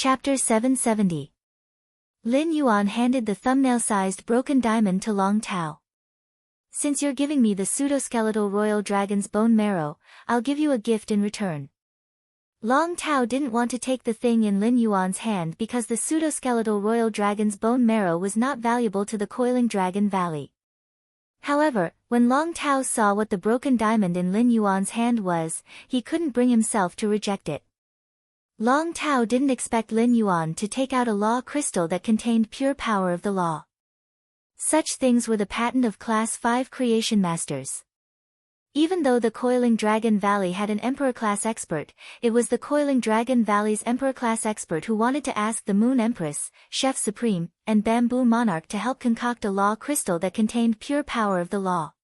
Chapter 770. Lin Yuan handed the thumbnail-sized broken diamond to Long Tao. Since you're giving me the pseudoskeletal royal dragon's bone marrow, I'll give you a gift in return. Long Tao didn't want to take the thing in Lin Yuan's hand because the pseudoskeletal royal dragon's bone marrow was not valuable to the Coiling Dragon Valley. However, when Long Tao saw what the broken diamond in Lin Yuan's hand was, he couldn't bring himself to reject it. Long Tao didn't expect Lin Yuan to take out a law crystal that contained pure power of the law. Such things were the patent of Class 5 creation masters. Even though the Coiling Dragon Valley had an Emperor-class expert, it was the Coiling Dragon Valley's Emperor-class expert who wanted to ask the Moon Empress, Chef Supreme, and Bamboo Monarch to help concoct a law crystal that contained pure power of the law.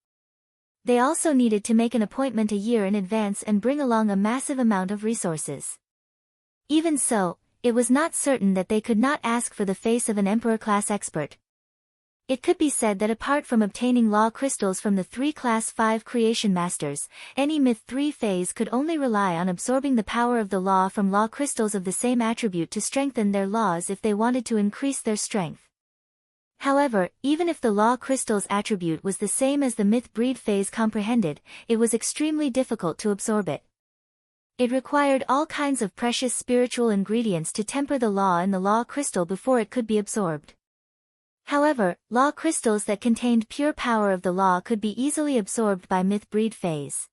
They also needed to make an appointment a year in advance and bring along a massive amount of resources. Even so, it was not certain that they could not ask for the face of an Emperor-class expert. It could be said that apart from obtaining law crystals from the 3 Class 5 creation masters, any Myth 3 phase could only rely on absorbing the power of the law from law crystals of the same attribute to strengthen their laws if they wanted to increase their strength. However, even if the law crystal's attribute was the same as the Myth breed phase comprehended, it was extremely difficult to absorb it. It required all kinds of precious spiritual ingredients to temper the law in the law crystal before it could be absorbed. However, law crystals that contained pure power of the law could be easily absorbed by Myth breed phase.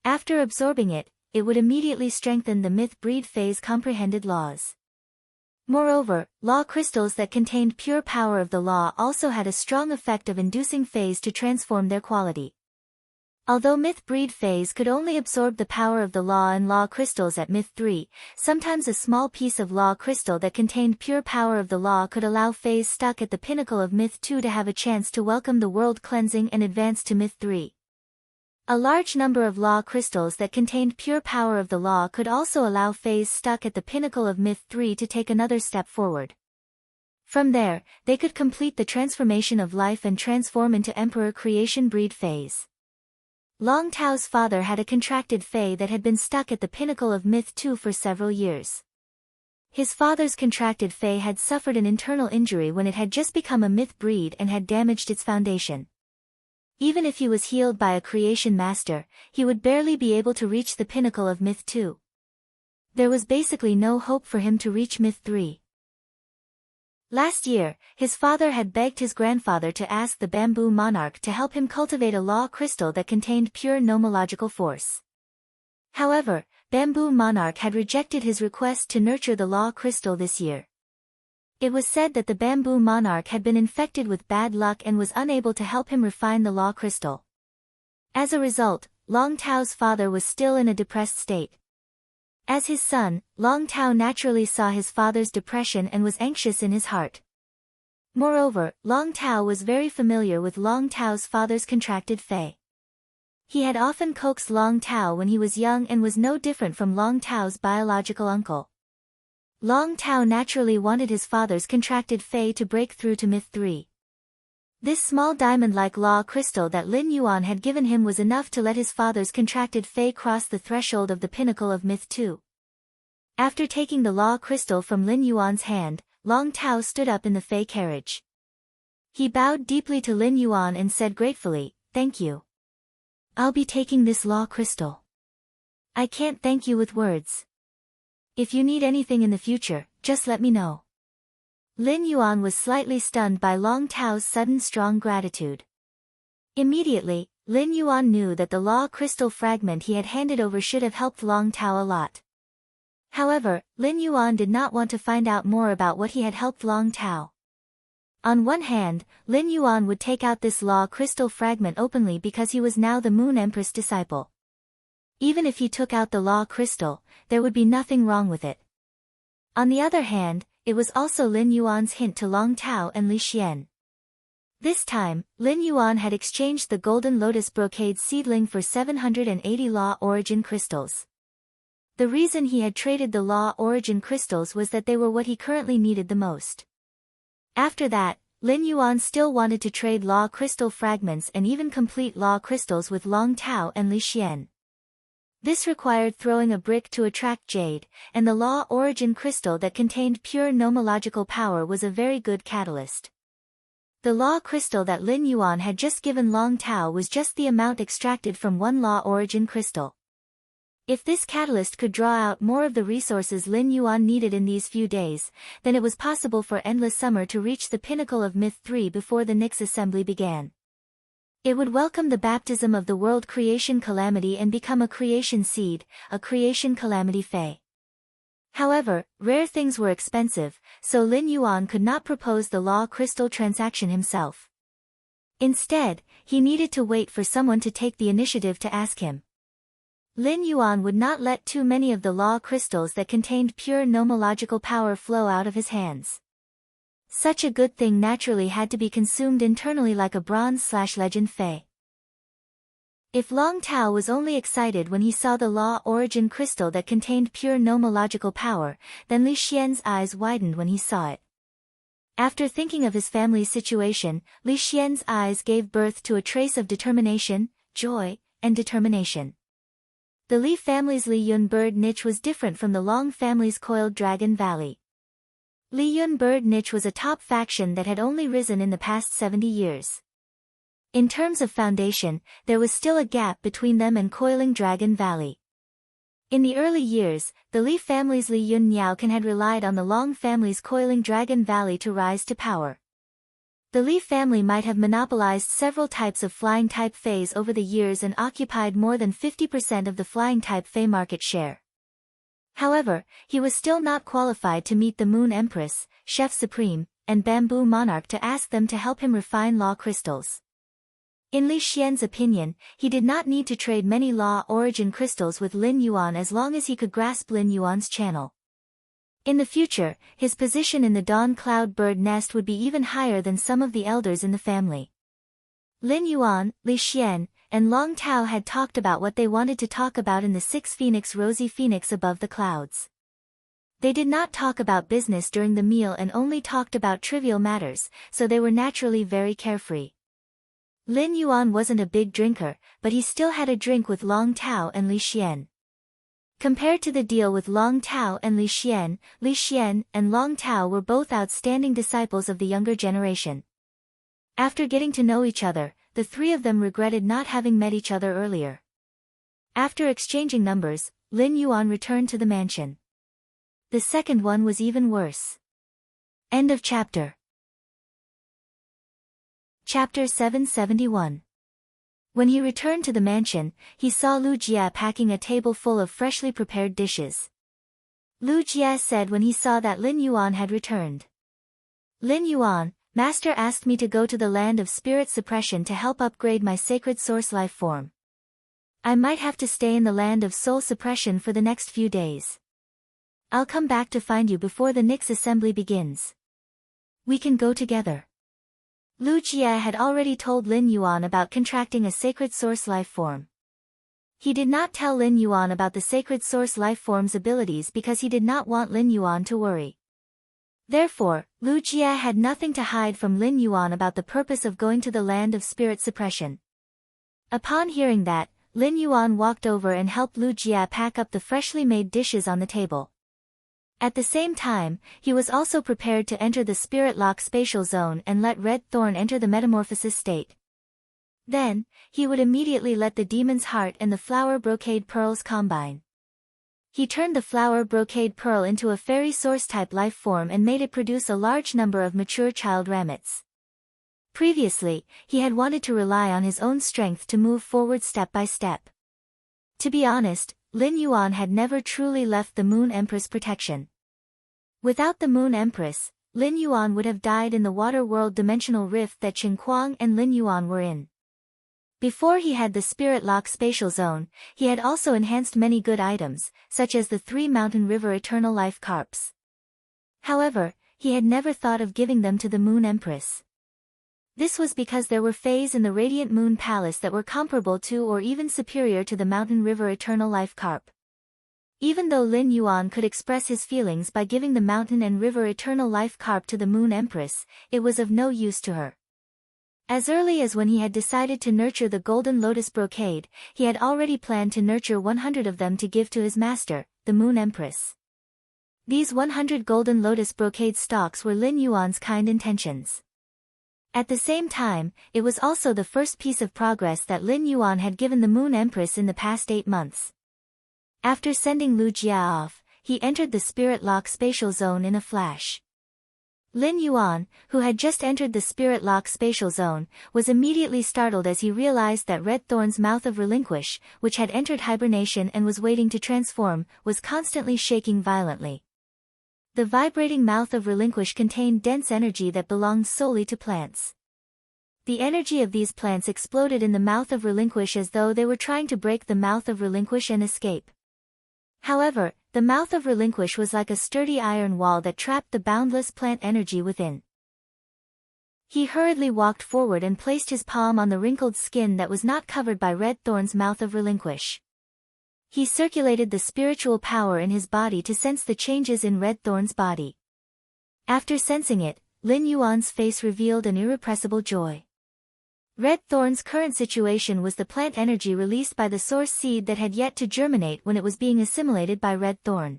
After absorbing it, it would immediately strengthen the Myth breed phase comprehended laws. Moreover, law crystals that contained pure power of the law also had a strong effect of inducing phase to transform their quality. Although Myth breed phase could only absorb the power of the law and law crystals at Myth 3, sometimes a small piece of law crystal that contained pure power of the law could allow phase stuck at the pinnacle of Myth 2 to have a chance to welcome the world cleansing and advance to Myth 3. A large number of law crystals that contained pure power of the law could also allow phase stuck at the pinnacle of Myth 3 to take another step forward. From there, they could complete the transformation of life and transform into Emperor creation breed phase. Long Tao's father had a contracted Fey that had been stuck at the pinnacle of Myth 2 for several years. His father's contracted Fey had suffered an internal injury when it had just become a Myth breed and had damaged its foundation. Even if he was healed by a creation master, he would barely be able to reach the pinnacle of Myth 2. There was basically no hope for him to reach Myth 3. Last year, his father had begged his grandfather to ask the Bamboo Monarch to help him cultivate a law crystal that contained pure nomological force. However, Bamboo Monarch had rejected his request to nurture the law crystal this year. It was said that the Bamboo Monarch had been infected with bad luck and was unable to help him refine the law crystal. As a result, Long Tao's father was still in a depressed state. As his son, Long Tao naturally saw his father's depression and was anxious in his heart. Moreover, Long Tao was very familiar with Long Tao's father's contracted Fey. He had often coaxed Long Tao when he was young and was no different from Long Tao's biological uncle. Long Tao naturally wanted his father's contracted Fey to break through to Myth 3. This small diamond-like law crystal that Lin Yuan had given him was enough to let his father's contracted Fey cross the threshold of the pinnacle of Myth 2. After taking the law crystal from Lin Yuan's hand, Long Tao stood up in the Fey carriage. He bowed deeply to Lin Yuan and said gratefully, "Thank you. I'll be taking this law crystal. I can't thank you with words. If you need anything in the future, just let me know." Lin Yuan was slightly stunned by Long Tao's sudden strong gratitude. Immediately, Lin Yuan knew that the law crystal fragment he had handed over should have helped Long Tao a lot. However, Lin Yuan did not want to find out more about what he had helped Long Tao. On one hand, Lin Yuan would take out this law crystal fragment openly because he was now the Moon Empress disciple. Even if he took out the law crystal, there would be nothing wrong with it. On the other hand, it was also Lin Yuan's hint to Long Tao and Li Xian. This time, Lin Yuan had exchanged the golden lotus brocade seedling for 780 law origin crystals. The reason he had traded the law origin crystals was that they were what he currently needed the most. After that, Lin Yuan still wanted to trade law crystal fragments and even complete law crystals with Long Tao and Li Xian. This required throwing a brick to attract jade, and the law origin crystal that contained pure nomological power was a very good catalyst. The law crystal that Lin Yuan had just given Long Tao was just the amount extracted from one law origin crystal. If this catalyst could draw out more of the resources Lin Yuan needed in these few days, then it was possible for Endless Summer to reach the pinnacle of Myth 3 before the Nyx assembly began. It would welcome the baptism of the world creation calamity and become a creation seed, a creation calamity fae. However, rare things were expensive, so Lin Yuan could not propose the law crystal transaction himself. Instead, he needed to wait for someone to take the initiative to ask him. Lin Yuan would not let too many of the law crystals that contained pure nomological power flow out of his hands. Such a good thing naturally had to be consumed internally like a bronze/legend fae. If Long Tao was only excited when he saw the law origin crystal that contained pure nomological power, then Li Xian's eyes widened when he saw it. After thinking of his family's situation, Li Xian's eyes gave birth to a trace of determination, joy, and determination. The Li family's Li Yun bird niche was different from the Long family's coiled dragon valley. Li Yun bird niche was a top faction that had only risen in the past 70 years. In terms of foundation, there was still a gap between them and coiling dragon valley. In the early years, the Li family's Li Yun Niaocan had relied on the Long family's coiling dragon valley to rise to power. The Li family might have monopolized several types of flying-type fays over the years and occupied more than 50% of the flying-type fay market share. However, he was still not qualified to meet the Moon Empress, Chef Supreme, and Bamboo Monarch to ask them to help him refine law crystals. In Li Xian's opinion, he did not need to trade many law origin crystals with Lin Yuan as long as he could grasp Lin Yuan's channel. In the future, his position in the Dawn Cloud Bird Nest would be even higher than some of the elders in the family. Lin Yuan, Li Xian, and Long Tao had talked about what they wanted to talk about in the 6 Phoenix Rosy Phoenix above the clouds. They did not talk about business during the meal and only talked about trivial matters, so they were naturally very carefree. Lin Yuan wasn't a big drinker, but he still had a drink with Long Tao and Li Xian. Compared to the deal with Long Tao and Li Xian and Long Tao were both outstanding disciples of the younger generation. After getting to know each other, the three of them regretted not having met each other earlier. After exchanging numbers, Lin Yuan returned to the mansion. The second one was even worse. End of chapter. Chapter 771. When he returned to the mansion, he saw Lu Jia packing a table full of freshly prepared dishes. Lu Jia said when he saw that Lin Yuan had returned. Lin Yuan, Master asked me to go to the land of spirit suppression to help upgrade my sacred source life form. I might have to stay in the land of soul suppression for the next few days. I'll come back to find you before the Nyx assembly begins. We can go together. Lu Jia had already told Lin Yuan about contracting a sacred source life form. He did not tell Lin Yuan about the sacred source life form's abilities because he did not want Lin Yuan to worry. Therefore, Lu Jia had nothing to hide from Lin Yuan about the purpose of going to the land of spirit suppression. Upon hearing that, Lin Yuan walked over and helped Lu Jia pack up the freshly made dishes on the table. At the same time, he was also prepared to enter the spirit lock spatial zone and let Red Thorn enter the metamorphosis state. Then, he would immediately let the demon's heart and the flower brocade pearls combine. He turned the flower brocade pearl into a fairy source-type life form and made it produce a large number of mature child ramets. Previously, he had wanted to rely on his own strength to move forward step by step. To be honest, Lin Yuan had never truly left the Moon Empress protection. Without the Moon Empress, Lin Yuan would have died in the water world dimensional rift that Qin Kuang and Lin Yuan were in. Before he had the Spirit Lock spatial zone, he had also enhanced many good items, such as the 3 Mountain River Eternal Life Carps. However, he had never thought of giving them to the Moon Empress. This was because there were fays in the Radiant Moon Palace that were comparable to or even superior to the Mountain River Eternal Life Carp. Even though Lin Yuan could express his feelings by giving the Mountain and River Eternal Life Carp to the Moon Empress, it was of no use to her. As early as when he had decided to nurture the golden lotus brocade, he had already planned to nurture 100 of them to give to his master, the Moon Empress. These 100 golden lotus brocade stalks were Lin Yuan's kind intentions. At the same time, it was also the first piece of progress that Lin Yuan had given the Moon Empress in the past 8 months. After sending Lu Jia off, he entered the Spirit Lock spatial zone in a flash. Lin Yuan, who had just entered the Spirit Lock spatial zone, was immediately startled as he realized that Red Thorn's mouth of relinquish, which had entered hibernation and was waiting to transform, was constantly shaking violently. The vibrating mouth of relinquish contained dense energy that belonged solely to plants. The energy of these plants exploded in the mouth of relinquish as though they were trying to break the mouth of relinquish and escape. However, the mouth of relinquish was like a sturdy iron wall that trapped the boundless plant energy within. He hurriedly walked forward and placed his palm on the wrinkled skin that was not covered by Red Thorn's mouth of relinquish. He circulated the spiritual power in his body to sense the changes in Red Thorn's body. After sensing it, Lin Yuan's face revealed an irrepressible joy. Red Thorn's current situation was the plant energy released by the source seed that had yet to germinate when it was being assimilated by Red Thorn.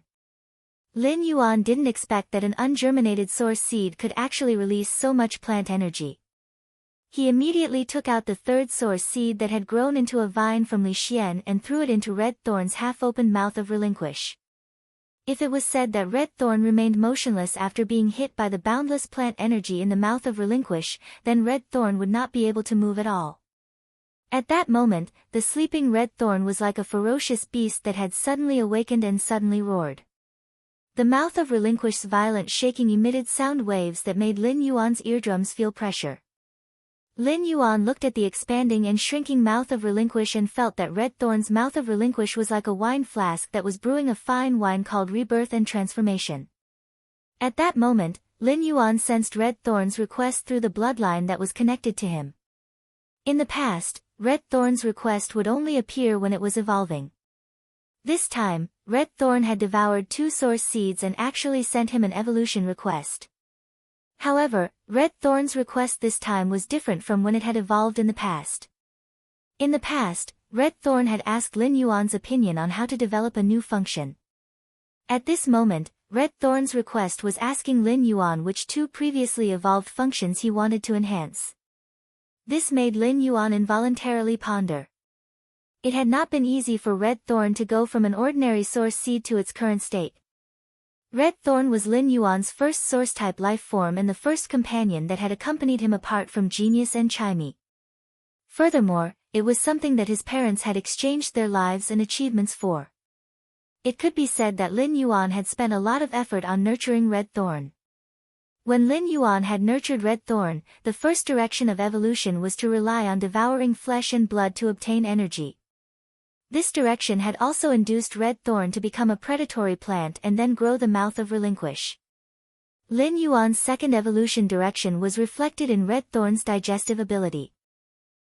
Lin Yuan didn't expect that an ungerminated source seed could actually release so much plant energy. He immediately took out the third source seed that had grown into a vine from Li Xian and threw it into Red Thorn's half-opened mouth of relinquish. If it was said that Red Thorn remained motionless after being hit by the boundless plant energy in the mouth of relinquish, then Red Thorn would not be able to move at all. At that moment, the sleeping Red Thorn was like a ferocious beast that had suddenly awakened and suddenly roared. The mouth of relinquish's violent shaking emitted sound waves that made Lin Yuan's eardrums feel pressure. Lin Yuan looked at the expanding and shrinking mouth of relinquish and felt that Red Thorn's mouth of relinquish was like a wine flask that was brewing a fine wine called rebirth and transformation. At that moment, Lin Yuan sensed Red Thorn's request through the bloodline that was connected to him. In the past, Red Thorn's request would only appear when it was evolving. This time, Red Thorn had devoured 2 source seeds and actually sent him an evolution request. However, Red Thorn's request this time was different from when it had evolved in the past. In the past, Red Thorn had asked Lin Yuan's opinion on how to develop a new function. At this moment, Red Thorn's request was asking Lin Yuan which 2 previously evolved functions he wanted to enhance. This made Lin Yuan involuntarily ponder. It had not been easy for Red Thorn to go from an ordinary source seed to its current state. Red Thorn was Lin Yuan's first source-type life form and the first companion that had accompanied him apart from Genius and Chimey. Furthermore, it was something that his parents had exchanged their lives and achievements for. It could be said that Lin Yuan had spent a lot of effort on nurturing Red Thorn. When Lin Yuan had nurtured Red Thorn, the first direction of evolution was to rely on devouring flesh and blood to obtain energy. This direction had also induced Red Thorn to become a predatory plant and then grow the mouth of relinquish. Lin Yuan's second evolution direction was reflected in Red Thorn's digestive ability.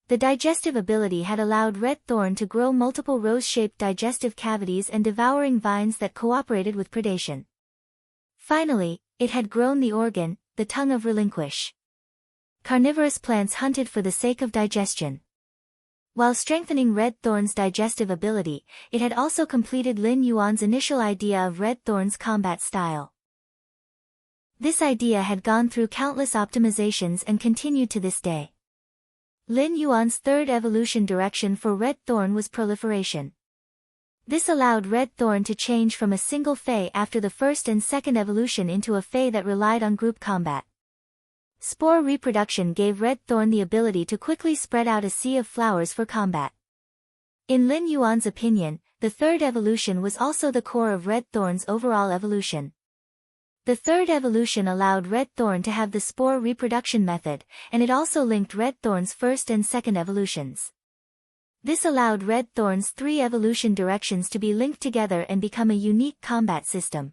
The digestive ability had allowed Red Thorn to grow multiple rose-shaped digestive cavities and devouring vines that cooperated with predation. Finally, it had grown the organ, the tongue of relinquish. Carnivorous plants hunted for the sake of digestion. While strengthening Red Thorn's digestive ability, it had also completed Lin Yuan's initial idea of Red Thorn's combat style. This idea had gone through countless optimizations and continued to this day. Lin Yuan's third evolution direction for Red Thorn was proliferation. This allowed Red Thorn to change from a single Fey after the first and second evolution into a Fey that relied on group combat. Spore reproduction gave Red Thorn the ability to quickly spread out a sea of flowers for combat. In Lin Yuan's opinion, the third evolution was also the core of Red Thorn's overall evolution. The third evolution allowed Red Thorn to have the spore reproduction method, and it also linked Red Thorn's first and second evolutions. This allowed Red Thorn's 3 evolution directions to be linked together and become a unique combat system.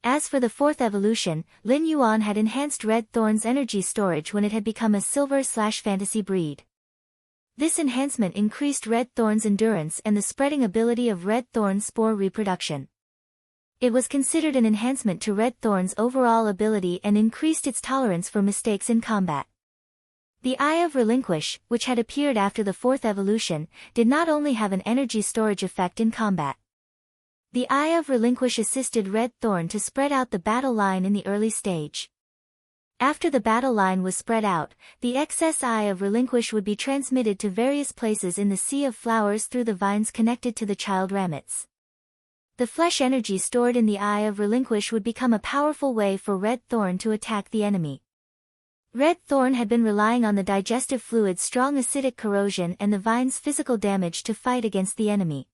As for the fourth evolution, Lin Yuan had enhanced Red Thorn's energy storage when it had become a silver/fantasy breed. This enhancement increased Red Thorn's endurance and the spreading ability of Red Thorn's spore reproduction. It was considered an enhancement to Red Thorn's overall ability and increased its tolerance for mistakes in combat. The Eye of Relinquish, which had appeared after the fourth evolution, did not only have an energy storage effect in combat. The Eye of Relinquish assisted Red Thorn to spread out the battle line in the early stage. After the battle line was spread out, the excess Eye of Relinquish would be transmitted to various places in the Sea of Flowers through the vines connected to the child ramets. The flesh energy stored in the Eye of Relinquish would become a powerful way for Red Thorn to attack the enemy. Red Thorn had been relying on the digestive fluid's strong acidic corrosion and the vine's physical damage to fight against the enemy.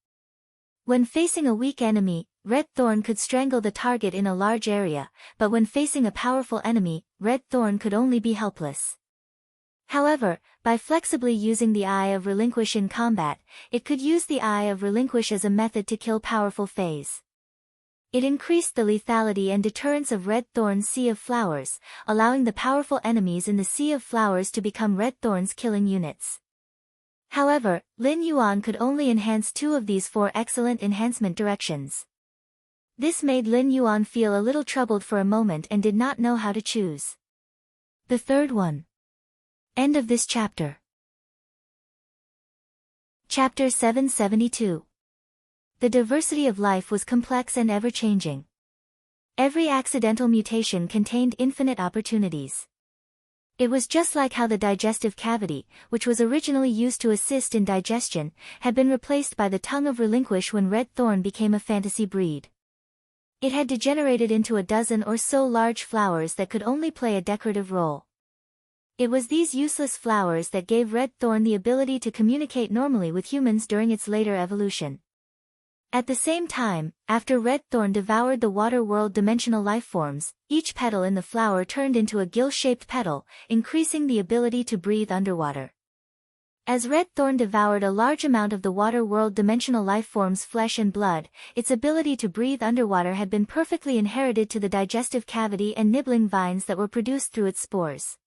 When facing a weak enemy, Red Thorn could strangle the target in a large area, but when facing a powerful enemy, Red Thorn could only be helpless. However, by flexibly using the Eye of Relinquish in combat, it could use the Eye of Relinquish as a method to kill powerful foes. It increased the lethality and deterrence of Red Thorn's Sea of Flowers, allowing the powerful enemies in the Sea of Flowers to become Red Thorn's killing units. However, Lin Yuan could only enhance 2 of these 4 excellent enhancement directions. This made Lin Yuan feel a little troubled for a moment and did not know how to choose. The third one. End of this chapter. Chapter 772. The diversity of life was complex and ever-changing. Every accidental mutation contained infinite opportunities. It was just like how the digestive cavity, which was originally used to assist in digestion, had been replaced by the tongue of Relinquish when Red Thorn became a fantasy breed. It had degenerated into a dozen or so large flowers that could only play a decorative role. It was these useless flowers that gave Red Thorn the ability to communicate normally with humans during its later evolution. At the same time, after Red Thorn devoured the water world dimensional lifeforms, each petal in the flower turned into a gill-shaped petal, increasing the ability to breathe underwater. As Red Thorn devoured a large amount of the water world dimensional lifeforms' flesh and blood, its ability to breathe underwater had been perfectly inherited to the digestive cavity and nibbling vines that were produced through its spores.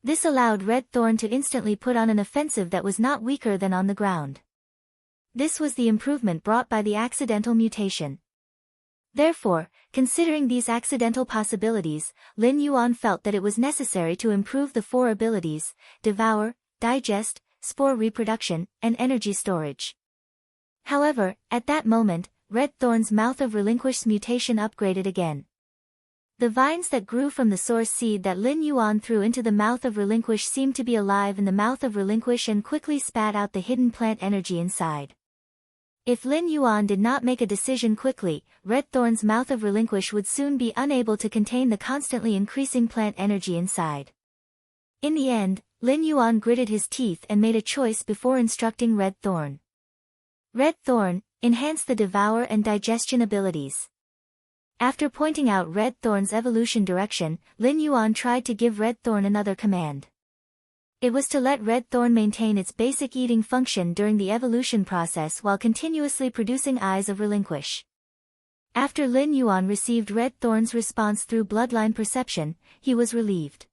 This allowed Red Thorn to instantly put on an offensive that was not weaker than on the ground. This was the improvement brought by the accidental mutation. Therefore, considering these accidental possibilities, Lin Yuan felt that it was necessary to improve the 4 abilities: devour, digest, spore reproduction, and energy storage. However, at that moment, Red Thorn's Mouth of Relinquish's mutation upgraded again. The vines that grew from the source seed that Lin Yuan threw into the Mouth of Relinquish seemed to be alive in the Mouth of Relinquish and quickly spat out the hidden plant energy inside. If Lin Yuan did not make a decision quickly, Red Thorn's Mouth of Relinquish would soon be unable to contain the constantly increasing plant energy inside. In the end, Lin Yuan gritted his teeth and made a choice before instructing Red Thorn. Red Thorn, enhance the devour and digestion abilities. After pointing out Red Thorn's evolution direction, Lin Yuan tried to give Red Thorn another command. It was to let Red Thorn maintain its basic eating function during the evolution process while continuously producing Eyes of Relinquish. After Lin Yuan received Red Thorn's response through bloodline perception, he was relieved.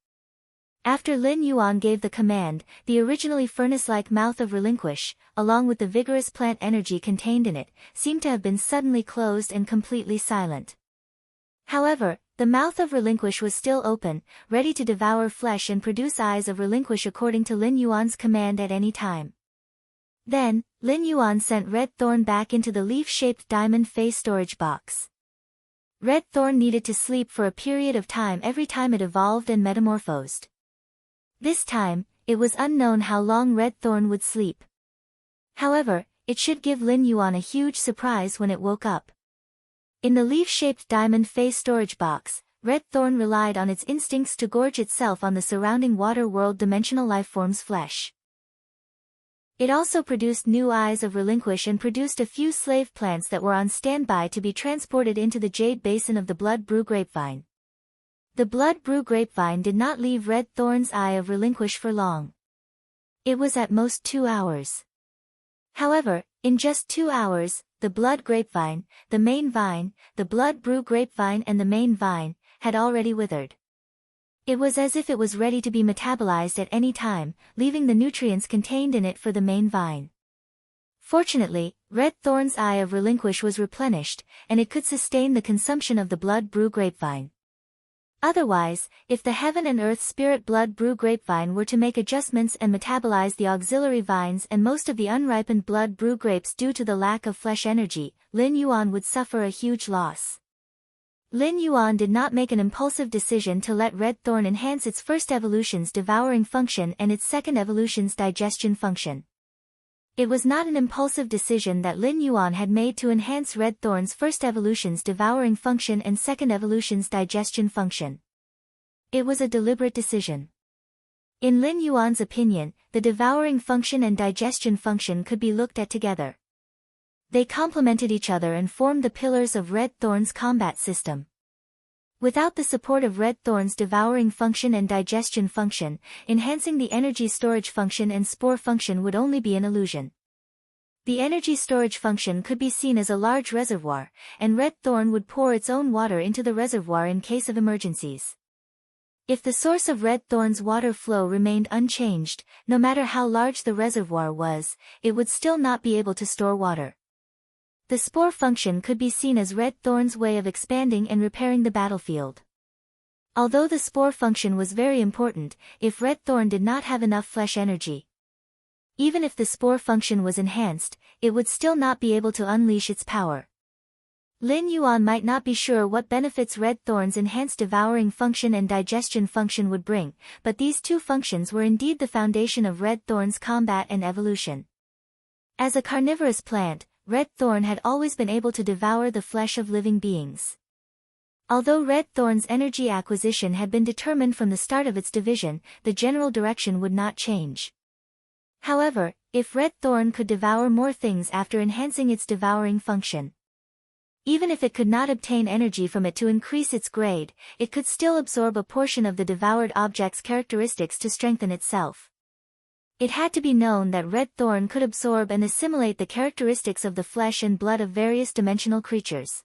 After Lin Yuan gave the command, the originally furnace-like Mouth of Relinquish, along with the vigorous plant energy contained in it, seemed to have been suddenly closed and completely silent. However, the Mouth of Relinquish was still open, ready to devour flesh and produce Eyes of Relinquish according to Lin Yuan's command at any time. Then, Lin Yuan sent Red Thorn back into the leaf-shaped diamond phase storage box. Red Thorn needed to sleep for a period of time every time it evolved and metamorphosed. This time, it was unknown how long Red Thorn would sleep. However, it should give Lin Yuan a huge surprise when it woke up. In the leaf-shaped diamond phase storage box, Red Thorn relied on its instincts to gorge itself on the surrounding water world dimensional lifeform's flesh. It also produced new Eyes of Relinquish and produced a few slave plants that were on standby to be transported into the jade basin of the blood brew grapevine. The blood brew grapevine did not leave Red Thorn's Eye of Relinquish for long. It was at most 2 hours. However, in just 2 hours, the blood grapevine, the main vine, the blood brew grapevine and the main vine, had already withered. It was as if it was ready to be metabolized at any time, leaving the nutrients contained in it for the main vine. Fortunately, Red Thorn's Eye of Relinquish was replenished, and it could sustain the consumption of the blood brew grapevine. Otherwise, if the heaven and earth spirit blood brew grapevine were to make adjustments and metabolize the auxiliary vines and most of the unripened blood brew grapes due to the lack of flesh energy, Lin Yuan would suffer a huge loss. Lin Yuan did not make an impulsive decision to let red thorn enhance its first evolution's devouring function and its second evolution's digestion function. It was not an impulsive decision that Lin Yuan had made to enhance red thorn's first evolution's devouring function and second evolution's digestion function. It was a deliberate decision. In Lin Yuan's opinion, the devouring function and digestion function could be looked at together. They complemented each other and formed the pillars of red thorn's combat system. Without the support of red thorn's devouring function and digestion function, enhancing the energy storage function and spore function would only be an illusion. The energy storage function could be seen as a large reservoir, and red thorn would pour its own water into the reservoir in case of emergencies. If the source of red thorn's water flow remained unchanged, no matter how large the reservoir was, it would still not be able to store water. The spore function could be seen as red thorn's way of expanding and repairing the battlefield. Although the spore function was very important, if red thorn did not have enough flesh energy, even if the spore function was enhanced, it would still not be able to unleash its power. Lin Yuan might not be sure what benefits red thorn's enhanced devouring function and digestion function would bring, but these two functions were indeed the foundation of red thorn's combat and evolution. As a carnivorous plant, red thorn had always been able to devour the flesh of living beings. Although red thorn's energy acquisition had been determined from the start of its division, the general direction would not change. However, if red thorn could devour more things after enhancing its devouring function, even if it could not obtain energy from it to increase its grade, it could still absorb a portion of the devoured object's characteristics to strengthen itself. It had to be known that red thorn could absorb and assimilate the characteristics of the flesh and blood of various dimensional creatures.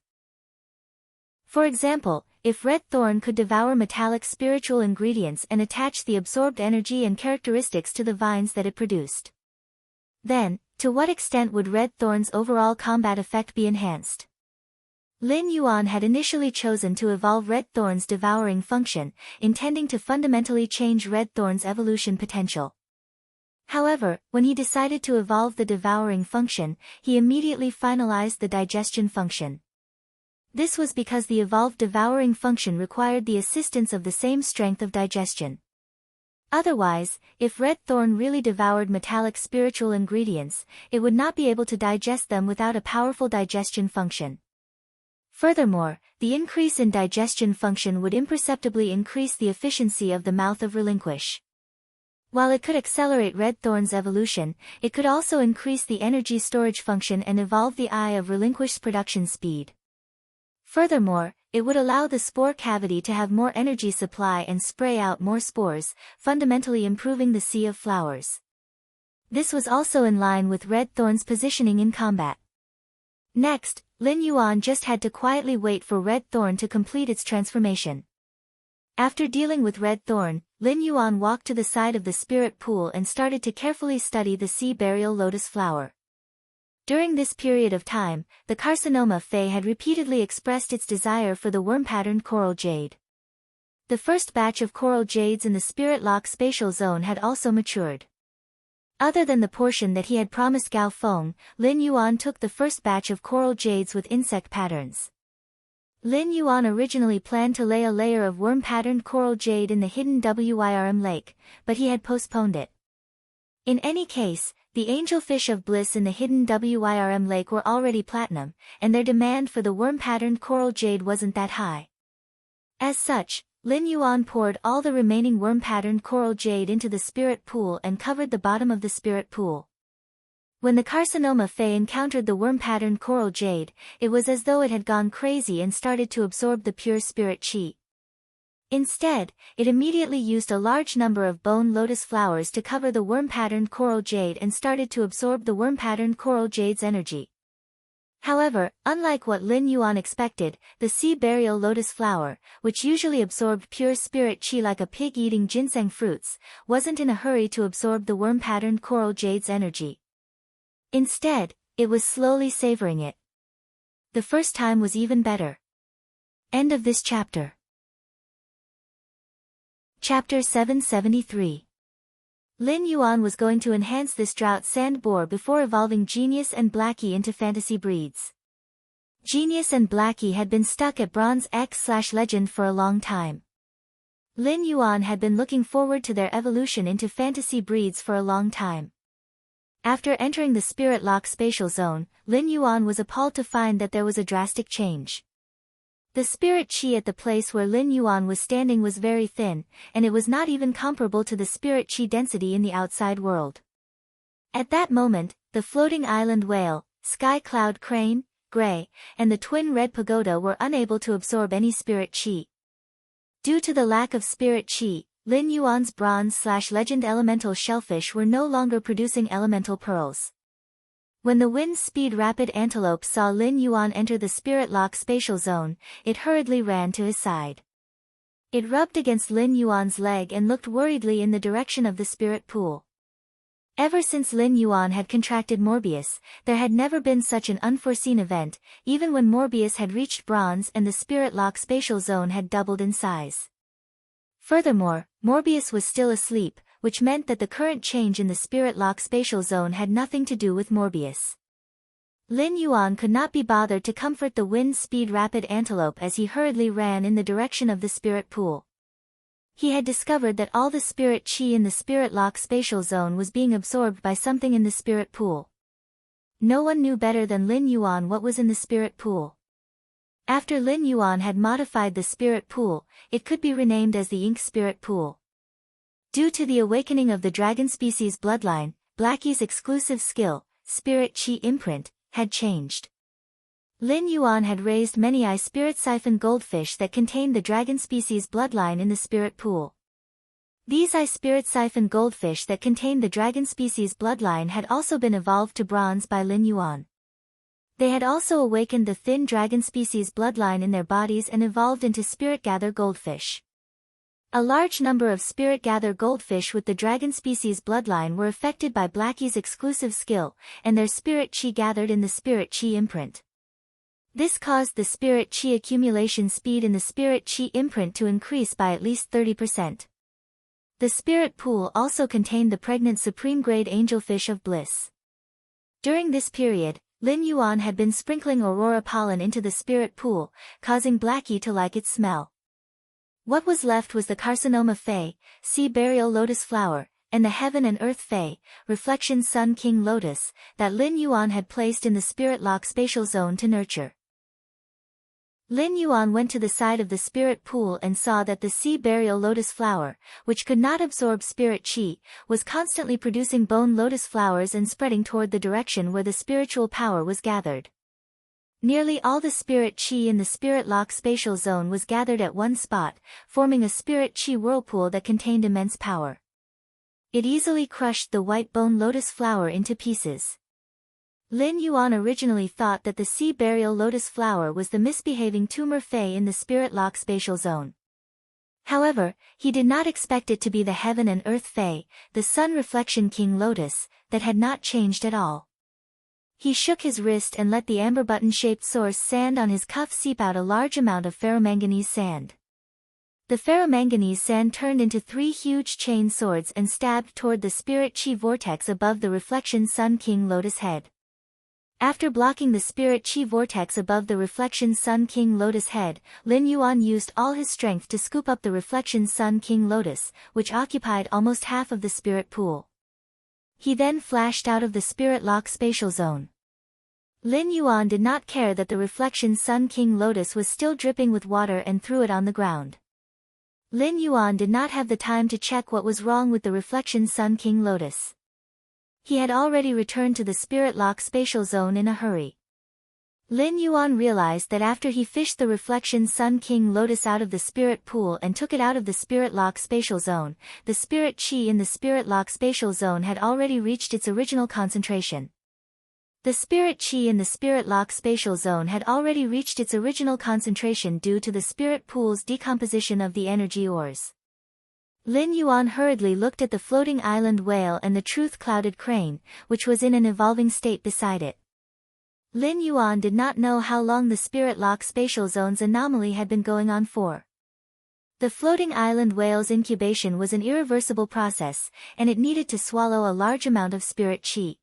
For example, if red thorn could devour metallic spiritual ingredients and attach the absorbed energy and characteristics to the vines that it produced, then, to what extent would red thorn's overall combat effect be enhanced? Lin Yuan had initially chosen to evolve red thorn's devouring function, intending to fundamentally change red thorn's evolution potential. However, when he decided to evolve the devouring function, he immediately finalized the digestion function. This was because the evolved devouring function required the assistance of the same strength of digestion. Otherwise, if red thorn really devoured metallic spiritual ingredients, it would not be able to digest them without a powerful digestion function. Furthermore, the increase in digestion function would imperceptibly increase the efficiency of the mouth of relinquish. While it could accelerate red thorn's evolution, it could also increase the energy storage function and evolve the eye of relinquish's production speed. Furthermore, it would allow the spore cavity to have more energy supply and spray out more spores, fundamentally improving the sea of flowers. This was also in line with red thorn's positioning in combat. Next, Lin Yuan just had to quietly wait for red thorn to complete its transformation. After dealing with red thorn, Lin Yuan walked to the side of the spirit pool and started to carefully study the sea burial lotus flower. During this period of time, the carcinoma Fae had repeatedly expressed its desire for the worm-patterned coral jade. The first batch of coral jades in the spirit lock spatial zone had also matured. Other than the portion that he had promised Gao Feng, Lin Yuan took the first batch of coral jades with insect patterns. Lin Yuan originally planned to lay a layer of worm-patterned coral jade in the hidden Wyrm lake, but he had postponed it. In any case, the angelfish of bliss in the hidden Wyrm lake were already platinum, and their demand for the worm-patterned coral jade wasn't that high. As such, Lin Yuan poured all the remaining worm-patterned coral jade into the spirit pool and covered the bottom of the spirit pool. When the carcinoma Fae encountered the worm-patterned coral jade, it was as though it had gone crazy and started to absorb the pure spirit chi. Instead, it immediately used a large number of bone lotus flowers to cover the worm-patterned coral jade and started to absorb the worm-patterned coral jade's energy. However, unlike what Lin Yuan expected, the sea burial lotus flower, which usually absorbed pure spirit chi like a pig eating ginseng fruits, wasn't in a hurry to absorb the worm-patterned coral jade's energy. Instead, it was slowly savoring it. The first time was even better. End of this chapter. Chapter 773. Lin Yuan was going to enhance this drought sand boar before evolving Genius and Blackie into fantasy breeds. Genius and Blackie had been stuck at Bronze X/Legend for a long time. Lin Yuan had been looking forward to their evolution into fantasy breeds for a long time. After entering the Spirit Lock spatial zone, Lin Yuan was appalled to find that there was a drastic change. The spirit chi at the place where Lin Yuan was standing was very thin, and it was not even comparable to the spirit chi density in the outside world. At that moment, the floating island whale, sky cloud crane, gray, and the twin red pagoda were unable to absorb any spirit chi. Due to the lack of spirit chi, Lin Yuan's Bronze/Legend elemental shellfish were no longer producing elemental pearls. When the wind speed rapid antelope saw Lin Yuan enter the Spirit Lock spatial zone, it hurriedly ran to his side. It rubbed against Lin Yuan's leg and looked worriedly in the direction of the spirit pool. Ever since Lin Yuan had contracted Morbius, there had never been such an unforeseen event, even when Morbius had reached bronze and the Spirit Lock spatial zone had doubled in size. Furthermore, Morbius was still asleep, which meant that the current change in the Spirit Lock spatial zone had nothing to do with Morbius. Lin Yuan could not be bothered to comfort the wind speed rapid antelope as he hurriedly ran in the direction of the spirit pool. He had discovered that all the spirit chi in the Spirit Lock spatial zone was being absorbed by something in the spirit pool. No one knew better than Lin Yuan what was in the spirit pool. After Lin Yuan had modified the spirit pool, it could be renamed as the Ink Spirit Pool. Due to the awakening of the dragon species bloodline, Blackie's exclusive skill, Spirit Chi Imprint, had changed. Lin Yuan had raised many eye spirit siphon goldfish that contained the dragon species bloodline in the spirit pool. These eye spirit siphon goldfish that contained the dragon species bloodline had also been evolved to bronze by Lin Yuan. They had also awakened the thin dragon species bloodline in their bodies and evolved into spirit gather goldfish. A large number of spirit gather goldfish with the dragon species bloodline were affected by Blackie's exclusive skill, and their spirit chi gathered in the spirit chi imprint. This caused the spirit chi accumulation speed in the spirit chi imprint to increase by at least 30%. The spirit pool also contained the pregnant supreme grade angelfish of bliss. During this period, Lin Yuan had been sprinkling aurora pollen into the spirit pool, causing Blackie to like its smell. What was left was the Carcinoma Fae, Sea Burial Lotus Flower, and the Heaven and Earth Fae, Reflection Sun King Lotus, that Lin Yuan had placed in the Spirit Lock spatial zone to nurture. Lin Yuan went to the side of the spirit pool and saw that the Sea Burial Lotus Flower, which could not absorb spirit chi, was constantly producing bone lotus flowers and spreading toward the direction where the spiritual power was gathered. Nearly all the spirit chi in the Spirit Lock spatial zone was gathered at one spot, forming a spirit chi whirlpool that contained immense power. It easily crushed the white bone lotus flower into pieces. Lin Yuan originally thought that the Sea Burial Lotus Flower was the misbehaving tumor fae in the Spirit Lock spatial zone. However, he did not expect it to be the Heaven and Earth Fae, the Sun Reflection King Lotus, that had not changed at all. He shook his wrist and let the amber button-shaped source sand on his cuff seep out a large amount of ferromanganese sand. The ferromanganese sand turned into 3 huge chain swords and stabbed toward the spirit chi vortex above the Reflection Sun King Lotus head. After blocking the spirit chi vortex above the Reflection Sun King Lotus head, Lin Yuan used all his strength to scoop up the Reflection Sun King Lotus, which occupied almost half of the spirit pool. He then flashed out of the Spirit Lock spatial zone. Lin Yuan did not care that the Reflection Sun King Lotus was still dripping with water and threw it on the ground. Lin Yuan did not have the time to check what was wrong with the Reflection Sun King Lotus. He had already returned to the Spirit Lock spatial zone in a hurry. Lin Yuan realized that after he fished the Reflection Sun King Lotus out of the spirit pool and took it out of the Spirit Lock spatial zone, the spirit chi in the Spirit Lock spatial zone had already reached its original concentration. The spirit chi in the Spirit Lock spatial zone had already reached its original concentration due to the spirit pool's decomposition of the energy ores. Lin Yuan hurriedly looked at the floating island whale and the truth-clouded crane, which was in an evolving state beside it. Lin Yuan did not know how long the Spirit Lock spatial zone's anomaly had been going on for. The floating island whale's incubation was an irreversible process, and it needed to swallow a large amount of spirit chi.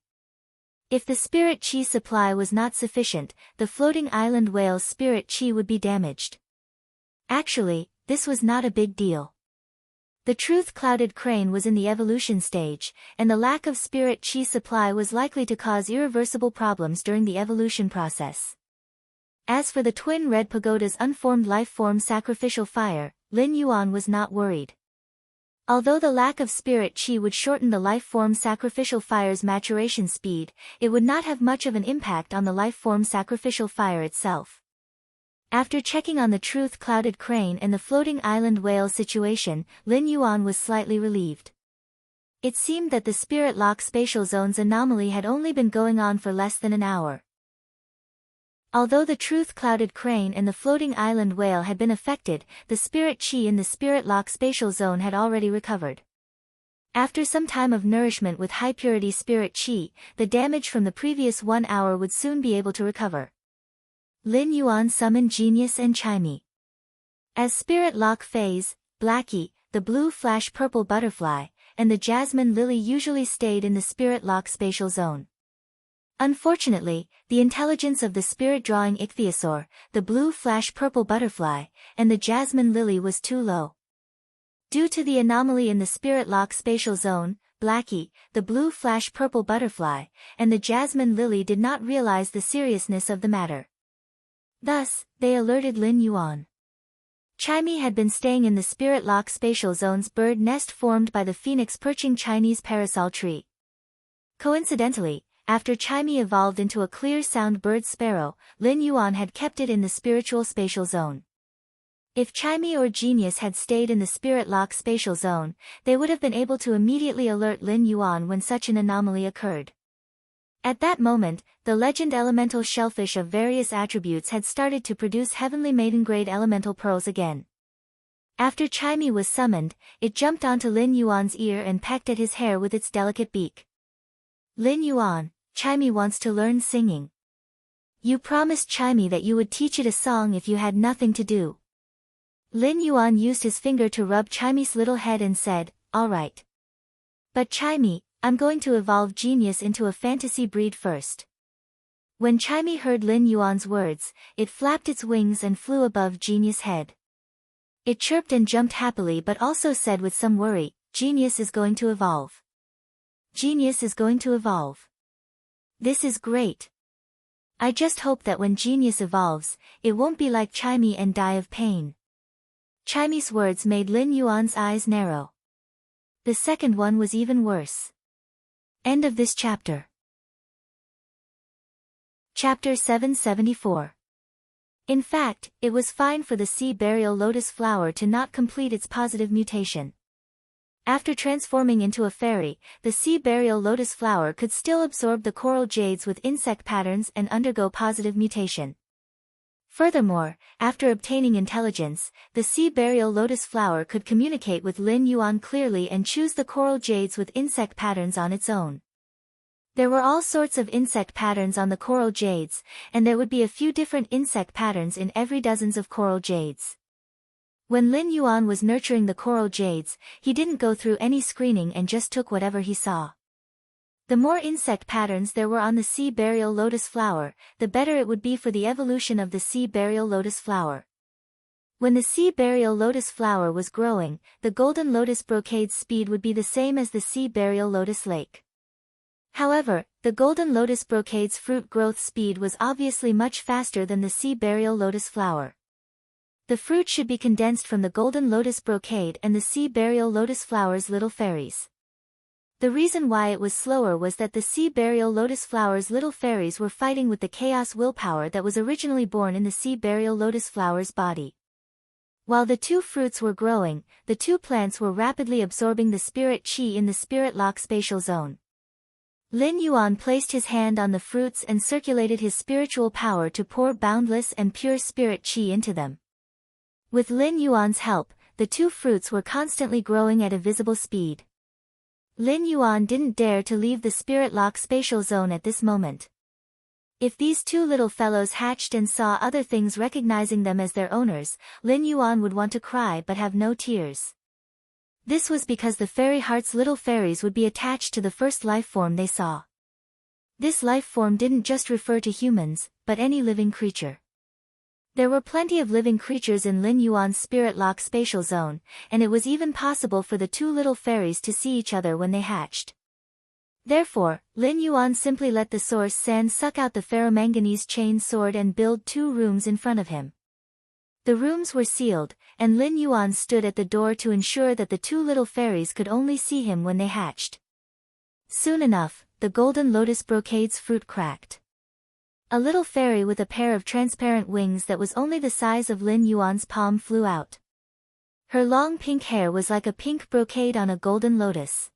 If the spirit chi supply was not sufficient, the floating island whale's spirit chi would be damaged. Actually, this was not a big deal. The truth-clouded crane was in the evolution stage, and the lack of spirit chi supply was likely to cause irreversible problems during the evolution process. As for the twin red pagoda's unformed life-form sacrificial fire, Lin Yuan was not worried. Although the lack of spirit chi would shorten the life-form sacrificial fire's maturation speed, it would not have much of an impact on the life-form sacrificial fire itself. After checking on the truth-clouded crane and the floating island whale situation, Lin Yuan was slightly relieved. It seemed that the spirit lock spatial zone's anomaly had only been going on for less than an hour. Although the truth-clouded crane and the floating island whale had been affected, the spirit chi in the spirit lock spatial zone had already recovered. After some time of nourishment with high-purity spirit chi, the damage from the previous 1 hour would soon be able to recover. Lin Yuan summoned Genius and Chimey. As spirit lock phase, Blackie, the blue flash purple butterfly, and the jasmine lily usually stayed in the spirit lock spatial zone. Unfortunately, the intelligence of the spirit-drawing ichthyosaur, the blue flash purple butterfly, and the jasmine lily was too low. Due to the anomaly in the spirit lock spatial zone, Blackie, the blue flash purple butterfly, and the jasmine lily did not realize the seriousness of the matter. Thus, they alerted Lin Yuan. Chimey had been staying in the spirit lock spatial zone's bird nest formed by the phoenix perching Chinese parasol tree. Coincidentally, after Chimey evolved into a clear sound bird sparrow, Lin Yuan had kept it in the spiritual spatial zone. If Chimey or Genius had stayed in the spirit lock spatial zone, they would have been able to immediately alert Lin Yuan when such an anomaly occurred. At that moment, the legend elemental shellfish of various attributes had started to produce heavenly maiden-grade elemental pearls again. After Chimey was summoned, it jumped onto Lin Yuan's ear and pecked at his hair with its delicate beak. Lin Yuan, Chimey wants to learn singing. You promised Chimey that you would teach it a song if you had nothing to do. Lin Yuan used his finger to rub Chimey's little head and said, "All right. But Chimey, I'm going to evolve Genius into a fantasy breed first." When Chimey heard Lin Yuan's words, it flapped its wings and flew above Genius' head. It chirped and jumped happily but also said with some worry, "Genius is going to evolve. Genius is going to evolve. This is great. I just hope that when Genius evolves, it won't be like Chimey and die of pain." Chimey's words made Lin Yuan's eyes narrow. The second one was even worse. End of this chapter. Chapter 774. In fact, it was fine for the sea burial lotus flower to not complete its positive mutation. After transforming into a fairy, the sea burial lotus flower could still absorb the coral jades with insect patterns and undergo positive mutation. Furthermore, after obtaining intelligence, the sea burial lotus flower could communicate with Lin Yuan clearly and choose the coral jades with insect patterns on its own. There were all sorts of insect patterns on the coral jades, and there would be a few different insect patterns in every dozens of coral jades. When Lin Yuan was nurturing the coral jades, he didn't go through any screening and just took whatever he saw. The more insect patterns there were on the sea burial lotus flower, the better it would be for the evolution of the sea burial lotus flower. When the sea burial lotus flower was growing, the golden lotus brocade's speed would be the same as the sea burial lotus lake. However, the golden lotus brocade's fruit growth speed was obviously much faster than the sea burial lotus flower. The fruit should be condensed from the golden lotus brocade and the sea burial lotus flower's little fairies. The reason why it was slower was that the sea burial lotus flower's little fairies were fighting with the chaos willpower that was originally born in the sea burial lotus flower's body. While the two fruits were growing, the two plants were rapidly absorbing the spirit chi in the spirit lock spatial zone. Lin Yuan placed his hand on the fruits and circulated his spiritual power to pour boundless and pure spirit chi into them. With Lin Yuan's help, the two fruits were constantly growing at a visible speed. Lin Yuan didn't dare to leave the spirit lock spatial zone at this moment. If these two little fellows hatched and saw other things recognizing them as their owners, Lin Yuan would want to cry but have no tears. This was because the fairy heart's little fairies would be attached to the first life form they saw. This life form didn't just refer to humans, but any living creature. There were plenty of living creatures in Lin Yuan's spirit lock spatial zone, and it was even possible for the two little fairies to see each other when they hatched. Therefore, Lin Yuan simply let the source sand suck out the ferromanganese chain sword and build 2 rooms in front of him. The rooms were sealed, and Lin Yuan stood at the door to ensure that the two little fairies could only see him when they hatched. Soon enough, the golden lotus brocade's fruit cracked. A little fairy with a pair of transparent wings that was only the size of Lin Yuan's palm flew out. Her long pink hair was like a pink brocade on a golden lotus.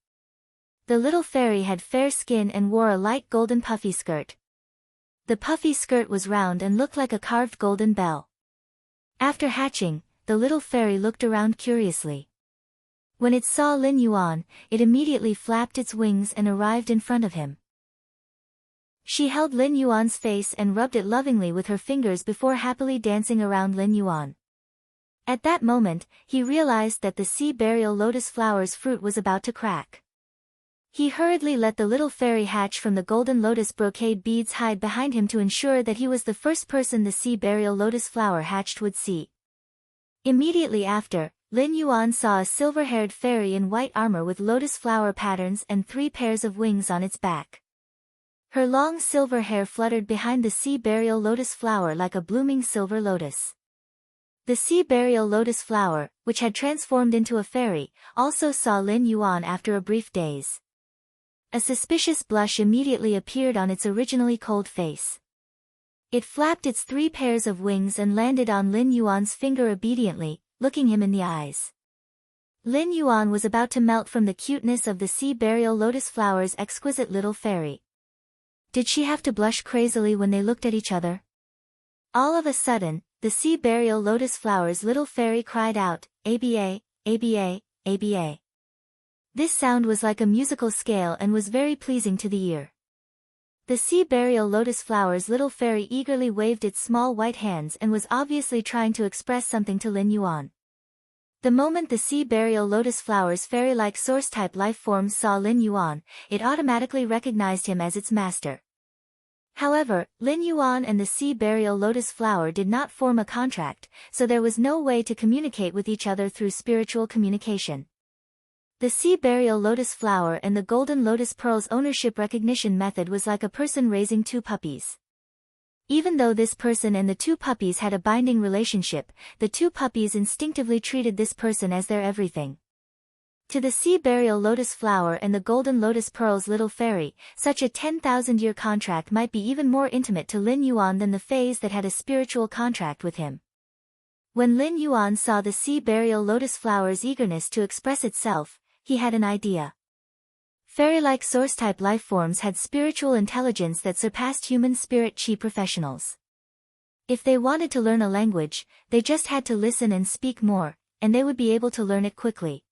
The little fairy had fair skin and wore a light golden puffy skirt. The puffy skirt was round and looked like a carved golden bell. After hatching, the little fairy looked around curiously. When it saw Lin Yuan, it immediately flapped its wings and arrived in front of him. She held Lin Yuan's face and rubbed it lovingly with her fingers before happily dancing around Lin Yuan. At that moment, he realized that the sea burial lotus flower's fruit was about to crack. He hurriedly let the little fairy hatch from the golden lotus brocade beads hide behind him to ensure that he was the first person the sea burial lotus flower hatched would see. Immediately after, Lin Yuan saw a silver-haired fairy in white armor with lotus flower patterns and 3 pairs of wings on its back. Her long silver hair fluttered behind the sea burial lotus flower like a blooming silver lotus. The sea burial lotus flower, which had transformed into a fairy, also saw Lin Yuan after a brief daze. A suspicious blush immediately appeared on its originally cold face. It flapped its 3 pairs of wings and landed on Lin Yuan's finger obediently, looking him in the eyes. Lin Yuan was about to melt from the cuteness of the sea burial lotus flower's exquisite little fairy. Did she have to blush crazily when they looked at each other? All of a sudden, the sea burial lotus flower's little fairy cried out, "ABA, ABA, ABA." This sound was like a musical scale and was very pleasing to the ear. The sea burial lotus flower's little fairy eagerly waved its small white hands and was obviously trying to express something to Lin Yuan. The moment the sea burial lotus flower's fairy-like source-type life form saw Lin Yuan, it automatically recognized him as its master. However, Lin Yuan and the sea burial lotus flower did not form a contract, so there was no way to communicate with each other through spiritual communication. The sea burial lotus flower and the golden lotus pearl's ownership recognition method was like a person raising 2 puppies. Even though this person and the 2 puppies had a binding relationship, the 2 puppies instinctively treated this person as their everything. To the sea burial lotus flower and the golden lotus pearl's little fairy, such a 10,000-year contract might be even more intimate to Lin Yuan than the fays that had a spiritual contract with him. When Lin Yuan saw the sea burial lotus flower's eagerness to express itself, he had an idea. Fairy-like source-type lifeforms had spiritual intelligence that surpassed human spirit chi professionals. If they wanted to learn a language, they just had to listen and speak more, and they would be able to learn it quickly.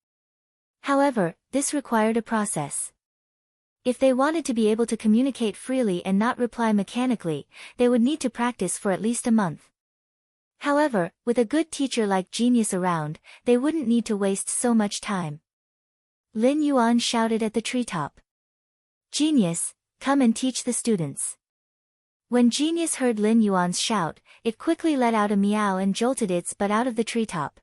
However, this required a process. If they wanted to be able to communicate freely and not reply mechanically, they would need to practice for at least a month. However, with a good teacher like Genius around, they wouldn't need to waste so much time. Lin Yuan shouted at the treetop. "Genius, come and teach the students." When Genius heard Lin Yuan's shout, it quickly let out a meow and jolted its butt out of the treetop.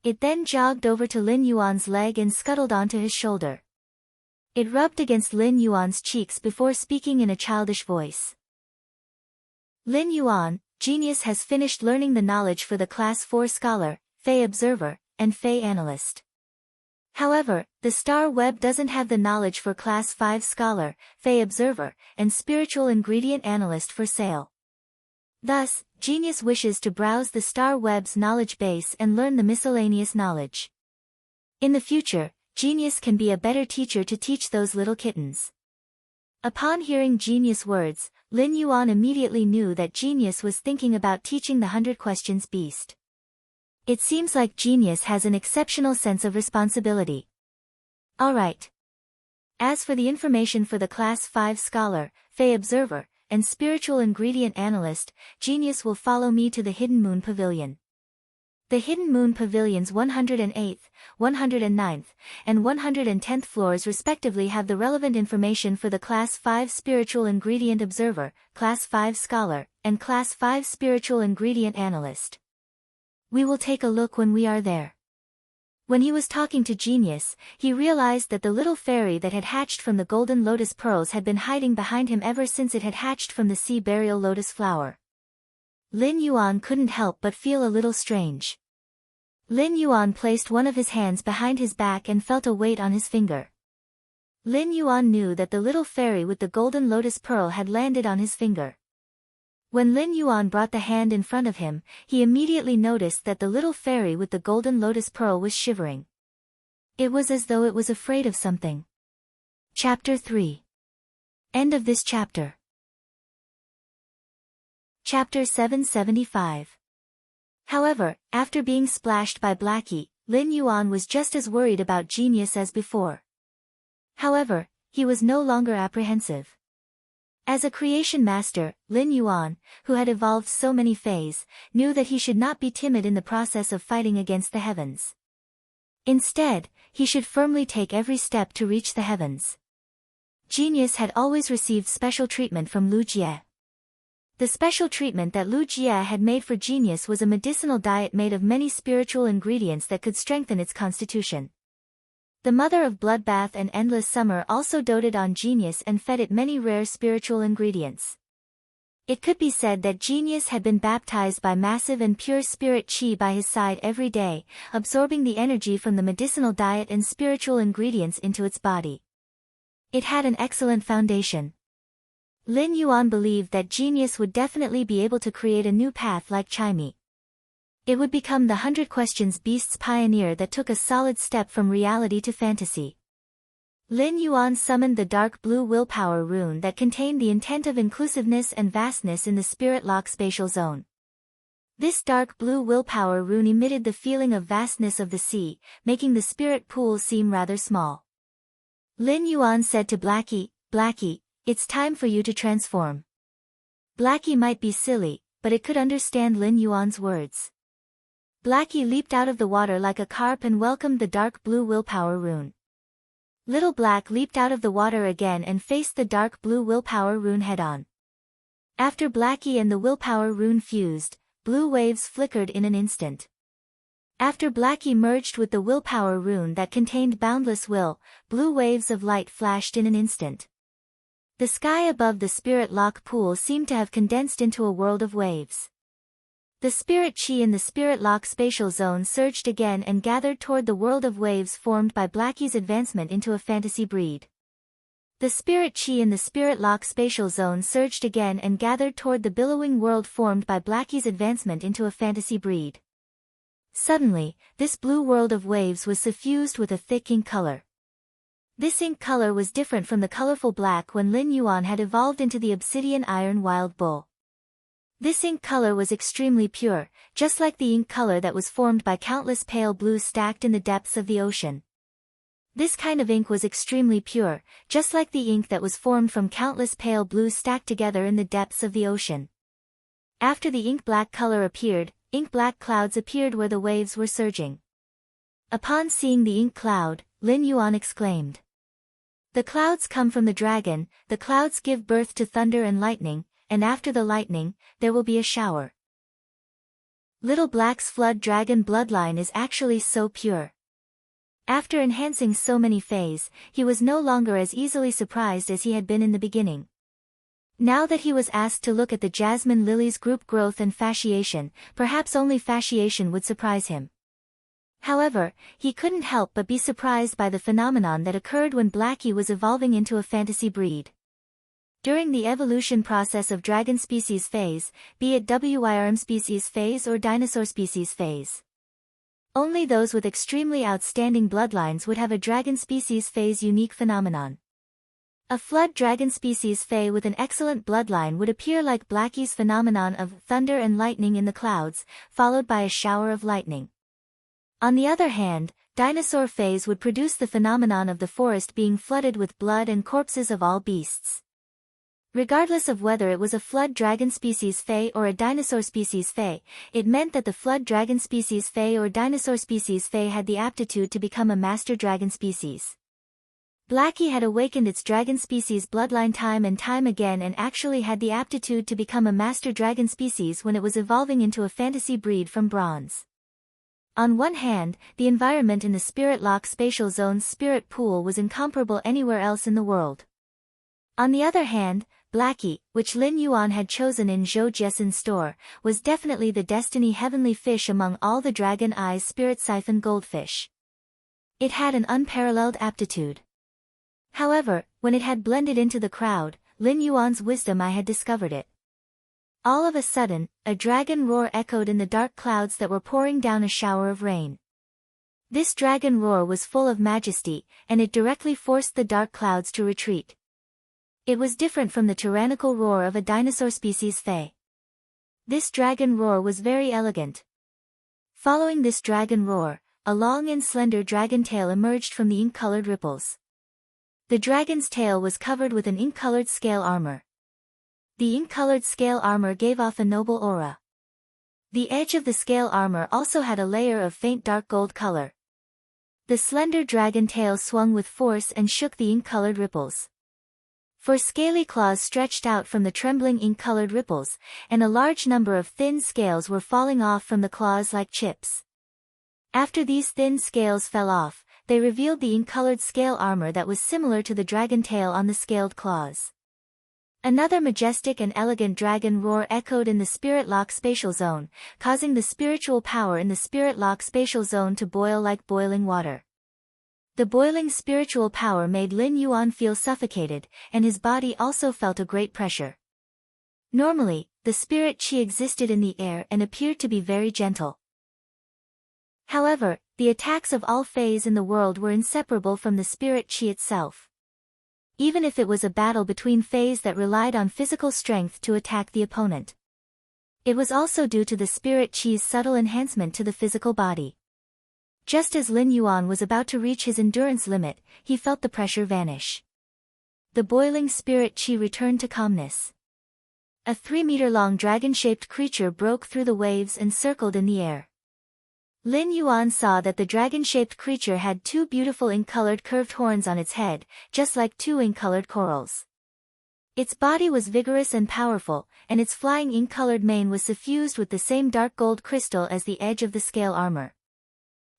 It then jogged over to Lin Yuan's leg and scuttled onto his shoulder. It rubbed against Lin Yuan's cheeks before speaking in a childish voice. "Lin Yuan, Genius has finished learning the knowledge for the Class 4 Scholar, Fey Observer, and Fey Analyst. However, the Star Web doesn't have the knowledge for Class 5 Scholar, Fey Observer, and Spiritual Ingredient Analyst for sale. Thus, Genius wishes to browse the Star Web's knowledge base and learn the miscellaneous knowledge. In the future, Genius can be a better teacher to teach those little kittens." Upon hearing Genius' words, Lin Yuan immediately knew that Genius was thinking about teaching the 100 Questions Beast. It seems like Genius has an exceptional sense of responsibility. Alright. As for the information for the Class 5 Scholar, Fey Observer, and spiritual ingredient analyst, Genius will follow me to the Hidden Moon Pavilion. The Hidden Moon Pavilion's 108th, 109th, and 110th floors respectively have the relevant information for the Class 5 Spiritual Ingredient Observer, Class 5 Scholar, and Class 5 Spiritual Ingredient Analyst. We will take a look when we are there. When he was talking to Genius, he realized that the little fairy that had hatched from the golden lotus pearls had been hiding behind him ever since it had hatched from the sea burial lotus flower. Lin Yuan couldn't help but feel a little strange. Lin Yuan placed one of his hands behind his back and felt a weight on his finger. Lin Yuan knew that the little fairy with the golden lotus pearl had landed on his finger. When Lin Yuan brought the hand in front of him, he immediately noticed that the little fairy with the golden lotus pearl was shivering. It was as though it was afraid of something. Chapter 3. End of this chapter. Chapter 775. However, after being splashed by Blackie, Lin Yuan was just as worried about Genius as before. However, he was no longer apprehensive. As a creation master, Lin Yuan, who had evolved so many fays, knew that he should not be timid in the process of fighting against the heavens. Instead, he should firmly take every step to reach the heavens. Genius had always received special treatment from Lu Jie. The special treatment that Lu Jie had made for Genius was a medicinal diet made of many spiritual ingredients that could strengthen its constitution. The mother of Bloodbath and Endless Summer also doted on Genius and fed it many rare spiritual ingredients. It could be said that Genius had been baptized by massive and pure spirit qi by his side every day, absorbing the energy from the medicinal diet and spiritual ingredients into its body. It had an excellent foundation. Lin Yuan believed that Genius would definitely be able to create a new path like Chimey. It would become the 100 Questions Beasts pioneer that took a solid step from reality to fantasy. Lin Yuan summoned the dark blue willpower rune that contained the intent of inclusiveness and vastness in the spirit lock spatial zone. This dark blue willpower rune emitted the feeling of vastness of the sea, making the spirit pool seem rather small. Lin Yuan said to Blackie, "Blackie, it's time for you to transform." Blackie might be silly, but it could understand Lin Yuan's words. Blackie leaped out of the water like a carp and welcomed the dark blue willpower rune. Little Black leaped out of the water again and faced the dark blue willpower rune head-on. After Blackie and the willpower rune fused, blue waves flickered in an instant. After Blackie merged with the willpower rune that contained boundless will, blue waves of light flashed in an instant. The sky above the spirit lock pool seemed to have condensed into a world of waves. The spirit chi in the spirit lock spatial zone surged again and gathered toward the world of waves formed by Blackie's advancement into a fantasy breed. The spirit chi in the spirit lock spatial zone surged again and gathered toward the billowing world formed by Blackie's advancement into a fantasy breed. Suddenly, this blue world of waves was suffused with a thick ink color. This ink color was different from the colorful black when Lin Yuan had evolved into the obsidian iron wild bull. This ink color was extremely pure, just like the ink color that was formed by countless pale blues stacked in the depths of the ocean. This kind of ink was extremely pure, just like the ink that was formed from countless pale blues stacked together in the depths of the ocean. After the ink black color appeared, ink black clouds appeared where the waves were surging. Upon seeing the ink cloud, Lin Yuan exclaimed, "The clouds come from the dragon, the clouds give birth to thunder and lightning, and after the lightning, there will be a shower." Little Black's flood dragon bloodline is actually so pure. After enhancing so many fays, he was no longer as easily surprised as he had been in the beginning. Now that he was asked to look at the jasmine lily's group growth and fasciation, perhaps only fasciation would surprise him. However, he couldn't help but be surprised by the phenomenon that occurred when Blackie was evolving into a fantasy breed. During the evolution process of dragon species phase, be it WYRM species phase or dinosaur species phase, only those with extremely outstanding bloodlines would have a dragon species phase unique phenomenon. A flood dragon species fae with an excellent bloodline would appear like Blackie's phenomenon of thunder and lightning in the clouds, followed by a shower of lightning. On the other hand, dinosaur fays would produce the phenomenon of the forest being flooded with blood and corpses of all beasts. Regardless of whether it was a flood dragon species Fae or a dinosaur species Fae, it meant that the flood dragon species Fae or dinosaur species Fae had the aptitude to become a master dragon species. Blackie had awakened its dragon species bloodline time and time again and actually had the aptitude to become a master dragon species when it was evolving into a fantasy breed from bronze. On one hand, the environment in the Spirit Lock Spatial Zone's spirit pool was incomparable anywhere else in the world. On the other hand, Blackie, which Lin Yuan had chosen in Zhou Jiesin's store, was definitely the destiny heavenly fish among all the Dragon Eyes Spirit Siphon goldfish. It had an unparalleled aptitude. However, when it had blended into the crowd, Lin Yuan's wisdom eye had discovered it. All of a sudden, a dragon roar echoed in the dark clouds that were pouring down a shower of rain. This dragon roar was full of majesty, and it directly forced the dark clouds to retreat. It was different from the tyrannical roar of a dinosaur species Fae. This dragon roar was very elegant. Following this dragon roar, a long and slender dragon tail emerged from the ink-colored ripples. The dragon's tail was covered with an ink-colored scale armor. The ink-colored scale armor gave off a noble aura. The edge of the scale armor also had a layer of faint dark gold color. The slender dragon tail swung with force and shook the ink-colored ripples. Four scaly claws stretched out from the trembling ink-colored ripples, and a large number of thin scales were falling off from the claws like chips. After these thin scales fell off, they revealed the ink-colored scale armor that was similar to the dragon tail on the scaled claws. Another majestic and elegant dragon roar echoed in the Spirit Lock Spatial Zone, causing the spiritual power in the Spirit Lock Spatial Zone to boil like boiling water. The boiling spiritual power made Lin Yuan feel suffocated, and his body also felt a great pressure. Normally, the spirit chi existed in the air and appeared to be very gentle. However, the attacks of all Faes in the world were inseparable from the spirit chi itself. Even if it was a battle between Faes that relied on physical strength to attack the opponent. It was also due to the spirit chi's subtle enhancement to the physical body. Just as Lin Yuan was about to reach his endurance limit, he felt the pressure vanish. The boiling spirit chi returned to calmness. A 3-meter-long dragon-shaped creature broke through the waves and circled in the air. Lin Yuan saw that the dragon-shaped creature had two beautiful ink-colored curved horns on its head, just like two ink-colored corals. Its body was vigorous and powerful, and its flying ink-colored mane was suffused with the same dark gold crystal as the edge of the scale armor.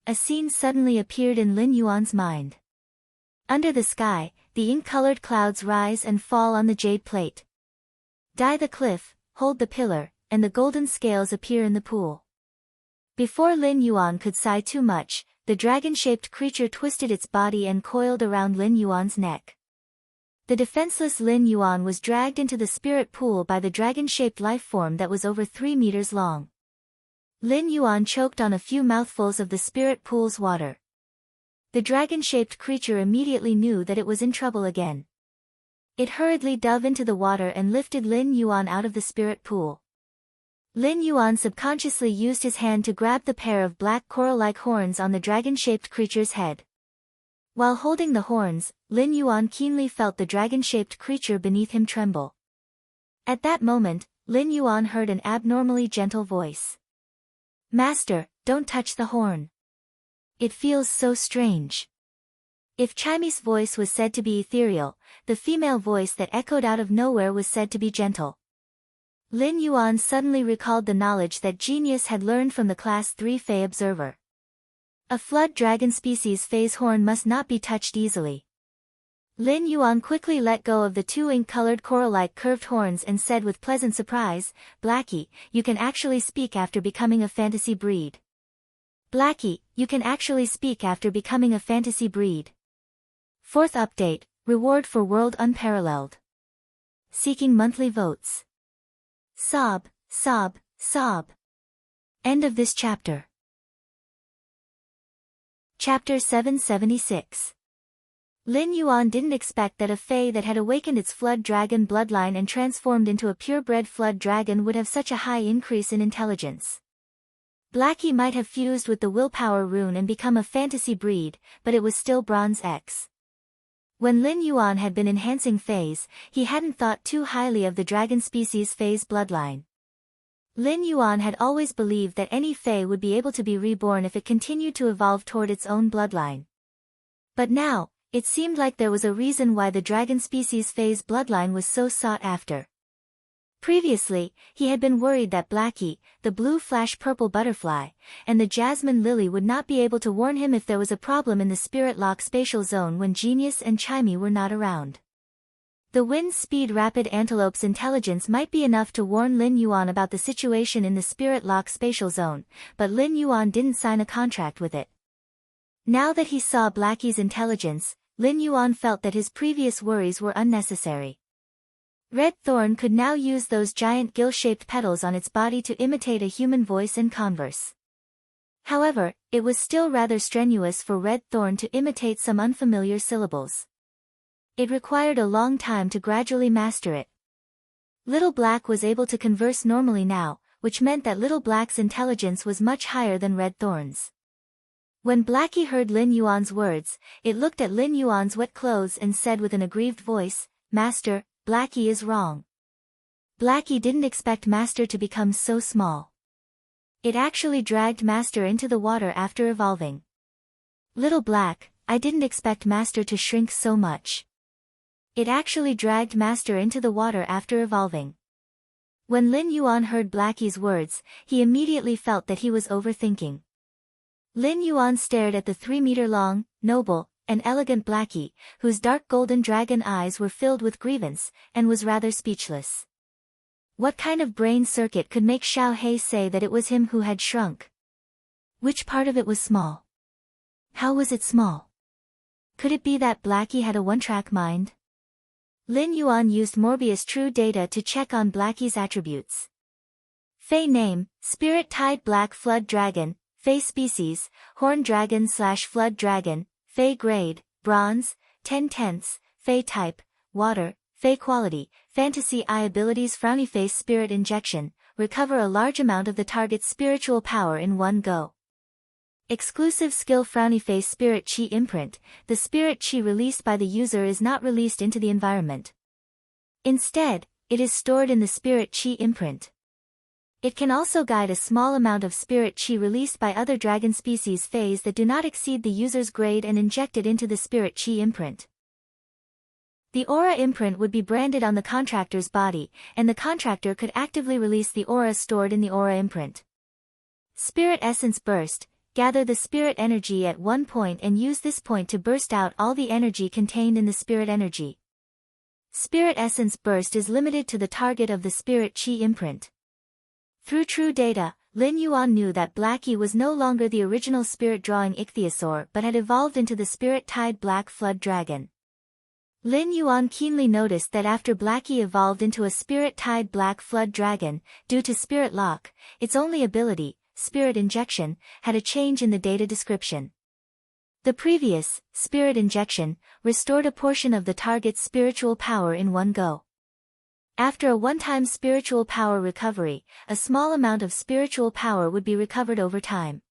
A scene suddenly appeared in Lin Yuan's mind. Under the sky, the ink-colored clouds rise and fall on the jade plate. Die the cliff, hold the pillar, and the golden scales appear in the pool. Before Lin Yuan could sigh too much, the dragon-shaped creature twisted its body and coiled around Lin Yuan's neck. The defenseless Lin Yuan was dragged into the spirit pool by the dragon-shaped life form that was over 3 meters long. Lin Yuan choked on a few mouthfuls of the spirit pool's water. The dragon-shaped creature immediately knew that it was in trouble again. It hurriedly dove into the water and lifted Lin Yuan out of the spirit pool. Lin Yuan subconsciously used his hand to grab the pair of black coral-like horns on the dragon-shaped creature's head. While holding the horns, Lin Yuan keenly felt the dragon-shaped creature beneath him tremble. At that moment, Lin Yuan heard an abnormally gentle voice. "Master, don't touch the horn. It feels so strange." If Chimy's voice was said to be ethereal, the female voice that echoed out of nowhere was said to be gentle. Lin Yuan suddenly recalled the knowledge that Genius had learned from the Class 3 Fae Observer. A flood dragon species Fae's horn must not be touched easily. Lin Yuan quickly let go of the two ink-colored coral-like curved horns and said with pleasant surprise, "Blackie, you can actually speak after becoming a fantasy breed." Blackie, you can actually speak after becoming a fantasy breed. Fourth update, reward for World Unparalleled. Seeking monthly votes. Sob, sob, sob. End of this chapter. Chapter 776. Lin Yuan didn't expect that a Fae that had awakened its flood dragon bloodline and transformed into a purebred flood dragon would have such a high increase in intelligence. Blackie might have fused with the willpower rune and become a fantasy breed, but it was still Bronze X. When Lin Yuan had been enhancing Fae's, he hadn't thought too highly of the dragon species Fae's bloodline. Lin Yuan had always believed that any Fae would be able to be reborn if it continued to evolve toward its own bloodline. But now, it seemed like there was a reason why the dragon species Fae's bloodline was so sought after. Previously, he had been worried that Blackie, the blue flash purple butterfly, and the jasmine lily would not be able to warn him if there was a problem in the spirit lock spatial zone when Genius and Chimey were not around. The wind speed rapid antelope's intelligence might be enough to warn Lin Yuan about the situation in the spirit lock spatial zone, but Lin Yuan didn't sign a contract with it. Now that he saw Blackie's intelligence, Lin Yuan felt that his previous worries were unnecessary. Red Thorn could now use those giant gill-shaped petals on its body to imitate a human voice and converse. However, it was still rather strenuous for Red Thorn to imitate some unfamiliar syllables. It required a long time to gradually master it. Little Black was able to converse normally now, which meant that Little Black's intelligence was much higher than Red Thorn's. When Blackie heard Lin Yuan's words, it looked at Lin Yuan's wet clothes and said with an aggrieved voice, "Master, Blackie is wrong." Blackie didn't expect Master to become so small. It actually dragged Master into the water after evolving. "Little Black, I didn't expect Master to shrink so much." It actually dragged Master into the water after evolving. When Lin Yuan heard Blackie's words, he immediately felt that he was overthinking. Lin Yuan stared at the 3-meter-long, noble, and elegant Blackie, whose dark golden dragon eyes were filled with grievance, and was rather speechless. What kind of brain circuit could make Xiao Hei say that it was him who had shrunk? Which part of it was small? How was it small? Could it be that Blackie had a one-track mind? Lin Yuan used Morbius True Data to check on Blackie's attributes. Fey name, Spirit Tide Black Flood Dragon, Fey species, Horn Dragon/Flood Dragon, Fey grade, Bronze, 10/10, Fey type, Water, Fey quality, Fantasy Eye abilities Frowny Face Spirit Injection, recover a large amount of the target's spiritual power in one go. Exclusive skill Frowny Face Spirit Chi Imprint, the spirit chi released by the user is not released into the environment. Instead, it is stored in the spirit chi imprint. It can also guide a small amount of spirit chi released by other dragon species Fays that do not exceed the user's grade and inject it into the spirit chi imprint. The aura imprint would be branded on the contractor's body, and the contractor could actively release the aura stored in the aura imprint. Spirit Essence Burst, gather the spirit energy at one point and use this point to burst out all the energy contained in the spirit energy. Spirit Essence Burst is limited to the target of the spirit chi imprint. Through True Data, Lin Yuan knew that Blackie was no longer the original spirit-drawing ichthyosaur but had evolved into the Spirit Tide Black Flood Dragon. Lin Yuan keenly noticed that after Blackie evolved into a Spirit Tide Black Flood Dragon, due to Spirit Lock, its only ability, Spirit Injection, had a change in the data description. The previous, Spirit Injection, restored a portion of the target's spiritual power in one go. After a one-time spiritual power recovery, a small amount of spiritual power would be recovered over time.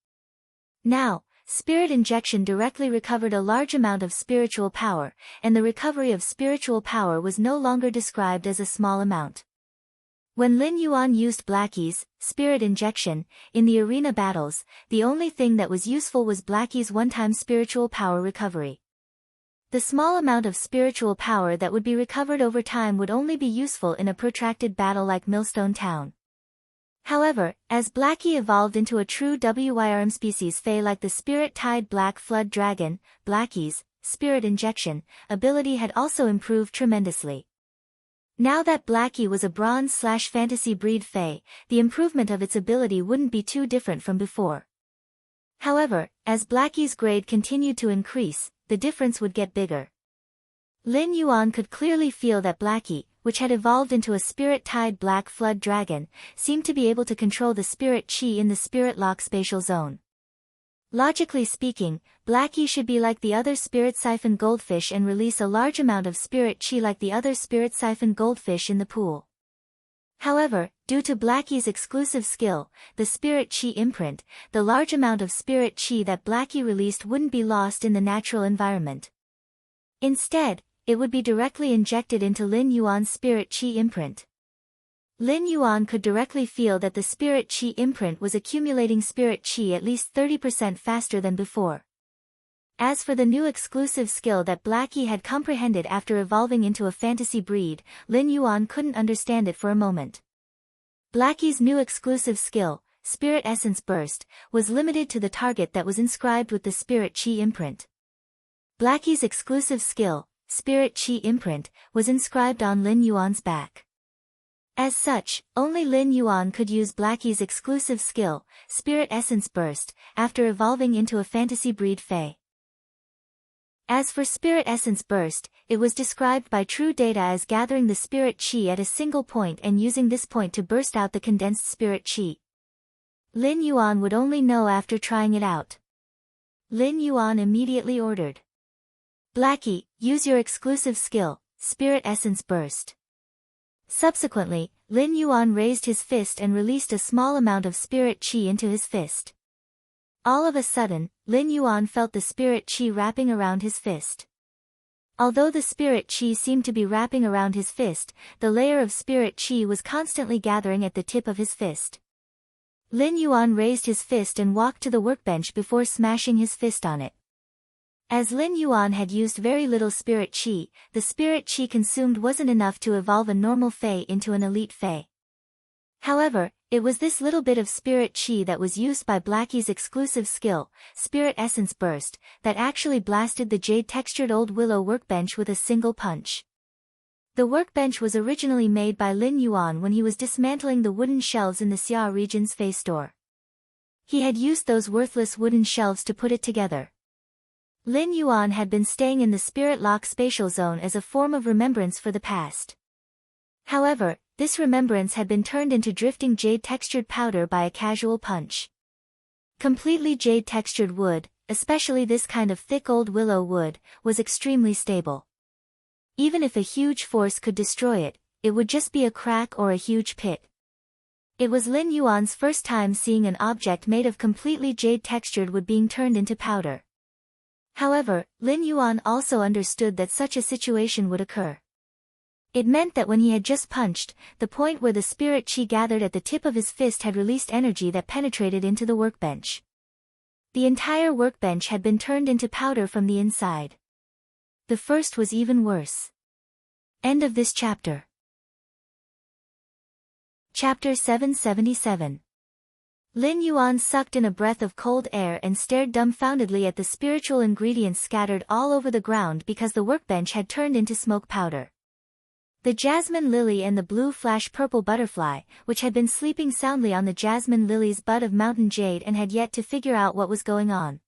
Now, Spirit Injection directly recovered a large amount of spiritual power, and the recovery of spiritual power was no longer described as a small amount. When Lin Yuan used Blackie's Spirit Injection in the arena battles, the only thing that was useful was Blackie's one-time spiritual power recovery. The small amount of spiritual power that would be recovered over time would only be useful in a protracted battle like Millstone Town. However, as Blackie evolved into a true WYRM species Fey like the Spirit Tide Black Flood Dragon, Blackie's Spirit Injection ability had also improved tremendously. Now that Blackie was a Bronze/Fantasy breed Fey, the improvement of its ability wouldn't be too different from before. However, as Blackie's grade continued to increase, the difference would get bigger. Lin Yuan could clearly feel that Blackie, which had evolved into a Spirit Tide Black Flood Dragon, seemed to be able to control the spirit chi in the Spirit Lock spatial zone. Logically speaking, Blackie should be like the other Spirit Siphon Goldfish and release a large amount of spirit chi like the other Spirit Siphon Goldfish in the pool. However, due to Blackie's exclusive skill, the Spirit Chi imprint, the large amount of Spirit Chi that Blackie released wouldn't be lost in the natural environment. Instead, it would be directly injected into Lin Yuan's spirit qi imprint. Lin Yuan could directly feel that the spirit qi imprint was accumulating spirit qi at least 30% faster than before. As for the new exclusive skill that Blackie had comprehended after evolving into a fantasy breed, Lin Yuan couldn't understand it for a moment. Blackie's new exclusive skill, Spirit Essence Burst, was limited to the target that was inscribed with the Spirit Qi imprint. Blackie's exclusive skill, Spirit Qi imprint, was inscribed on Lin Yuan's back. As such, only Lin Yuan could use Blackie's exclusive skill, Spirit Essence Burst, after evolving into a fantasy breed Fae. As for Spirit Essence Burst, it was described by True Data as gathering the Spirit Qi at a single point and using this point to burst out the condensed Spirit Qi. Lin Yuan would only know after trying it out. Lin Yuan immediately ordered. Blackie, use your exclusive skill, Spirit Essence Burst. Subsequently, Lin Yuan raised his fist and released a small amount of Spirit Qi into his fist. All of a sudden, Lin Yuan felt the Spirit Qi wrapping around his fist. Although the Spirit Qi seemed to be wrapping around his fist, the layer of Spirit Qi was constantly gathering at the tip of his fist. Lin Yuan raised his fist and walked to the workbench before smashing his fist on it. As Lin Yuan had used very little Spirit Qi, the Spirit Qi consumed wasn't enough to evolve a normal Fae into an elite Fae. However, it was this little bit of Spirit Qi that was used by Blackie's exclusive skill, Spirit Essence Burst, that actually blasted the jade-textured old willow workbench with a single punch. The workbench was originally made by Lin Yuan when he was dismantling the wooden shelves in the Xia region's Fae store. He had used those worthless wooden shelves to put it together. Lin Yuan had been staying in the Spirit Lock spatial zone as a form of remembrance for the past. However, this remembrance had been turned into drifting jade-textured powder by a casual punch. Completely jade-textured wood, especially this kind of thick old willow wood, was extremely stable. Even if a huge force could destroy it, it would just be a crack or a huge pit. It was Lin Yuan's first time seeing an object made of completely jade-textured wood being turned into powder. However, Lin Yuan also understood that such a situation would occur. It meant that when he had just punched, the point where the Spirit Qi gathered at the tip of his fist had released energy that penetrated into the workbench. The entire workbench had been turned into powder from the inside. The first was even worse. End of this chapter. Chapter 777. Lin Yuan sucked in a breath of cold air and stared dumbfoundedly at the spiritual ingredients scattered all over the ground because the workbench had turned into smoke powder. The jasmine lily and the blue flash purple butterfly, which had been sleeping soundly on the jasmine lily's bud of mountain jade and had yet to figure out what was going on.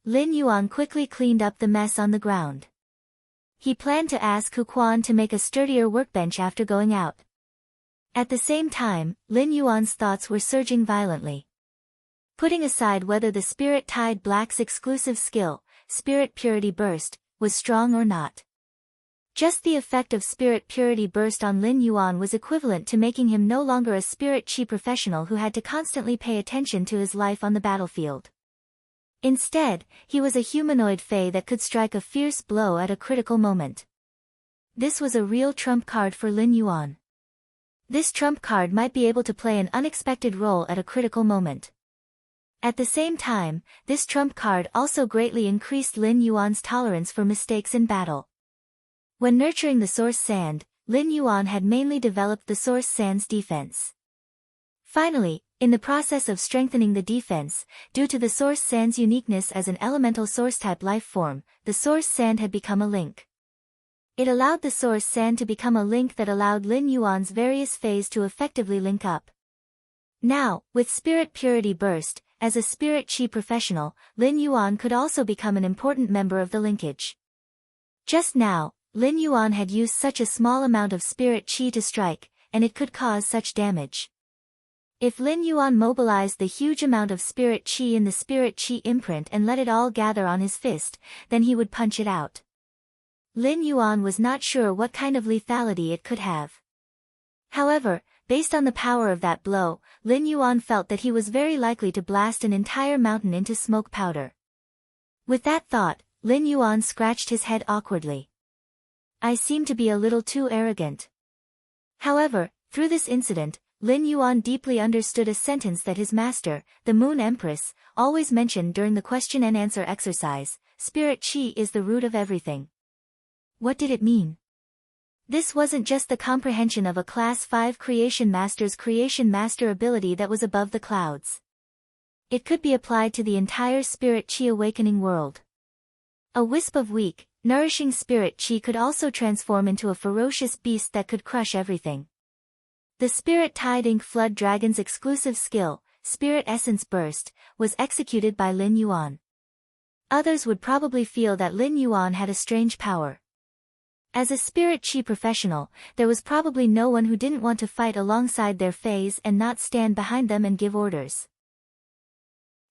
Lin Yuan quickly cleaned up the mess on the ground. He planned to ask Hu Quan to make a sturdier workbench after going out. At the same time, Lin Yuan's thoughts were surging violently. Putting aside whether the Spirit-Tide Black's exclusive skill, Spirit Purity Burst, was strong or not. Just the effect of Spirit Purity Burst on Lin Yuan was equivalent to making him no longer a Spirit Qi professional who had to constantly pay attention to his life on the battlefield. Instead, he was a humanoid Fae that could strike a fierce blow at a critical moment. This was a real trump card for Lin Yuan. This trump card might be able to play an unexpected role at a critical moment. At the same time, this trump card also greatly increased Lin Yuan's tolerance for mistakes in battle. When nurturing the Source Sand, Lin Yuan had mainly developed the Source Sand's defense. Finally, in the process of strengthening the defense, due to the Source Sand's uniqueness as an elemental source-type life form, the Source Sand had become a link. It allowed the Source Sand to become a link that allowed Lin Yuan's various Faes to effectively link up. Now, with Spirit Purity Burst, as a Spirit Qi professional, Lin Yuan could also become an important member of the linkage. Just now, Lin Yuan had used such a small amount of Spirit Qi to strike, and it could cause such damage. If Lin Yuan mobilized the huge amount of Spirit Qi in the Spirit Qi imprint and let it all gather on his fist, then he would punch it out. Lin Yuan was not sure what kind of lethality it could have. However, based on the power of that blow, Lin Yuan felt that he was very likely to blast an entire mountain into smoke powder. With that thought, Lin Yuan scratched his head awkwardly. I seem to be a little too arrogant. However, through this incident, Lin Yuan deeply understood a sentence that his master, the Moon Empress, always mentioned during the question and answer exercise: spirit qi is the root of everything. What did it mean? This wasn't just the comprehension of a Class 5 creation master ability that was above the clouds. It could be applied to the entire spirit qi awakening world. A wisp of weak, nourishing spirit qi could also transform into a ferocious beast that could crush everything. The Spirit Tide Ink Flood Dragon's exclusive skill, Spirit Essence Burst, was executed by Lin Yuan. Others would probably feel that Lin Yuan had a strange power. As a spirit qi professional, there was probably no one who didn't want to fight alongside their fays and not stand behind them and give orders.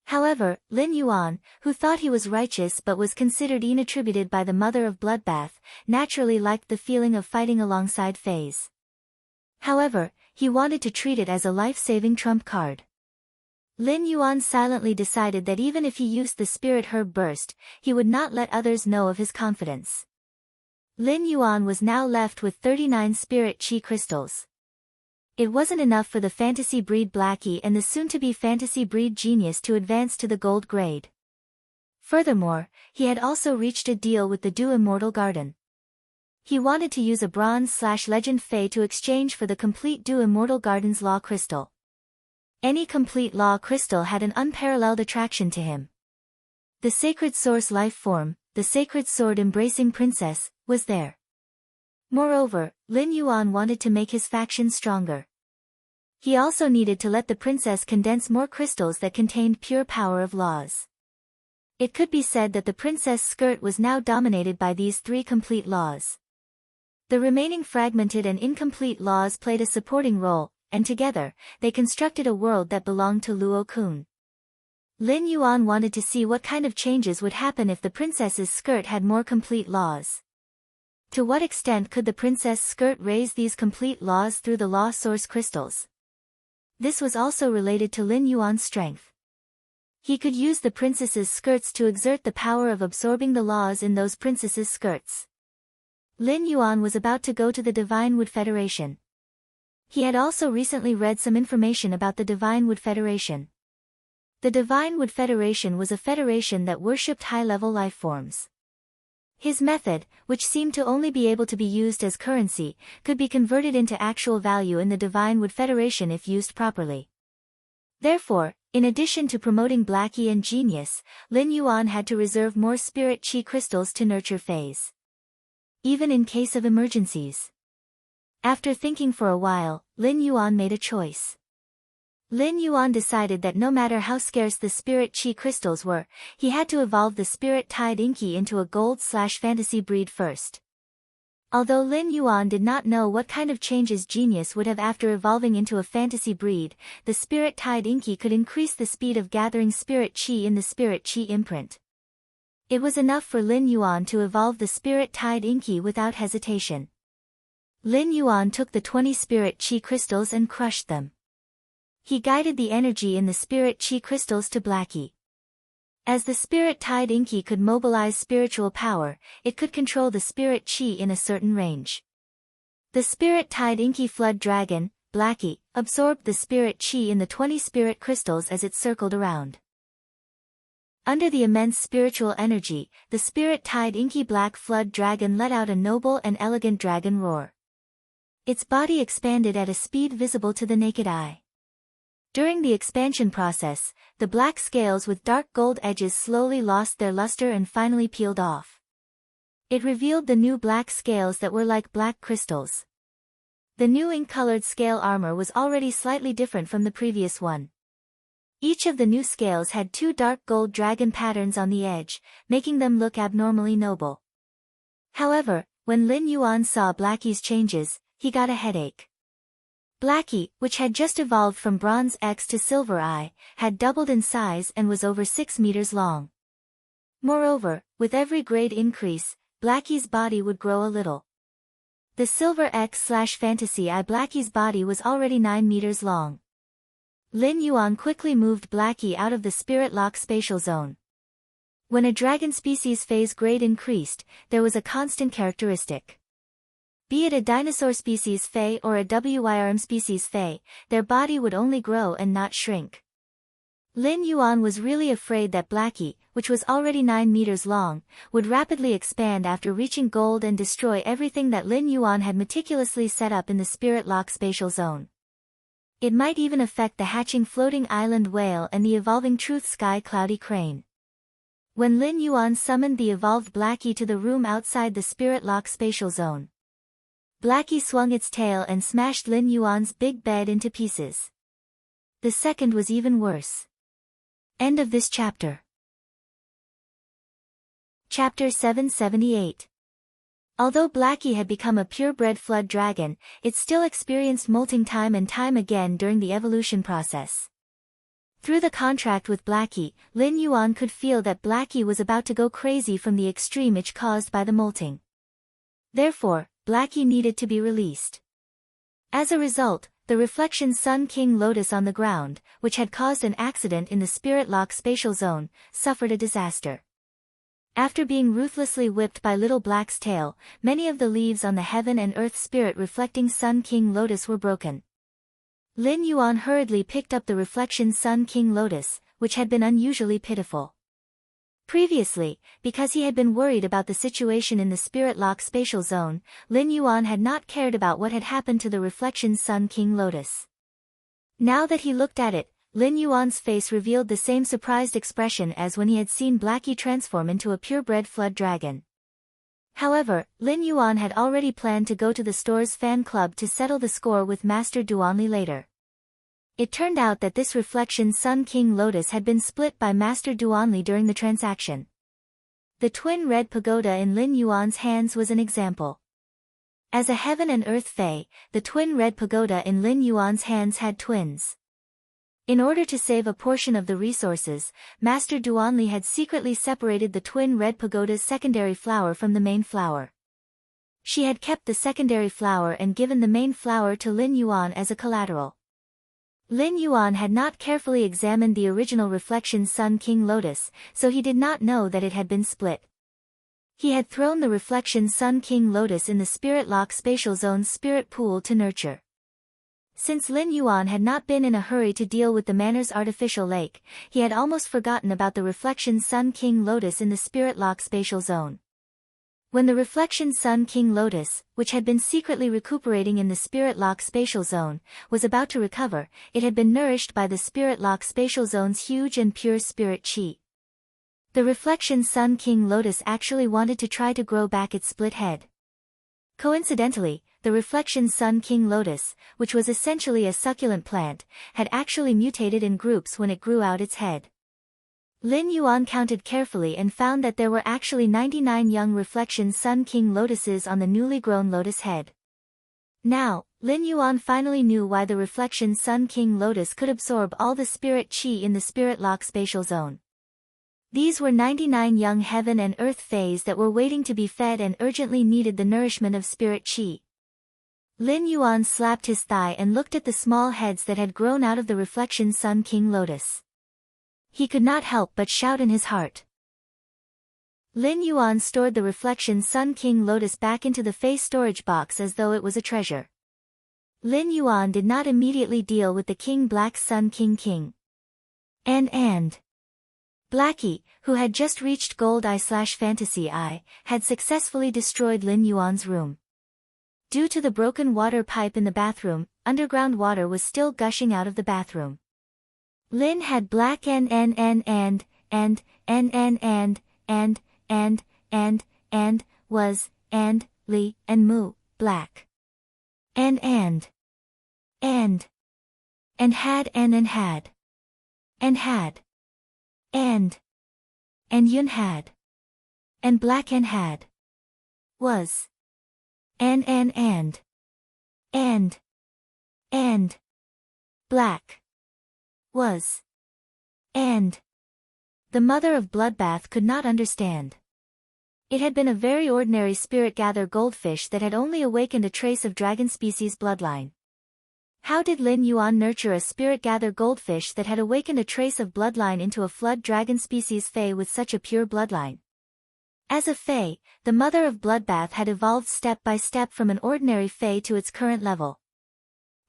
However, Lin Yuan, who thought he was righteous but was considered inattributed by the mother of bloodbath, naturally liked the feeling of fighting alongside fays. However, he wanted to treat it as a life-saving trump card. Lin Yuan silently decided that even if he used the Spirit Herb Burst, he would not let others know of his confidence. Lin Yuan was now left with 39 Spirit Qi crystals. It wasn't enough for the Fantasy Breed Blackie and the soon-to-be Fantasy Breed Genius to advance to the gold grade. Furthermore, he had also reached a deal with the Du Immortal Garden. He wanted to use a Bronze/Legend Fae to exchange for the complete Du Immortal Garden's Law Crystal. Any complete Law Crystal had an unparalleled attraction to him. The Sacred Source Life Form, the Sacred Sword Embracing Princess, was there. Moreover, Lin Yuan wanted to make his faction stronger. He also needed to let the princess condense more crystals that contained pure power of laws. It could be said that the princess' skirt was now dominated by these 3 complete laws. The remaining fragmented and incomplete laws played a supporting role, and together, they constructed a world that belonged to Luo Kun. Lin Yuan wanted to see what kind of changes would happen if the princess's skirt had more complete laws. To what extent could the princess' skirt raise these complete laws through the law source crystals? This was also related to Lin Yuan's strength. He could use the princess's skirts to exert the power of absorbing the laws in those princesses' skirts. Lin Yuan was about to go to the Divine Wood Federation. He had also recently read some information about the Divine Wood Federation. The Divine Wood Federation was a federation that worshipped high-level life forms. His method, which seemed to only be able to be used as currency, could be converted into actual value in the Divine Wood Federation if used properly. Therefore, in addition to promoting Blackie and Genius, Lin Yuan had to reserve more Spirit Qi crystals to nurture Fays. Even in case of emergencies. After thinking for a while, Lin Yuan made a choice. Lin Yuan decided that no matter how scarce the Spirit Qi crystals were, he had to evolve the Spirit Tide Inky into a gold/fantasy breed first. Although Lin Yuan did not know what kind of changes Genius would have after evolving into a fantasy breed, the Spirit Tide Inky could increase the speed of gathering Spirit Qi in the Spirit Qi imprint. It was enough for Lin Yuan to evolve the Spirit Tide Inky without hesitation. Lin Yuan took the 20 Spirit Qi crystals and crushed them. He guided the energy in the Spirit Qi crystals to Blackie. As the Spirit Tide Inky could mobilize spiritual power, it could control the Spirit Qi in a certain range. The Spirit Tide Inky Flood Dragon, Blackie, absorbed the Spirit Qi in the 20 spirit crystals as it circled around. Under the immense spiritual energy, the Spirit Tide Inky Black Flood Dragon let out a noble and elegant dragon roar. Its body expanded at a speed visible to the naked eye. During the expansion process, the black scales with dark gold edges slowly lost their luster and finally peeled off. It revealed the new black scales that were like black crystals. The new ink-colored scale armor was already slightly different from the previous one. Each of the new scales had 2 dark gold dragon patterns on the edge, making them look abnormally noble. However, when Lin Yuan saw Blackie's changes, he got a headache. Blackie, which had just evolved from Bronze X to Silver Eye, had doubled in size and was over 6 meters long. Moreover, with every grade increase, Blackie's body would grow a little. The Silver X/Fantasy Eye Blackie's body was already 9 meters long. Lin Yuan quickly moved Blackie out of the Spirit Lock spatial zone. When a dragon species phase grade increased, there was a constant characteristic. Be it a dinosaur species Fae or a Wyrm species Fae, their body would only grow and not shrink. Lin Yuan was really afraid that Blackie, which was already 9 meters long, would rapidly expand after reaching gold and destroy everything that Lin Yuan had meticulously set up in the Spirit Lock spatial zone. It might even affect the hatching floating island whale and the evolving truth sky cloudy crane. When Lin Yuan summoned the evolved Blackie to the room outside the Spirit Lock spatial zone, Blackie swung its tail and smashed Lin Yuan's big bed into pieces. The second was even worse. End of this chapter. Chapter 778. Although Blackie had become a purebred flood dragon, it still experienced molting time and time again during the evolution process. Through the contract with Blackie, Lin Yuan could feel that Blackie was about to go crazy from the extreme itch caused by the molting. Therefore, Blackie needed to be released. As a result, the Reflection Sun King Lotus on the ground, which had caused an accident in the Spirit Lock spatial zone, suffered a disaster. After being ruthlessly whipped by Little Black's tail, many of the leaves on the Heaven and Earth Spirit Reflecting Sun King Lotus were broken. Lin Yuan hurriedly picked up the Reflection Sun King Lotus, which had been unusually pitiful. Previously, because he had been worried about the situation in the Spirit Lock spatial zone, Lin Yuan had not cared about what had happened to the Reflection Sun King Lotus. Now that he looked at it, Lin Yuan's face revealed the same surprised expression as when he had seen Blackie transform into a purebred flood dragon. However, Lin Yuan had already planned to go to the store's fan club to settle the score with Master Duanli later. It turned out that this Reflection Sun King Lotus had been split by Master Duanli during the transaction. The twin red pagoda in Lin Yuan's hands was an example. As a Heaven and Earth Fae, the twin red pagoda in Lin Yuan's hands had twins. In order to save a portion of the resources, Master Duanli had secretly separated the twin red pagoda's secondary flower from the main flower. She had kept the secondary flower and given the main flower to Lin Yuan as a collateral. Lin Yuan had not carefully examined the original Reflection Sun King Lotus, so he did not know that it had been split. He had thrown the Reflection Sun King Lotus in the Spirit Lock spatial zone's spirit pool to nurture. Since Lin Yuan had not been in a hurry to deal with the manor's artificial lake, he had almost forgotten about the Reflection Sun King Lotus in the Spirit Lock spatial zone. When the Reflection Sun King Lotus, which had been secretly recuperating in the Spirit Lock spatial zone, was about to recover, it had been nourished by the Spirit Lock spatial zone's huge and pure spirit chi. The Reflection Sun King Lotus actually wanted to try to grow back its split head. Coincidentally, the Reflection Sun King Lotus, which was essentially a succulent plant, had actually mutated in groups when it grew out its head. Lin Yuan counted carefully and found that there were actually 99 young Reflection Sun King Lotuses on the newly grown lotus head. Now, Lin Yuan finally knew why the Reflection Sun King Lotus could absorb all the spirit chi in the Spirit Lock spatial zone. These were 99 young Heaven and Earth Fays that were waiting to be fed and urgently needed the nourishment of spirit chi. Lin Yuan slapped his thigh and looked at the small heads that had grown out of the Reflection Sun King Lotus. He could not help but shout in his heart. Lin Yuan stored the Reflection Sun King Lotus back into the face storage box as though it was a treasure. Lin Yuan did not immediately deal with the King Black Sun King. And Blackie, who had just reached Gold Eye/Fantasy Eye, had successfully destroyed Lin Yuan's room. Due to the broken water pipe in the bathroom, underground water was still gushing out of the bathroom. Lin had black and was Li and Mu black and had and Yun had and black and had was and black was and the mother of Bloodbath could not understand. It had been a very ordinary spirit gather goldfish that had only awakened a trace of dragon species bloodline. How did Lin Yuan nurture a spirit-gather goldfish that had awakened a trace of bloodline into a flood dragon species Fae with such a pure bloodline? As a Fae, the mother of Bloodbath had evolved step by step from an ordinary Fae to its current level.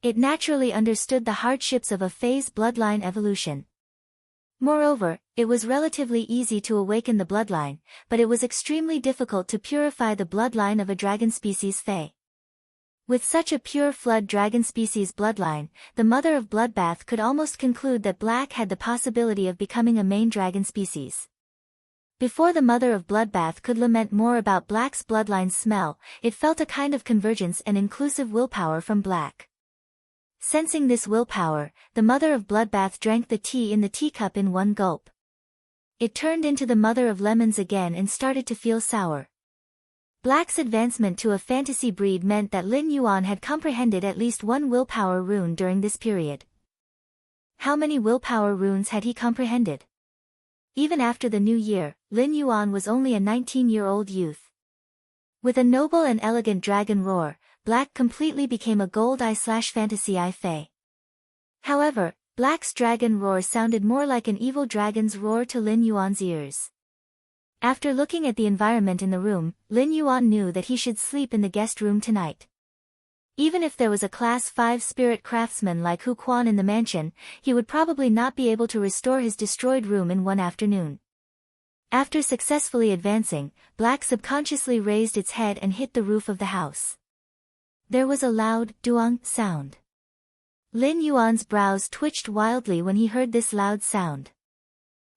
It naturally understood the hardships of a Fae's bloodline evolution. Moreover, it was relatively easy to awaken the bloodline, but it was extremely difficult to purify the bloodline of a dragon species Fae. With such a pure flood dragon species bloodline, the mother of Bloodbath could almost conclude that Black had the possibility of becoming a main dragon species. Before the mother of Bloodbath could lament more about Black's bloodline's smell, it felt a kind of convergence and inclusive willpower from Black. Sensing this willpower, the mother of Bloodbath drank the tea in the teacup in one gulp. It turned into the mother of lemons again and started to feel sour. Black's advancement to a fantasy breed meant that Lin Yuan had comprehended at least one willpower rune during this period. How many willpower runes had he comprehended? Even after the new year, Lin Yuan was only a 19-year-old youth. With a noble and elegant dragon roar, Black completely became a gold eye/fantasy eye Fae. However, Black's dragon roar sounded more like an evil dragon's roar to Lin Yuan's ears. After looking at the environment in the room, Lin Yuan knew that he should sleep in the guest room tonight. Even if there was a Class 5 spirit craftsman like Hu Quan in the mansion, he would probably not be able to restore his destroyed room in one afternoon. After successfully advancing, Black subconsciously raised its head and hit the roof of the house. There was a loud duong sound. Lin Yuan's brows twitched wildly when he heard this loud sound.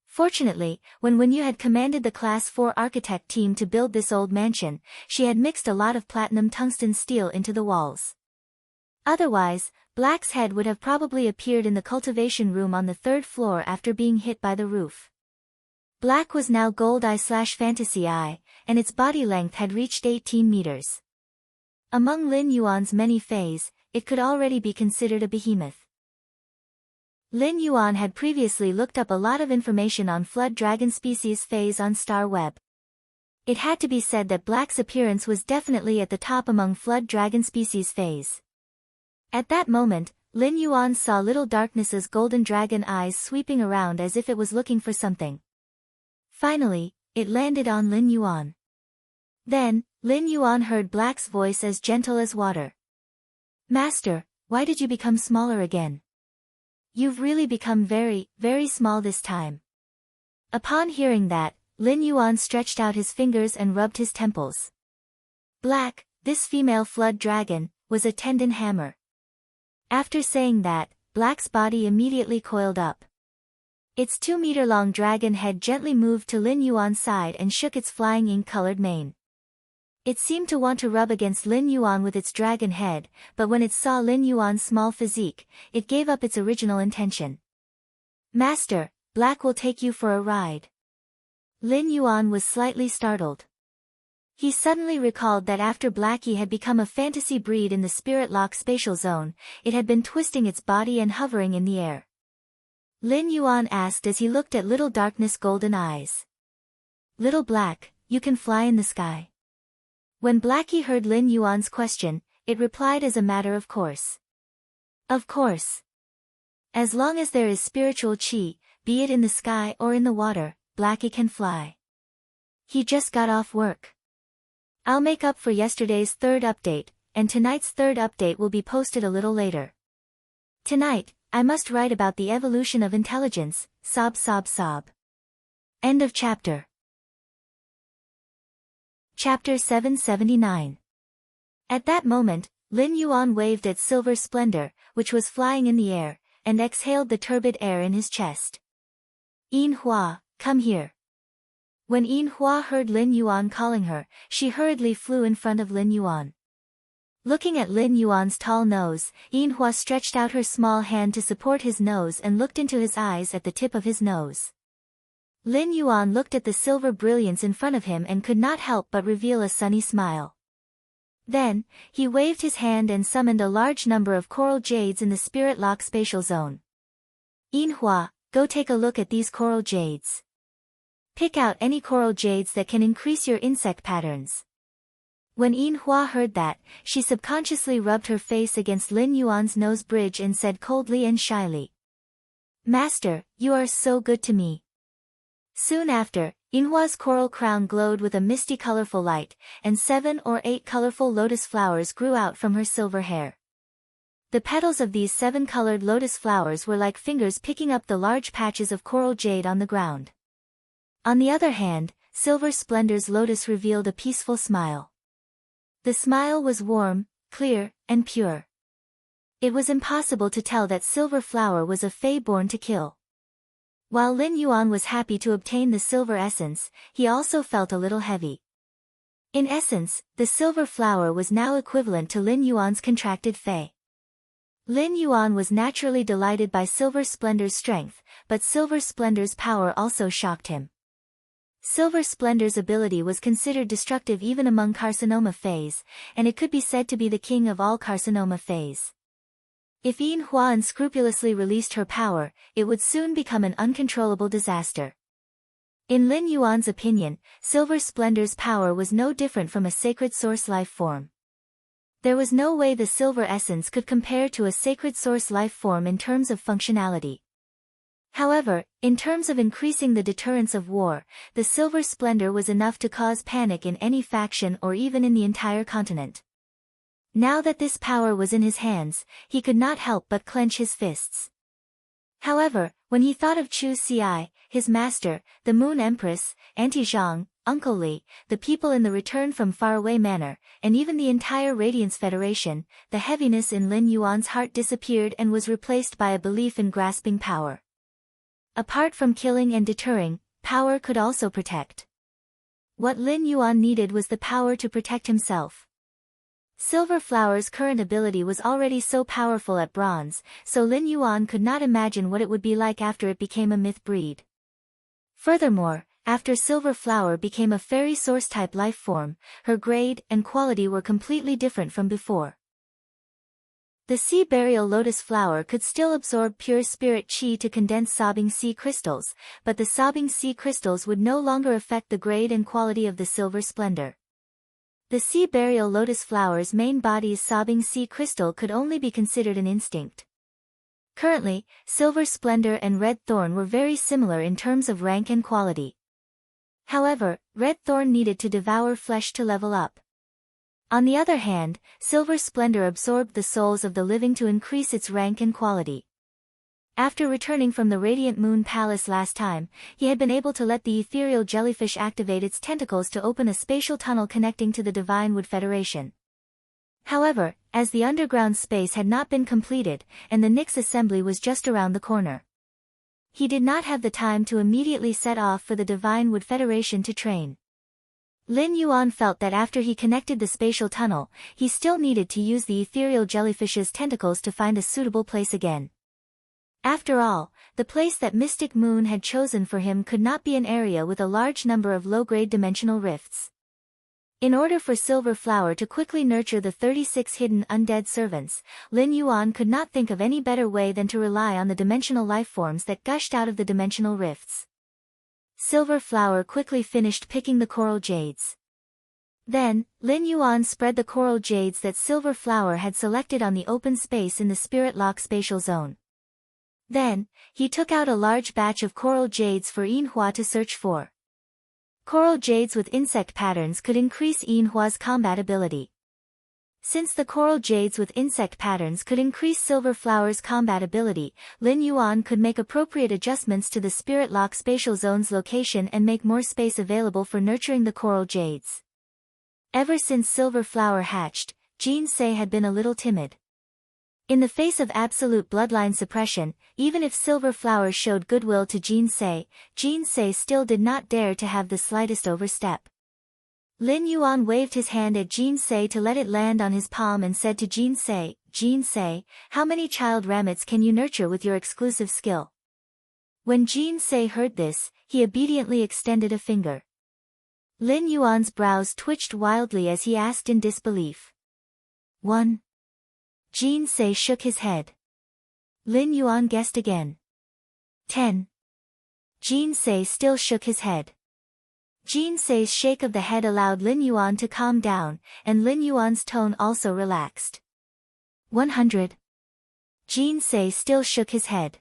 Fortunately, when Wenyu had commanded the Class 4 architect team to build this old mansion, she had mixed a lot of platinum tungsten steel into the walls. Otherwise, Black's head would have probably appeared in the cultivation room on the 3rd floor after being hit by the roof. Black was now gold eye/fantasy eye, and its body length had reached 18 meters. Among Lin Yuan's many Faes, it could already be considered a behemoth. Lin Yuan had previously looked up a lot of information on flood dragon species Faes on Star Web. It had to be said that Black's appearance was definitely at the top among flood dragon species Faes. At that moment, Lin Yuan saw Little Darkness's golden dragon eyes sweeping around as if it was looking for something. Finally, it landed on Lin Yuan. Then, Lin Yuan heard Black's voice as gentle as water. "Master, why did you become smaller again? You've really become very, very small this time." Upon hearing that, Lin Yuan stretched out his fingers and rubbed his temples. Black, this female flood dragon, was a tendon hammer. After saying that, Black's body immediately coiled up. Its 2-meter-long dragon head gently moved to Lin Yuan's side and shook its flying ink-colored mane. It seemed to want to rub against Lin Yuan with its dragon head, but when it saw Lin Yuan's small physique, it gave up its original intention. "Master, Black will take you for a ride." Lin Yuan was slightly startled. He suddenly recalled that after Blackie had become a fantasy breed in the Spirit Lock spatial zone, it had been twisting its body and hovering in the air. Lin Yuan asked as he looked at Little Darkness' golden eyes. "Little Black, you can fly in the sky?" When Blackie heard Lin Yuan's question, it replied as a matter of course. "Of course. As long as there is spiritual chi, be it in the sky or in the water, Blackie can fly." He just got off work. "I'll make up for yesterday's 3rd update, and tonight's 3rd update will be posted a little later. Tonight, I must write about the evolution of intelligence, sob sob sob." End of chapter. Chapter 779. At that moment, Lin Yuan waved at Silver Splendor, which was flying in the air, and exhaled the turbid air in his chest. "Yin Hua, come here." When Yin Hua heard Lin Yuan calling her, she hurriedly flew in front of Lin Yuan. Looking at Lin Yuan's tall nose, Yin Hua stretched out her small hand to support his nose and looked into his eyes at the tip of his nose. Lin Yuan looked at the silver brilliance in front of him and could not help but reveal a sunny smile. Then, he waved his hand and summoned a large number of coral jades in the Spirit Lock spatial zone. "Yin Hua, go take a look at these coral jades. Pick out any coral jades that can increase your insect patterns." When Yin Hua heard that, she subconsciously rubbed her face against Lin Yuan's nose bridge and said coldly and shyly, "Master, you are so good to me." Soon after, Yin Hua's coral crown glowed with a misty colorful light, and 7 or 8 colorful lotus flowers grew out from her silver hair. The petals of these 7 colored lotus flowers were like fingers picking up the large patches of coral jade on the ground. On the other hand, Silver Splendor's lotus revealed a peaceful smile. The smile was warm, clear, and pure. It was impossible to tell that Silver Flower was a fae born to kill. While Lin Yuan was happy to obtain the silver essence, he also felt a little heavy. In essence, the Silver Flower was now equivalent to Lin Yuan's contracted fae. Lin Yuan was naturally delighted by Silver Splendor's strength, but Silver Splendor's power also shocked him. Silver Splendor's ability was considered destructive even among carcinoma fays, and it could be said to be the king of all carcinoma fays. If Yin Hua unscrupulously released her power, it would soon become an uncontrollable disaster. In Lin Yuan's opinion, Silver Splendor's power was no different from a sacred source life form. There was no way the silver essence could compare to a sacred source life form in terms of functionality. However, in terms of increasing the deterrence of war, the Silver Splendor was enough to cause panic in any faction or even in the entire continent. Now that this power was in his hands, he could not help but clench his fists. However, when he thought of Chu Xi, his master, the Moon Empress, Auntie Zhang, Uncle Li, the people in the Return from Faraway Manor, and even the entire Radiance Federation, the heaviness in Lin Yuan's heart disappeared and was replaced by a belief in grasping power. Apart from killing and deterring, power could also protect. What Lin Yuan needed was the power to protect himself. Silver Flower's current ability was already so powerful at bronze, so Lin Yuan could not imagine what it would be like after it became a myth breed. Furthermore, after Silver Flower became a fairy source-type life form, her grade and quality were completely different from before. The sea burial lotus flower could still absorb pure spirit chi to condense sobbing sea crystals, but the sobbing sea crystals would no longer affect the grade and quality of the Silver Splendor. The sea burial lotus flower's main body's sobbing sea crystal could only be considered an instinct. Currently, Silver Splendor and Red Thorn were very similar in terms of rank and quality. However, Red Thorn needed to devour flesh to level up. On the other hand, Silver Splendor absorbed the souls of the living to increase its rank and quality. After returning from the Radiant Moon Palace last time, he had been able to let the ethereal jellyfish activate its tentacles to open a spatial tunnel connecting to the Divine Wood Federation. However, as the underground space had not been completed, and the Nyx assembly was just around the corner, he did not have the time to immediately set off for the Divine Wood Federation to train. Lin Yuan felt that after he connected the spatial tunnel, he still needed to use the ethereal jellyfish's tentacles to find a suitable place again. After all, the place that Mystic Moon had chosen for him could not be an area with a large number of low-grade dimensional rifts. In order for Silver Flower to quickly nurture the 36 hidden undead servants, Lin Yuan could not think of any better way than to rely on the dimensional lifeforms that gushed out of the dimensional rifts. Silver Flower quickly finished picking the coral jades. Then, Lin Yuan spread the coral jades that Silver Flower had selected on the open space in the Spirit Lock spatial zone. Then, he took out a large batch of coral jades for Yin Hua to search for. Coral jades with insect patterns could increase Yin Hua's combat ability. Since the coral jades with insect patterns could increase Silver Flower's combat ability, Lin Yuan could make appropriate adjustments to the Spirit Lock spatial zone's location and make more space available for nurturing the coral jades. Ever since Silver Flower hatched, Jean Sei had been a little timid. In the face of absolute bloodline suppression, even if Silver Flower showed goodwill to Jean Sei still did not dare to have the slightest overstep. Lin Yuan waved his hand at Jean Sei to let it land on his palm and said to Jean Sei, how many child ramets can you nurture with your exclusive skill? When Jean Sei heard this, he obediently extended a finger. Lin Yuan's brows twitched wildly as he asked in disbelief. 1. Jean Sei shook his head. Lin Yuan guessed again. 10. Jean Sei still shook his head. Jinsei's shake of the head allowed Lin Yuan to calm down, and Lin Yuan's tone also relaxed. 100. Jinsei still shook his head.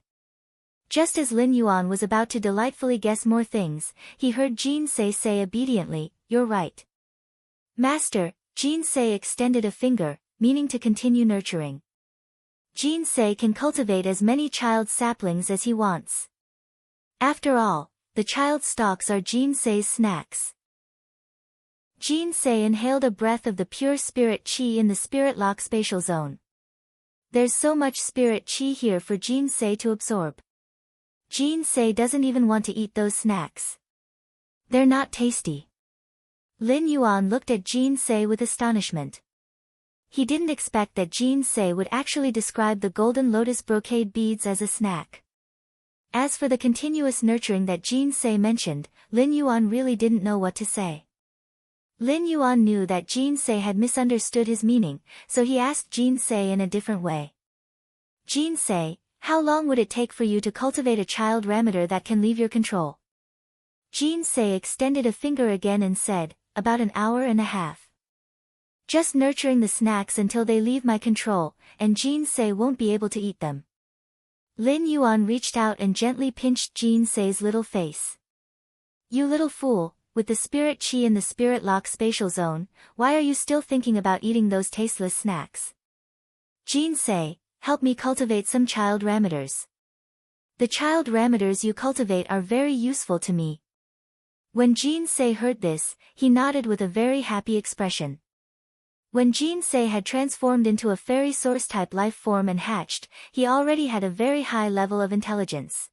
Just as Lin Yuan was about to delightfully guess more things, he heard Jinsei say obediently, "You're right." "Master," Jinsei extended a finger, meaning to continue nurturing. Jinsei can cultivate as many child saplings as he wants. After all, the child stalks are Jinsei's snacks. Jinsei inhaled a breath of the pure spirit qi in the spirit lock spatial zone. There's so much spirit qi here for Jinsei to absorb. Jinsei doesn't even want to eat those snacks. They're not tasty. Lin Yuan looked at Jinsei with astonishment. He didn't expect that Jinsei would actually describe the golden lotus brocade beads as a snack. As for the continuous nurturing that Jinsei mentioned, Lin Yuan really didn't know what to say. Lin Yuan knew that Jinsei had misunderstood his meaning, so he asked Jinsei in a different way. "Jinsei, how long would it take for you to cultivate a child rammeter that can leave your control?" Jinsei extended a finger again and said, "About an hour and a half. Just nurturing the snacks until they leave my control, and Jinsei won't be able to eat them." Lin Yuan reached out and gently pinched Jinsei's little face. "You little fool, with the spirit qi in the spirit lock spatial zone, why are you still thinking about eating those tasteless snacks? Jinsei, help me cultivate some child rammeters. The child rammeters you cultivate are very useful to me." When Jinsei heard this, he nodded with a very happy expression. When Jinsei had transformed into a fairy source-type life form and hatched, he already had a very high level of intelligence.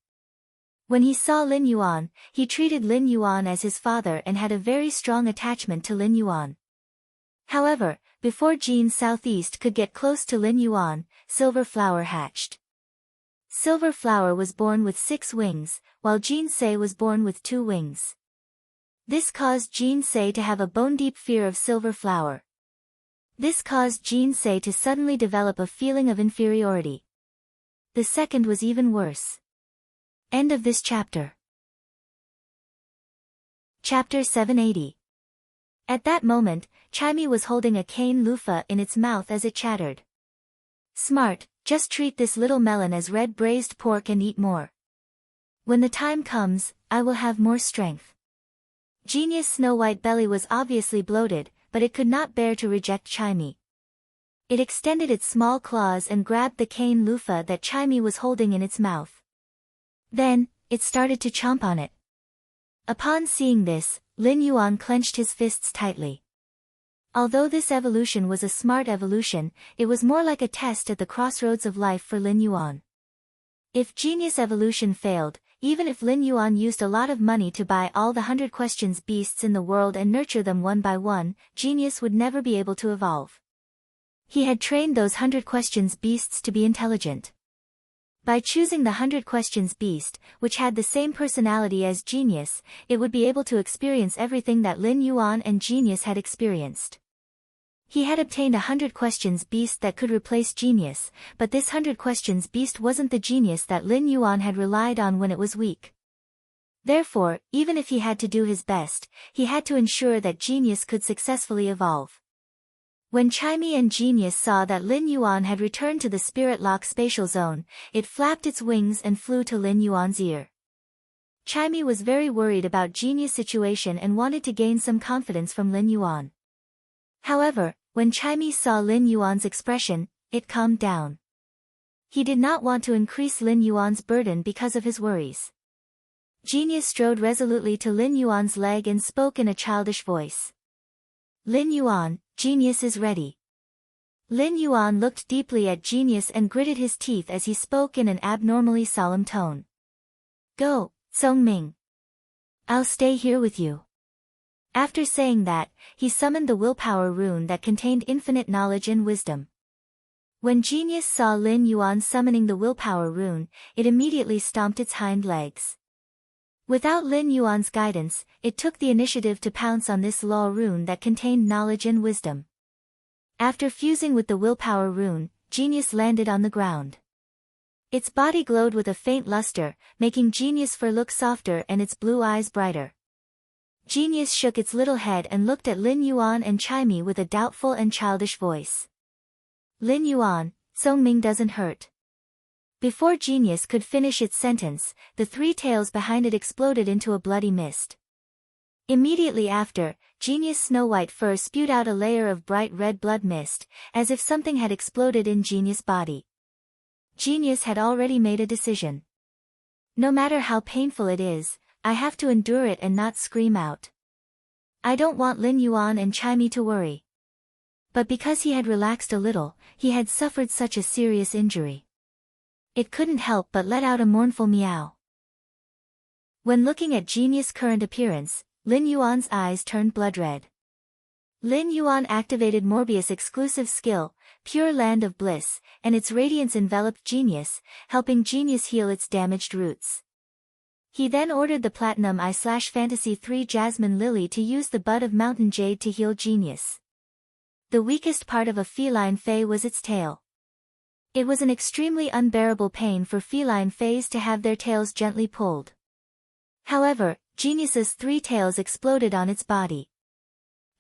When he saw Lin Yuan, he treated Lin Yuan as his father and had a very strong attachment to Lin Yuan. However, before Jin Southeast could get close to Lin Yuan, Silver Flower hatched. Silver Flower was born with 6 wings, while Jinsei was born with 2 wings. This caused Jinsei to have a bone-deep fear of Silver Flower. This caused Jinsei to suddenly develop a feeling of inferiority. The second was even worse. End of this chapter. Chapter 780. At that moment, Chimey was holding a cane loofah in its mouth as it chattered. "Smart, just treat this little melon as red braised pork and eat more. When the time comes, I will have more strength." Genius Snow White belly was obviously bloated, but it could not bear to reject Chimey. It extended its small claws and grabbed the cane loofah that Chimey was holding in its mouth. Then, it started to chomp on it. Upon seeing this, Lin Yuan clenched his fists tightly. Although this evolution was a smart evolution, it was more like a test at the crossroads of life for Lin Yuan. If genius evolution failed, even if Lin Yuan used a lot of money to buy all the 100 questions beasts in the world and nurture them one by one, genius would never be able to evolve. He had trained those 100 questions beasts to be intelligent. By choosing the 100 questions beast, which had the same personality as genius, it would be able to experience everything that Lin Yuan and genius had experienced. He had obtained a 100 questions beast that could replace genius, but this 100 questions beast wasn't the genius that Lin Yuan had relied on when it was weak. Therefore, even if he had to do his best, he had to ensure that genius could successfully evolve. When Chimey and Genius saw that Lin Yuan had returned to the Spirit Lock spatial zone, it flapped its wings and flew to Lin Yuan's ear. Chimey was very worried about Genius' situation and wanted to gain some confidence from Lin Yuan. However, when Chimey saw Lin Yuan's expression, it calmed down. He did not want to increase Lin Yuan's burden because of his worries. Genius strode resolutely to Lin Yuan's leg and spoke in a childish voice. "Lin Yuan, Genius is ready." Lin Yuan looked deeply at Genius and gritted his teeth as he spoke in an abnormally solemn tone. "Go, Songming. I'll stay here with you." After saying that, he summoned the willpower rune that contained infinite knowledge and wisdom. When Genius saw Lin Yuan summoning the willpower rune, it immediately stomped its hind legs. Without Lin Yuan's guidance, it took the initiative to pounce on this law rune that contained knowledge and wisdom. After fusing with the willpower rune, Genius landed on the ground. Its body glowed with a faint luster, making Genius' fur look softer and its blue eyes brighter. Genius shook its little head and looked at Lin Yuan and Chimey with a doubtful and childish voice. Lin Yuan, Song Ming doesn't hurt. Before Genius could finish its sentence, the three tails behind it exploded into a bloody mist. Immediately after, Genius' snow-white fur spewed out a layer of bright red blood mist, as if something had exploded in Genius' body. Genius had already made a decision. No matter how painful it is, I have to endure it and not scream out. I don't want Lin Yuan and Chimey to worry. But because he had relaxed a little, he had suffered such a serious injury. It couldn't help but let out a mournful meow. When looking at Genius' current appearance, Lin Yuan's eyes turned blood red. Lin Yuan activated Morbius' exclusive skill, Pure Land of Bliss, and its radiance enveloped Genius, helping Genius heal its damaged roots. He then ordered the Platinum Eye/Fantasy 3 Jasmine Lily to use the bud of Mountain Jade to heal Genius. The weakest part of a feline fae was its tail. It was an extremely unbearable pain for feline faes to have their tails gently pulled. However, Genius's three tails exploded on its body.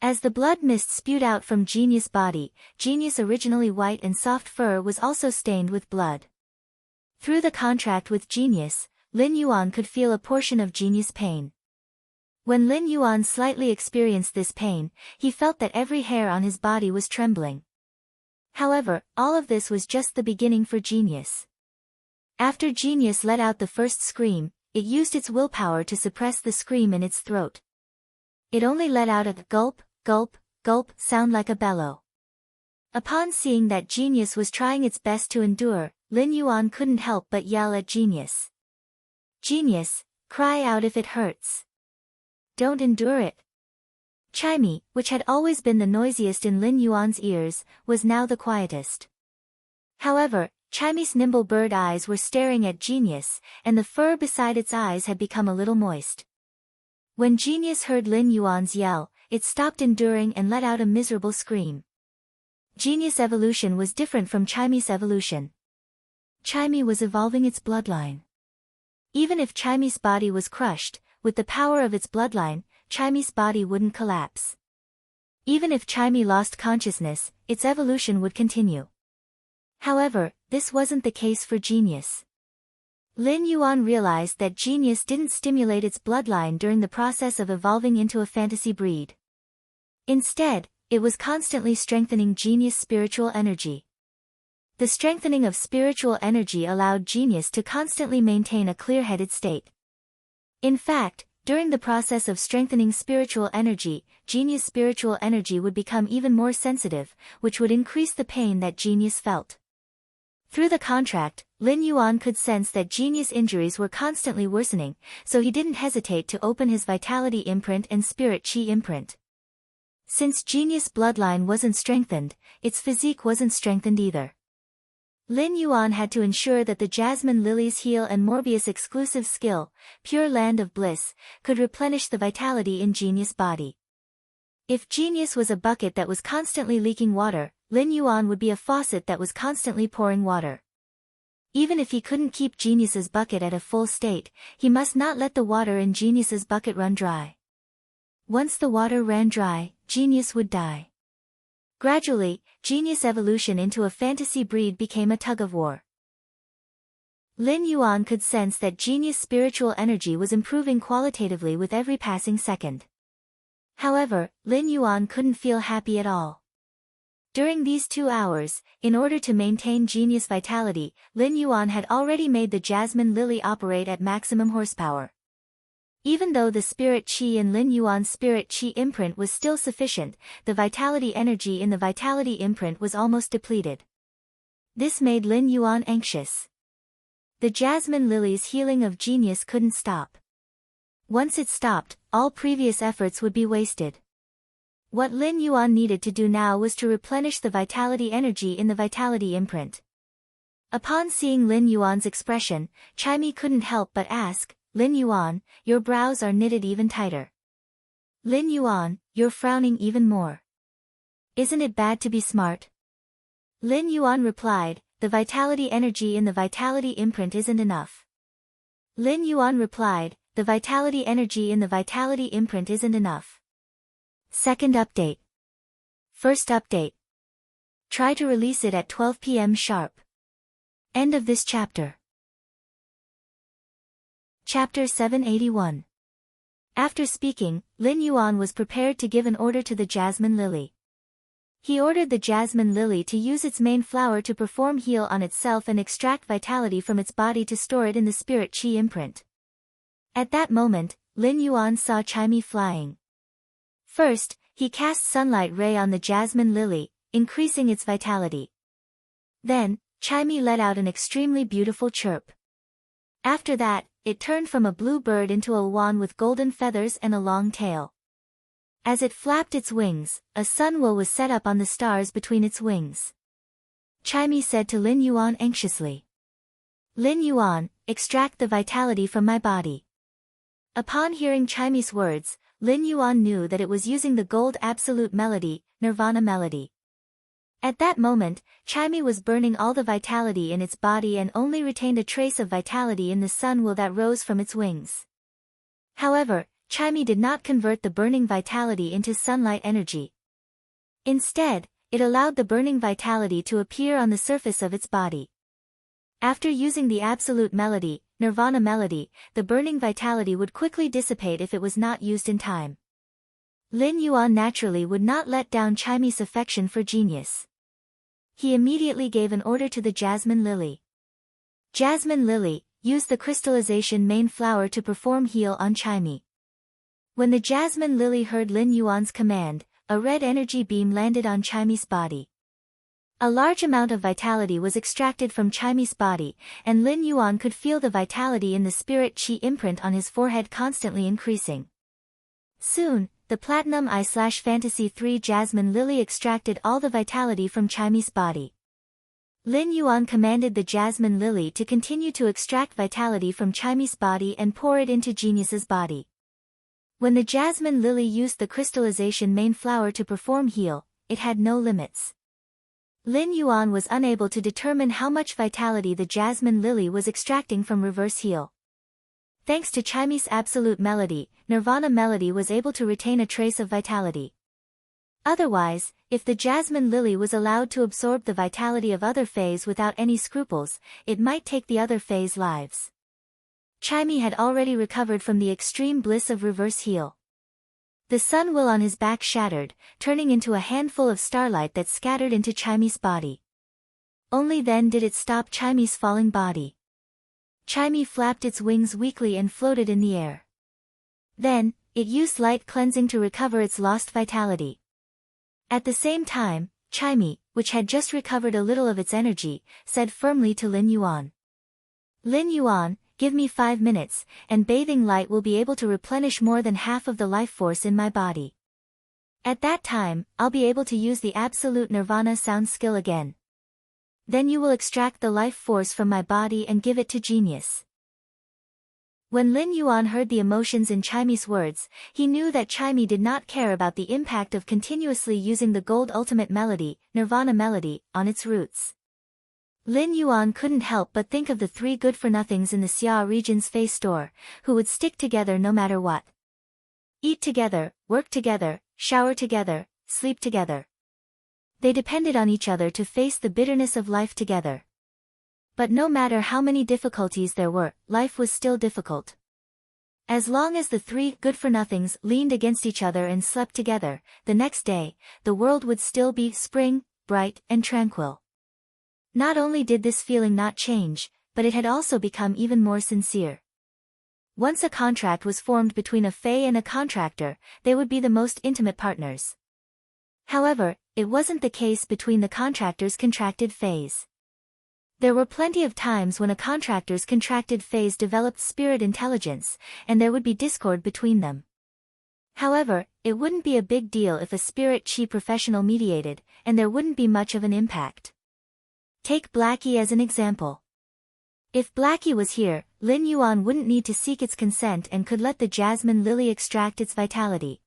As the blood mist spewed out from Genius' body, Genius' originally white and soft fur was also stained with blood. Through the contract with Genius, Lin Yuan could feel a portion of Genius' pain. When Lin Yuan slightly experienced this pain, he felt that every hair on his body was trembling. However, all of this was just the beginning for Genius. After Genius let out the first scream, it used its willpower to suppress the scream in its throat. It only let out a gulp, gulp, gulp sound like a bellow. Upon seeing that Genius was trying its best to endure, Lin Yuan couldn't help but yell at Genius. Genius, cry out if it hurts. Don't endure it. Chimey, which had always been the noisiest in Lin Yuan's ears, was now the quietest. However, Chimey's nimble bird eyes were staring at Genius, and the fur beside its eyes had become a little moist. When Genius heard Lin Yuan's yell, it stopped enduring and let out a miserable scream. Genius' evolution was different from Chimey's evolution. Chimey was evolving its bloodline. Even if Chimey's body was crushed, with the power of its bloodline, Chimey's body wouldn't collapse. Even if Chimey lost consciousness, its evolution would continue. However, this wasn't the case for Genius. Lin Yuan realized that Genius didn't stimulate its bloodline during the process of evolving into a fantasy breed. Instead, it was constantly strengthening Genius' spiritual energy. The strengthening of spiritual energy allowed Genius to constantly maintain a clear-headed state. In fact, during the process of strengthening spiritual energy, Genius' spiritual energy would become even more sensitive, which would increase the pain that Genius felt. Through the contract, Lin Yuan could sense that Genius' injuries were constantly worsening, so he didn't hesitate to open his Vitality Imprint and Spirit Chi Imprint. Since Genius' bloodline wasn't strengthened, its physique wasn't strengthened either. Lin Yuan had to ensure that the Jasmine Lily's heal and Morbius' exclusive skill, Pure Land of Bliss, could replenish the vitality in Genius' body. If Genius was a bucket that was constantly leaking water, Lin Yuan would be a faucet that was constantly pouring water. Even if he couldn't keep Genius's bucket at a full state, he must not let the water in Genius's bucket run dry. Once the water ran dry, Genius would die. Gradually, Genius' evolution into a fantasy breed became a tug-of-war. Lin Yuan could sense that Genius' spiritual energy was improving qualitatively with every passing second. However, Lin Yuan couldn't feel happy at all. During these 2 hours, in order to maintain Genius vitality, Lin Yuan had already made the Jasmine Lily operate at maximum horsepower. Even though the Spirit Chi in Lin Yuan's Spirit Chi imprint was still sufficient, the vitality energy in the Vitality imprint was almost depleted. This made Lin Yuan anxious. The Jasmine Lily's healing of Genius couldn't stop. Once it stopped, all previous efforts would be wasted. What Lin Yuan needed to do now was to replenish the vitality energy in the Vitality imprint. Upon seeing Lin Yuan's expression, Chimey couldn't help but ask, Lin Yuan, your brows are knitted even tighter. Lin Yuan, you're frowning even more. Isn't it bad to be smart? Lin Yuan replied, the vitality energy in the Vitality imprint isn't enough. Lin Yuan replied, the vitality energy in the vitality imprint isn't enough. Second update. First update. Try to release it at 12 p.m. sharp. End of this chapter. Chapter 781. After speaking, Lin Yuan was prepared to give an order to the jasmine lily. He ordered the jasmine lily to use its main flower to perform heal on itself and extract vitality from its body to store it in the spirit qi imprint. At that moment, Lin Yuan saw Chime flying. First, he cast sunlight ray on the jasmine lily, increasing its vitality. Then, Chime let out an extremely beautiful chirp. After that, it turned from a blue bird into a swan with golden feathers and a long tail. As it flapped its wings, a sun will was set up on the stars between its wings. Chime said to Lin Yuan anxiously. Lin Yuan, extract the vitality from my body. Upon hearing Chime's words, Lin Yuan knew that it was using the gold absolute melody, nirvana melody. At that moment, Chime was burning all the vitality in its body and only retained a trace of vitality in the sun will that rose from its wings. However, Chime did not convert the burning vitality into sunlight energy. Instead, it allowed the burning vitality to appear on the surface of its body. After using the absolute melody, nirvana melody, the burning vitality would quickly dissipate if it was not used in time. Lin Yuan naturally would not let down Chime's affection for genius. He immediately gave an order to the jasmine lily. Jasmine lily, use the crystallization main flower to perform heal on Chime. When the jasmine lily heard Lin Yuan's command, a red energy beam landed on Chime's body. A large amount of vitality was extracted from Chime's body, and Lin Yuan could feel the vitality in the spirit qi imprint on his forehead constantly increasing. Soon, the Platinum I/Fantasy 3 Jasmine Lily extracted all the vitality from Chime's body. Lin Yuan commanded the Jasmine Lily to continue to extract vitality from Chime's body and pour it into Genius's body. When the Jasmine Lily used the crystallization main flower to perform heal, it had no limits. Lin Yuan was unable to determine how much vitality the Jasmine Lily was extracting from reverse heal. Thanks to Chime's absolute melody, Nirvana melody was able to retain a trace of vitality. Otherwise, if the Jasmine Lily was allowed to absorb the vitality of other fays without any scruples, it might take the other fays' lives. Chime had already recovered from the extreme bliss of reverse heal. The sun will on his back shattered, turning into a handful of starlight that scattered into Chime's body. Only then did it stop Chime's falling body. Chime flapped its wings weakly and floated in the air. Then, it used light cleansing to recover its lost vitality. At the same time, Chime, which had just recovered a little of its energy, said firmly to Lin Yuan. Lin Yuan, give me 5 minutes, and bathing light will be able to replenish more than half of the life force in my body. At that time, I'll be able to use the absolute nirvana sound skill again. Then you will extract the life force from my body and give it to Genius. When Lin Yuan heard the emotions in Chime's words, he knew that Chime did not care about the impact of continuously using the gold ultimate melody, nirvana melody, on its roots. Lin Yuan couldn't help but think of the 3 good-for-nothings in the Xia region's face store, who would stick together no matter what. Eat together, work together, shower together, sleep together. They depended on each other to face the bitterness of life together. But no matter how many difficulties there were, life was still difficult. As long as the 3 good-for-nothings leaned against each other and slept together, the next day, the world would still be spring, bright, and tranquil. Not only did this feeling not change, but it had also become even more sincere. Once a contract was formed between a fae and a contractor, they would be the most intimate partners. However, it wasn't the case between the contractor's contracted fays. There were plenty of times when a contractor's contracted fays developed spirit intelligence, and there would be discord between them. However, it wouldn't be a big deal if a spirit qi professional mediated, and there wouldn't be much of an impact. Take Blackie as an example. If Blackie was here, Lin Yuan wouldn't need to seek its consent and could let the Jasmine Lily extract its vitality.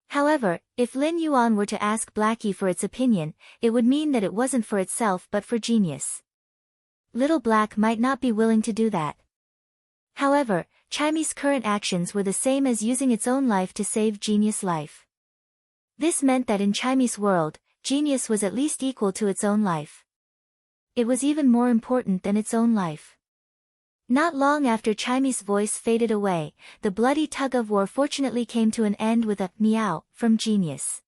However, if Lin Yuan were to ask Blackie for its opinion, it would mean that it wasn't for itself but for Genius. Little Black might not be willing to do that. However, Chimy's current actions were the same as using its own life to save Genius' life. This meant that in Chimy's world, Genius was at least equal to its own life. It was even more important than its own life. Not long after Chimy's voice faded away, the bloody tug-of-war fortunately came to an end with a meow from Genius.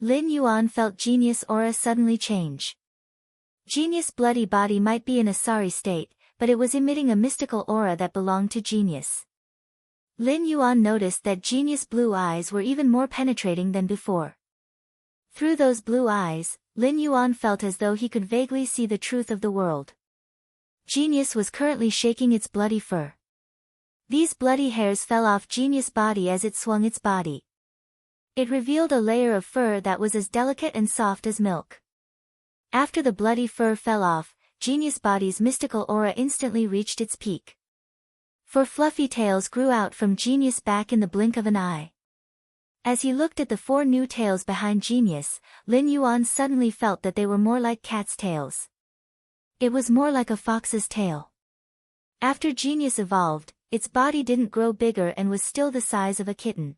Lin Yuan felt Genius' aura suddenly change. Genius' bloody body might be in a sorry state, but it was emitting a mystical aura that belonged to Genius. Lin Yuan noticed that Genius' blue eyes were even more penetrating than before. Through those blue eyes, Lin Yuan felt as though he could vaguely see the truth of the world. Genius was currently shaking its bloody fur. These bloody hairs fell off Genius' body as it swung its body. It revealed a layer of fur that was as delicate and soft as milk. After the bloody fur fell off, Genius' body's mystical aura instantly reached its peak. 4 fluffy tails grew out from Genius' back in the blink of an eye. As he looked at the 4 new tails behind Genius, Lin Yuan suddenly felt that they were more like cats' tails. It was more like a fox's tail. After Genius evolved, its body didn't grow bigger and was still the size of a kitten.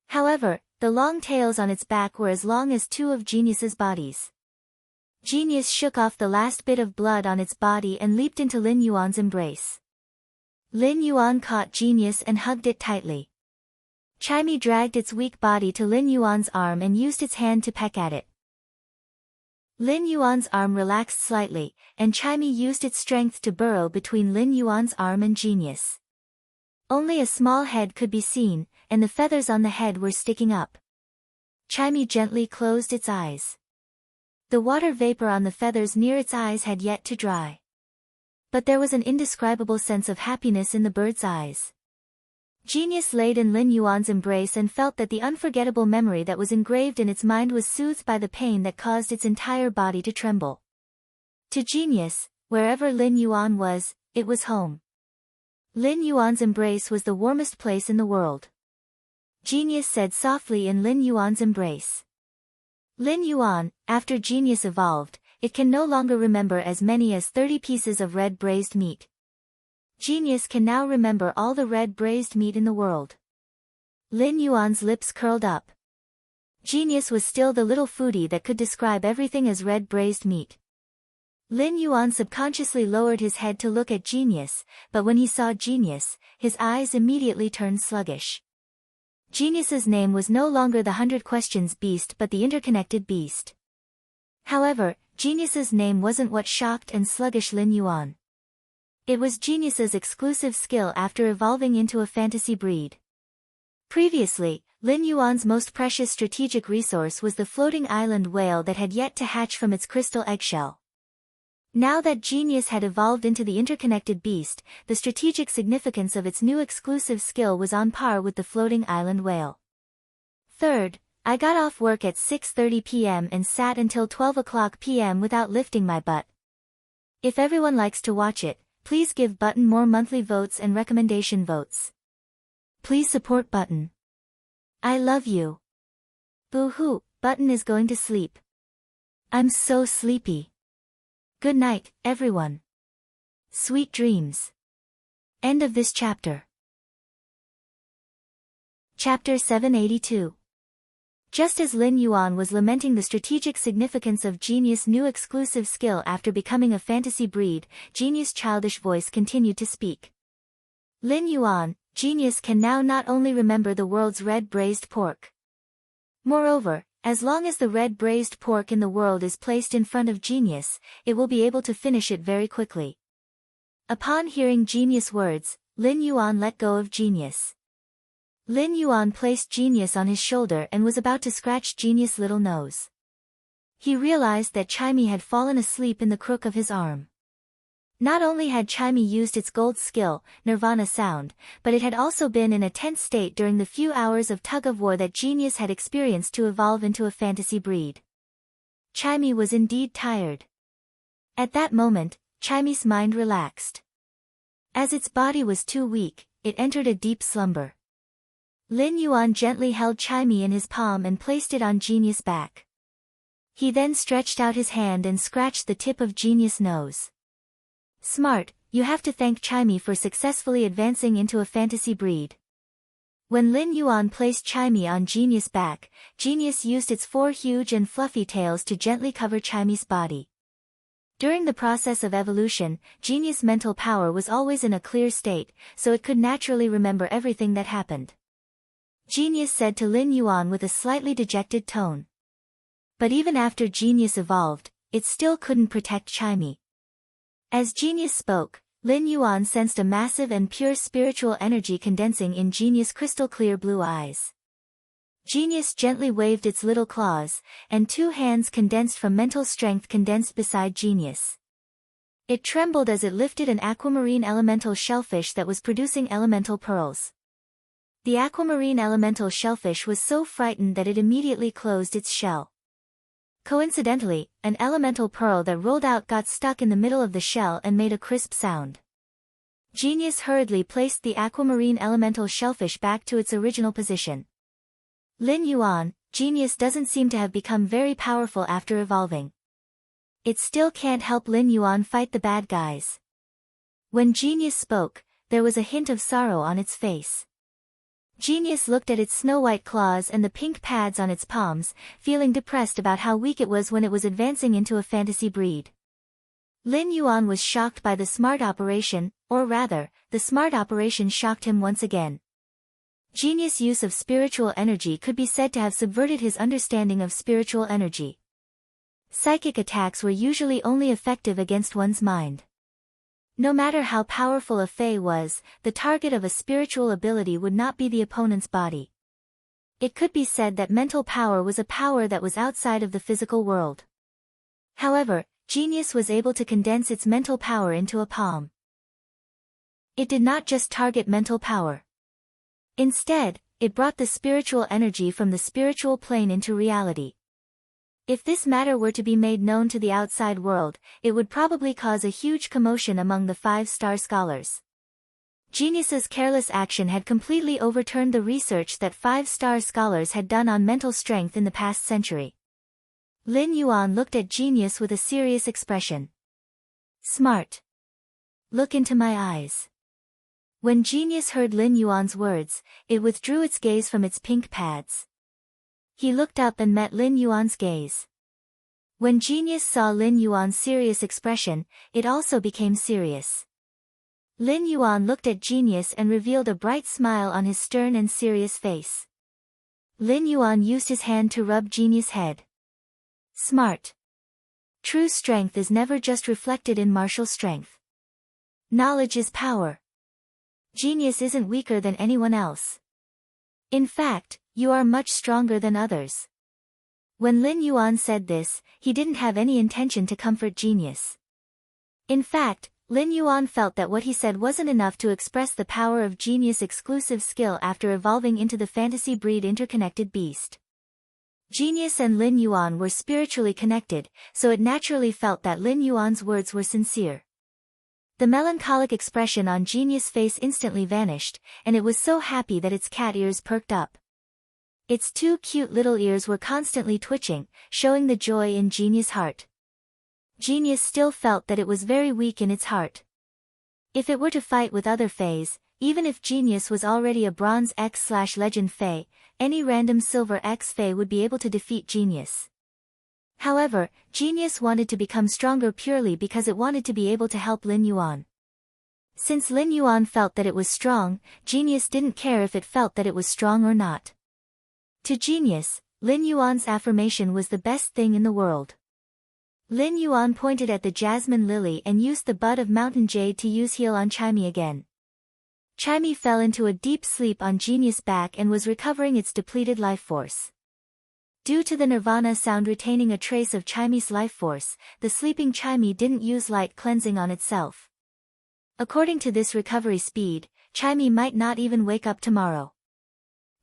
However, the long tails on its back were as long as 2 of Genius's bodies. Genius shook off the last bit of blood on its body and leaped into Lin Yuan's embrace. Lin Yuan caught Genius and hugged it tightly. Chimy dragged its weak body to Lin Yuan's arm and used its hand to peck at it. Lin Yuan's arm relaxed slightly, and Chimy used its strength to burrow between Lin Yuan's arm and Genius. Only a small head could be seen, and the feathers on the head were sticking up. Chimy gently closed its eyes. The water vapor on the feathers near its eyes had yet to dry. But there was an indescribable sense of happiness in the bird's eyes. Genius laid in Lin Yuan's embrace and felt that the unforgettable memory that was engraved in its mind was soothed by the pain that caused its entire body to tremble. To Genius, wherever Lin Yuan was, it was home. Lin Yuan's embrace was the warmest place in the world. Genius said softly in Lin Yuan's embrace. Lin Yuan, after Genius evolved, it can no longer remember as many as 30 pieces of red braised meat. Genius can now remember all the red braised meat in the world. Lin Yuan's lips curled up. Genius was still the little foodie that could describe everything as red braised meat. Lin Yuan subconsciously lowered his head to look at Genius, but when he saw Genius, his eyes immediately turned sluggish. Genius's name was no longer the 100 Questions Beast but the Interconnected Beast. However, Genius's name wasn't what shocked and sluggish Lin Yuan. It was Genius's exclusive skill after evolving into a fantasy breed. Previously, Lin Yuan's most precious strategic resource was the floating island whale that had yet to hatch from its crystal eggshell. Now that Genius had evolved into the interconnected beast, the strategic significance of its new exclusive skill was on par with the floating island whale. Third, I got off work at 6:30 p.m. and sat until 12 p.m. without lifting my butt. If everyone likes to watch it, please give button more monthly votes and recommendation votes. Please support button. I love you. Boo-hoo, button is going to sleep. I'm so sleepy. Good night, everyone. Sweet dreams. End of this chapter. Chapter 782. Just as Lin Yuan was lamenting the strategic significance of Genius' new exclusive skill after becoming a fantasy breed, Genius' childish voice continued to speak. Lin Yuan, Genius can now not only remember the world's red braised pork. Moreover, as long as the red braised pork in the world is placed in front of Genius, it will be able to finish it very quickly. Upon hearing Genius' words, Lin Yuan let go of Genius. Lin Yuan placed Genius on his shoulder and was about to scratch Genius' little nose. He realized that Chimy had fallen asleep in the crook of his arm. Not only had Chimy used its gold skill, Nirvana Sound, but it had also been in a tense state during the few hours of tug-of-war that Genius had experienced to evolve into a fantasy breed. Chimy was indeed tired. At that moment, Chimy's mind relaxed. As its body was too weak, it entered a deep slumber. Lin Yuan gently held Chimy in his palm and placed it on Genius' back. He then stretched out his hand and scratched the tip of Genius' nose. Smart, you have to thank Chimey for successfully advancing into a fantasy breed. When Lin Yuan placed Chimey on Genius' back, Genius used its 4 huge and fluffy tails to gently cover Chimey's body. During the process of evolution, Genius' mental power was always in a clear state, so it could naturally remember everything that happened. Genius said to Lin Yuan with a slightly dejected tone. But even after Genius evolved, it still couldn't protect Chimey. As Genius spoke, Lin Yuan sensed a massive and pure spiritual energy condensing in Genius' crystal-clear blue eyes. Genius gently waved its little claws, and 2 hands condensed from mental strength condensed beside Genius. It trembled as it lifted an aquamarine elemental shellfish that was producing elemental pearls. The aquamarine elemental shellfish was so frightened that it immediately closed its shell. Coincidentally, an elemental pearl that rolled out got stuck in the middle of the shell and made a crisp sound. Genius hurriedly placed the aquamarine elemental shellfish back to its original position. Lin Yuan, Genius doesn't seem to have become very powerful after evolving. It still can't help Lin Yuan fight the bad guys. When Genius spoke, there was a hint of sorrow on its face. Genius looked at its snow-white claws and the pink pads on its palms, feeling depressed about how weak it was when it was advancing into a fantasy breed. Lin Yuan was shocked by the smart operation, or rather, the smart operation shocked him once again. Genius' use of spiritual energy could be said to have subverted his understanding of spiritual energy. Psychic attacks were usually only effective against one's mind. No matter how powerful a Fae was, the target of a spiritual ability would not be the opponent's body. It could be said that mental power was a power that was outside of the physical world. However, Genius was able to condense its mental power into a palm. It did not just target mental power. Instead, it brought the spiritual energy from the spiritual plane into reality. If this matter were to be made known to the outside world, it would probably cause a huge commotion among the 5-star scholars. Genius's careless action had completely overturned the research that 5-star scholars had done on mental strength in the past century. Lin Yuan looked at Genius with a serious expression. Smart. Look into my eyes. When Genius heard Lin Yuan's words, it withdrew its gaze from its pink pads. He looked up and met Lin Yuan's gaze. When Genius saw Lin Yuan's serious expression, it also became serious. Lin Yuan looked at Genius and revealed a bright smile on his stern and serious face. Lin Yuan used his hand to rub Genius' head. Smart. True strength is never just reflected in martial strength. Knowledge is power. Genius isn't weaker than anyone else. In fact, you are much stronger than others. When Lin Yuan said this, he didn't have any intention to comfort Genius. In fact, Lin Yuan felt that what he said wasn't enough to express the power of Genius' exclusive skill after evolving into the fantasy breed interconnected beast. Genius and Lin Yuan were spiritually connected, so it naturally felt that Lin Yuan's words were sincere. The melancholic expression on Genius' face instantly vanished, and it was so happy that its cat ears perked up. Its 2 cute little ears were constantly twitching, showing the joy in Genius' heart. Genius still felt that it was very weak in its heart. If it were to fight with other Faes, even if Genius was already a Bronze X/Legend Fae, any random Silver X Fae would be able to defeat Genius. However, Genius wanted to become stronger purely because it wanted to be able to help Lin Yuan. Since Lin Yuan felt that it was strong, Genius didn't care if it felt that it was strong or not. To Genius, Lin Yuan's affirmation was the best thing in the world. Lin Yuan pointed at the jasmine lily and used the bud of mountain jade to use heal on Chimey again. Chimey fell into a deep sleep on Genius' back and was recovering its depleted life force. Due to the Nirvana sound retaining a trace of Chimey's life force, the sleeping Chimey didn't use light cleansing on itself. According to this recovery speed, Chimey might not even wake up tomorrow.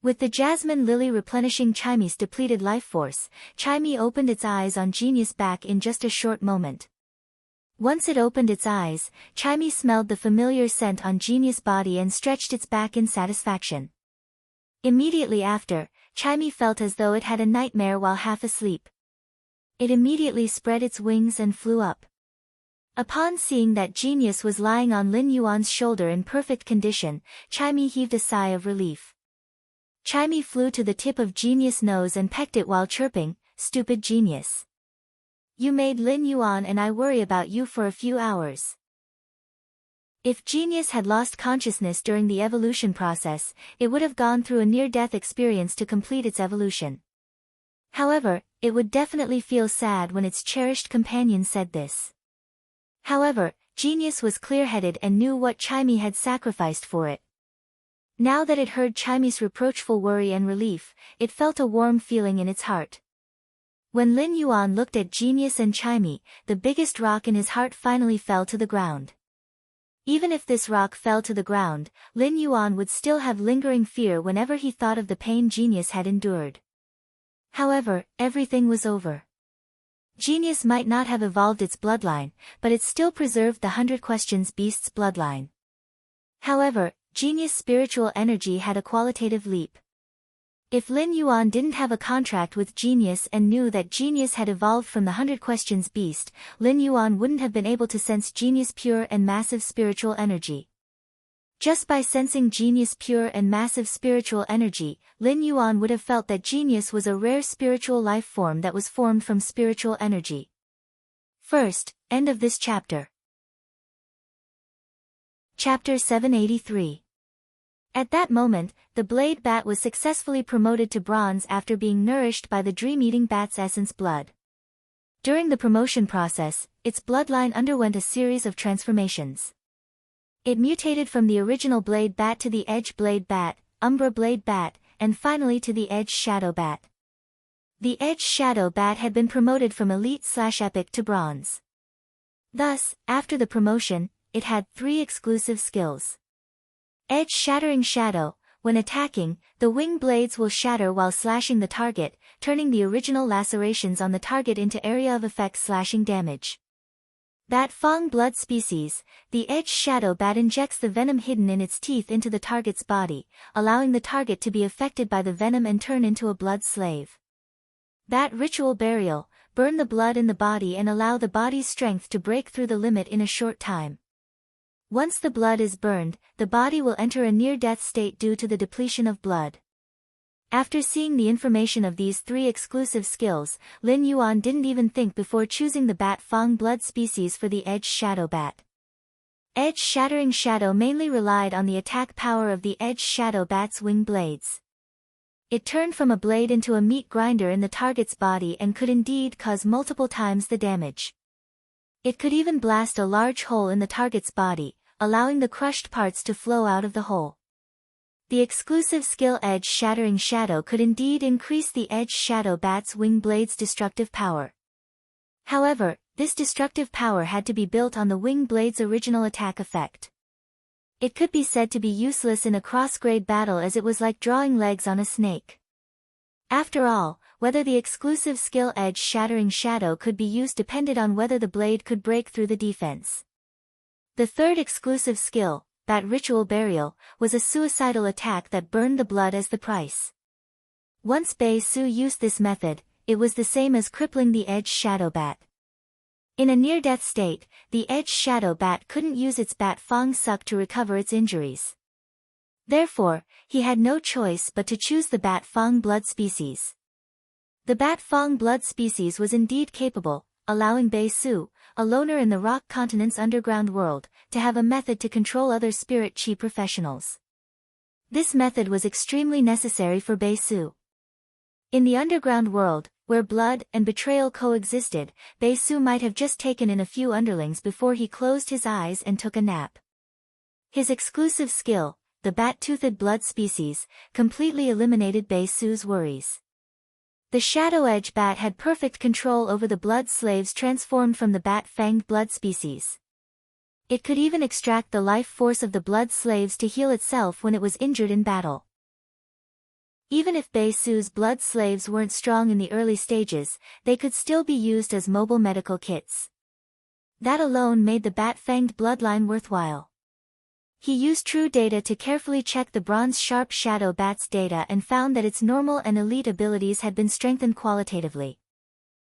With the jasmine lily replenishing Chimey's depleted life force, Chimey opened its eyes on Genius' back in just a short moment. Once it opened its eyes, Chimey smelled the familiar scent on Genius' body and stretched its back in satisfaction. Immediately after, Chimey felt as though it had a nightmare while half asleep. It immediately spread its wings and flew up. Upon seeing that Genius was lying on Lin Yuan's shoulder in perfect condition, Chimey heaved a sigh of relief. Chimey flew to the tip of Genius' nose and pecked it while chirping, "Stupid Genius. You made Lin Yuan and I worry about you for a few hours." If Genius had lost consciousness during the evolution process, it would have gone through a near-death experience to complete its evolution. However, it would definitely feel sad when its cherished companion said this. However, Genius was clear-headed and knew what Chimey had sacrificed for it. Now that it heard Chimey's reproachful worry and relief, it felt a warm feeling in its heart. When Lin Yuan looked at Genius and Chimey, the biggest rock in his heart finally fell to the ground. Even if this rock fell to the ground, Lin Yuan would still have lingering fear whenever he thought of the pain Genius had endured. However, everything was over. Genius might not have evolved its bloodline, but it still preserved the 100 Questions Beast's bloodline. However, Genius' spiritual energy had a qualitative leap. If Lin Yuan didn't have a contract with Genius and knew that Genius had evolved from the 100 Questions Beast, Lin Yuan wouldn't have been able to sense Genius' pure and massive spiritual energy. Just by sensing Genius' pure and massive spiritual energy, Lin Yuan would have felt that Genius was a rare spiritual life form that was formed from spiritual energy. First, end of this chapter. Chapter 783. At that moment, the blade bat was successfully promoted to bronze after being nourished by the dream-eating bat's essence blood. During the promotion process, its bloodline underwent a series of transformations. It mutated from the original blade bat to the edge blade bat, umbra blade bat, and finally to the edge shadow bat. The edge shadow bat had been promoted from elite/epic to bronze. Thus, after the promotion, it had 3 exclusive skills. Edge Shattering Shadow. When attacking, the wing blades will shatter while slashing the target, turning the original lacerations on the target into area of effect slashing damage. Bat Fang Blood Species. The Edge Shadow Bat injects the venom hidden in its teeth into the target's body, allowing the target to be affected by the venom and turn into a blood slave. Bat Ritual Burial. Burn the blood in the body and allow the body's strength to break through the limit in a short time. Once the blood is burned, the body will enter a near-death state due to the depletion of blood. After seeing the information of these 3 exclusive skills, Lin Yuan didn't even think before choosing the Bat Fang Blood Species for the Edge Shadow Bat. Edge Shattering Shadow mainly relied on the attack power of the Edge Shadow Bat's wing blades. It turned from a blade into a meat grinder in the target's body and could indeed cause multiple times the damage. It could even blast a large hole in the target's body, allowing the crushed parts to flow out of the hole. The exclusive skill Edge Shattering Shadow could indeed increase the Edge Shadow Bat's wing blade's destructive power. However, this destructive power had to be built on the wing blade's original attack effect. It could be said to be useless in a cross-grade battle as it was like drawing legs on a snake. After all, whether the exclusive skill Edge Shattering Shadow could be used depended on whether the blade could break through the defense. The third exclusive skill, Bat Ritual Burial, was a suicidal attack that burned the blood as the price. Once Bei Su used this method, it was the same as crippling the Edge Shadow Bat. In a near-death state, the Edge Shadow Bat couldn't use its Bat Fang Suck to recover its injuries. Therefore, he had no choice but to choose the Bat Fang Blood Species. The Bat Fang Blood Species was indeed capable, allowing Bei Su, a loner in the Rock Continent's underground world, to have a method to control other spirit chi professionals. This method was extremely necessary for Bei Su. In the underground world, where blood and betrayal coexisted, Bei Su might have just taken in a few underlings before he closed his eyes and took a nap. His exclusive skill, the Bat-Toothed Blood Species, completely eliminated Bei Su's worries. The Shadow Edge Bat had perfect control over the blood slaves transformed from the Bat-Fanged Blood Species. It could even extract the life force of the blood slaves to heal itself when it was injured in battle. Even if Bei Su's blood slaves weren't strong in the early stages, they could still be used as mobile medical kits. That alone made the Bat-Fanged bloodline worthwhile. He used true data to carefully check the Bronze Sharp Shadow Bat's data and found that its normal and elite abilities had been strengthened qualitatively.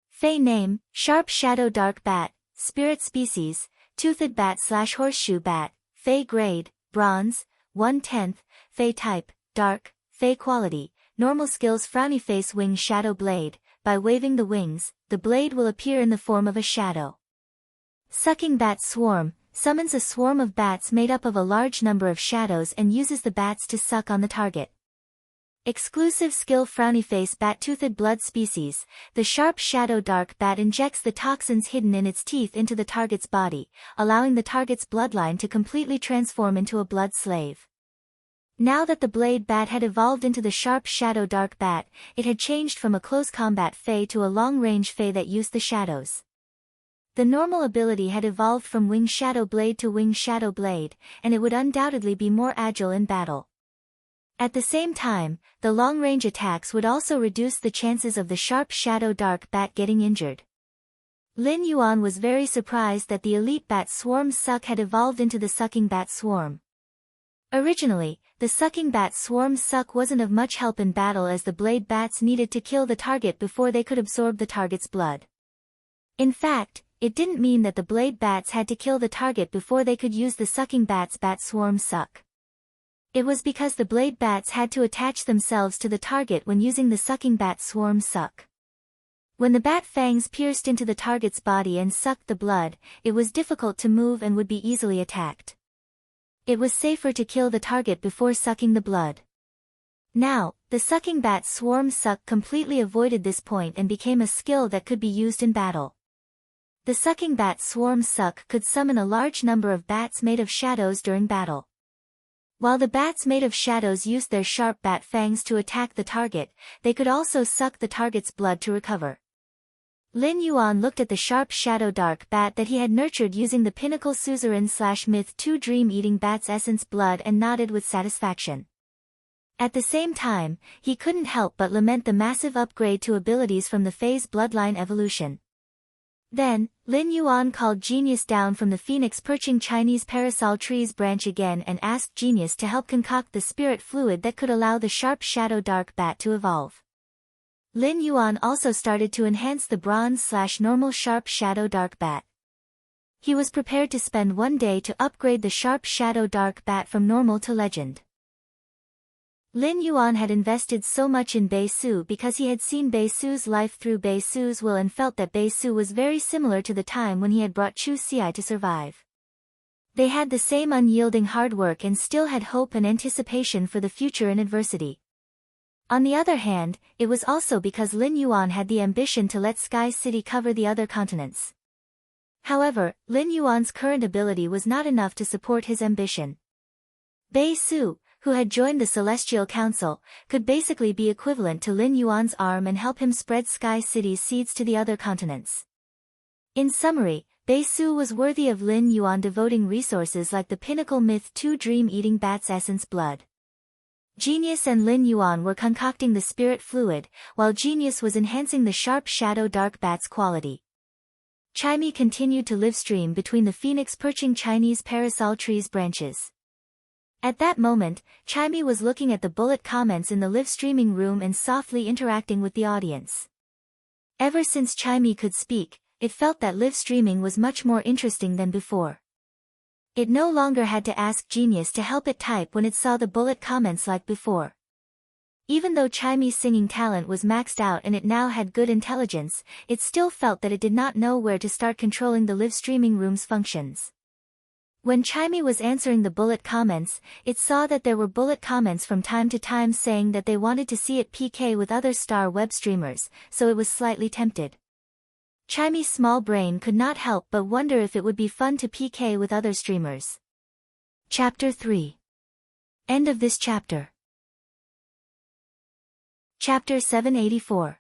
Fey name, Sharp Shadow Dark Bat, Spirit species, toothed bat/horseshoe bat, Fey grade, bronze, 1/10, Fey type, dark, Fey quality, normal skills frowny face wing shadow blade, by waving the wings, the blade will appear in the form of a shadow. Sucking bat swarm, summons a swarm of bats made up of a large number of shadows and uses the bats to suck on the target. Exclusive skill frowny face bat toothed blood species, the sharp shadow dark bat injects the toxins hidden in its teeth into the target's body, allowing the target's bloodline to completely transform into a blood slave. Now that the blade bat had evolved into the sharp shadow dark bat, it had changed from a close combat Fey to a long-range Fey that used the shadows. The normal ability had evolved from wing shadow blade to wing shadow blade, and it would undoubtedly be more agile in battle. At the same time, the long-range attacks would also reduce the chances of the sharp shadow dark bat getting injured. Lin Yuan was very surprised that the elite bat swarm suck had evolved into the sucking bat swarm. Originally, the sucking bat swarm suck wasn't of much help in battle as the blade bats needed to kill the target before they could absorb the target's blood. In fact, it didn't mean that the blade bats had to kill the target before they could use the sucking bat's bat swarm suck. It was because the blade bats had to attach themselves to the target when using the sucking bat swarm suck. When the bat fangs pierced into the target's body and sucked the blood, it was difficult to move and would be easily attacked. It was safer to kill the target before sucking the blood. Now, the sucking bat swarm suck completely avoided this point and became a skill that could be used in battle. The sucking bat swarm suck could summon a large number of bats made of shadows during battle. While the bats made of shadows used their sharp bat fangs to attack the target, they could also suck the target's blood to recover. Lin Yuan looked at the sharp shadow dark bat that he had nurtured using the pinnacle suzerain/myth 2 dream-eating bat's essence blood and nodded with satisfaction. At the same time, he couldn't help but lament the massive upgrade to abilities from the Fey's bloodline evolution. Then, Lin Yuan called Genius down from the phoenix perching Chinese parasol tree's branch again and asked Genius to help concoct the spirit fluid that could allow the sharp shadow dark bat to evolve. Lin Yuan also started to enhance the bronze/normal sharp shadow dark bat. He was prepared to spend one day to upgrade the sharp shadow dark bat from normal to legend. Lin Yuan had invested so much in Bei Su because he had seen Bei Su's life through Bei Su's will and felt that Bei Su was very similar to the time when he had brought Chu Xi to survive. They had the same unyielding hard work and still had hope and anticipation for the future in adversity. On the other hand, it was also because Lin Yuan had the ambition to let Sky City cover the other continents. However, Lin Yuan's current ability was not enough to support his ambition. Bei Su, who had joined the Celestial Council, could basically be equivalent to Lin Yuan's arm and help him spread Sky City's seeds to the other continents. In summary, Bei Su was worthy of Lin Yuan devoting resources like the pinnacle myth 2 dream-eating bat's essence blood. Genius and Lin Yuan were concocting the spirit fluid, while Genius was enhancing the sharp shadow dark bat's quality. Chimey continued to live stream between the phoenix perching Chinese parasol tree's branches. At that moment, Chimey was looking at the bullet comments in the live streaming room and softly interacting with the audience. Ever since Chimey could speak, it felt that live streaming was much more interesting than before. It no longer had to ask Genius to help it type when it saw the bullet comments like before. Even though Chimey's singing talent was maxed out and it now had good intelligence, it still felt that it did not know where to start controlling the live streaming room's functions. When Chimey was answering the bullet comments, it saw that there were bullet comments from time to time saying that they wanted to see it PK with other star web streamers, so it was slightly tempted. Chimey's small brain could not help but wonder if it would be fun to PK with other streamers. Chapter 3. End of this chapter. Chapter 784.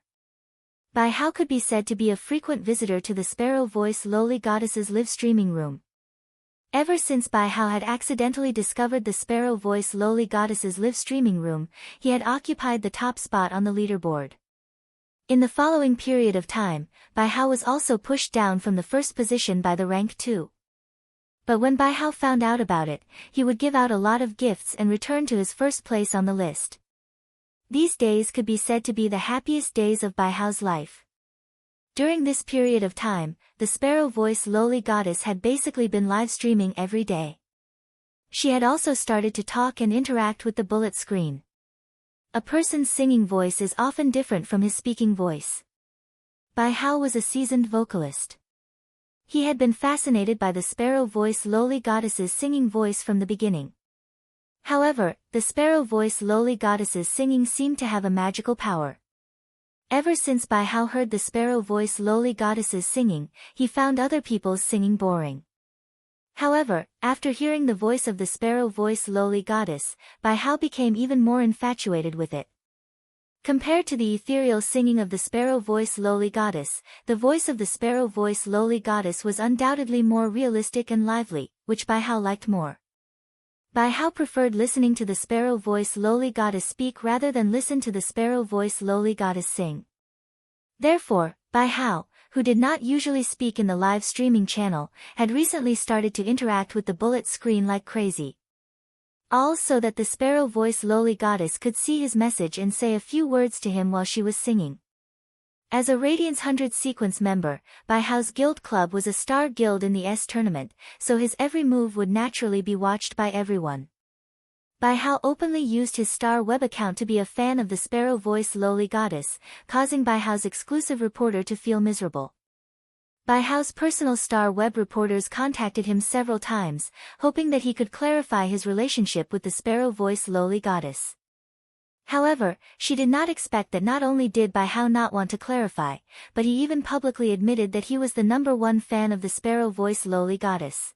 Bai Hao could be said to be a frequent visitor to the Sparrow Voice Lowly Goddess's live streaming room. Ever since Bai Hao had accidentally discovered the Sparrow Voice Lowly Goddess's live streaming room, he had occupied the top spot on the leaderboard. In the following period of time, Bai Hao was also pushed down from the first position by the rank 2. But when Bai Hao found out about it, he would give out a lot of gifts and return to his first place on the list. These days could be said to be the happiest days of Bai Hao's life. During this period of time, the Sparrow Voice Lowly Goddess had basically been live streaming every day. She had also started to talk and interact with the bullet screen. A person's singing voice is often different from his speaking voice. Bai Hao was a seasoned vocalist. He had been fascinated by the Sparrow Voice Lowly Goddess's singing voice from the beginning. However, the Sparrow Voice Lowly Goddess's singing seemed to have a magical power. Ever since Bai Hao heard the Sparrow Voice Lowly Goddess's singing, he found other people's singing boring. However, after hearing the voice of the Sparrow Voice Lowly Goddess, Bai Hao became even more infatuated with it. Compared to the ethereal singing of the Sparrow Voice Lowly Goddess, the voice of the Sparrow Voice Lowly Goddess was undoubtedly more realistic and lively, which Bai Hao liked more. Bai Hao preferred listening to the Sparrow Voice Lowly Goddess speak rather than listen to the Sparrow Voice Lowly Goddess sing. Therefore, Bai Hao, who did not usually speak in the live streaming channel, had recently started to interact with the bullet screen like crazy. All so that the Sparrow Voice Lowly Goddess could see his message and say a few words to him while she was singing. As a Radiance 100 sequence member, Bai Hao's guild club was a star guild in the S tournament, so his every move would naturally be watched by everyone. Bai Hao openly used his star web account to be a fan of the Sparrow Voice Lowly Goddess, causing Bai Hao's exclusive reporter to feel miserable. Bai Hao's personal star web reporters contacted him several times, hoping that he could clarify his relationship with the Sparrow Voice Lowly Goddess. However, she did not expect that not only did Bai Hao not want to clarify, but he even publicly admitted that he was the #1 fan of the Sparrow Voice Lowly Goddess.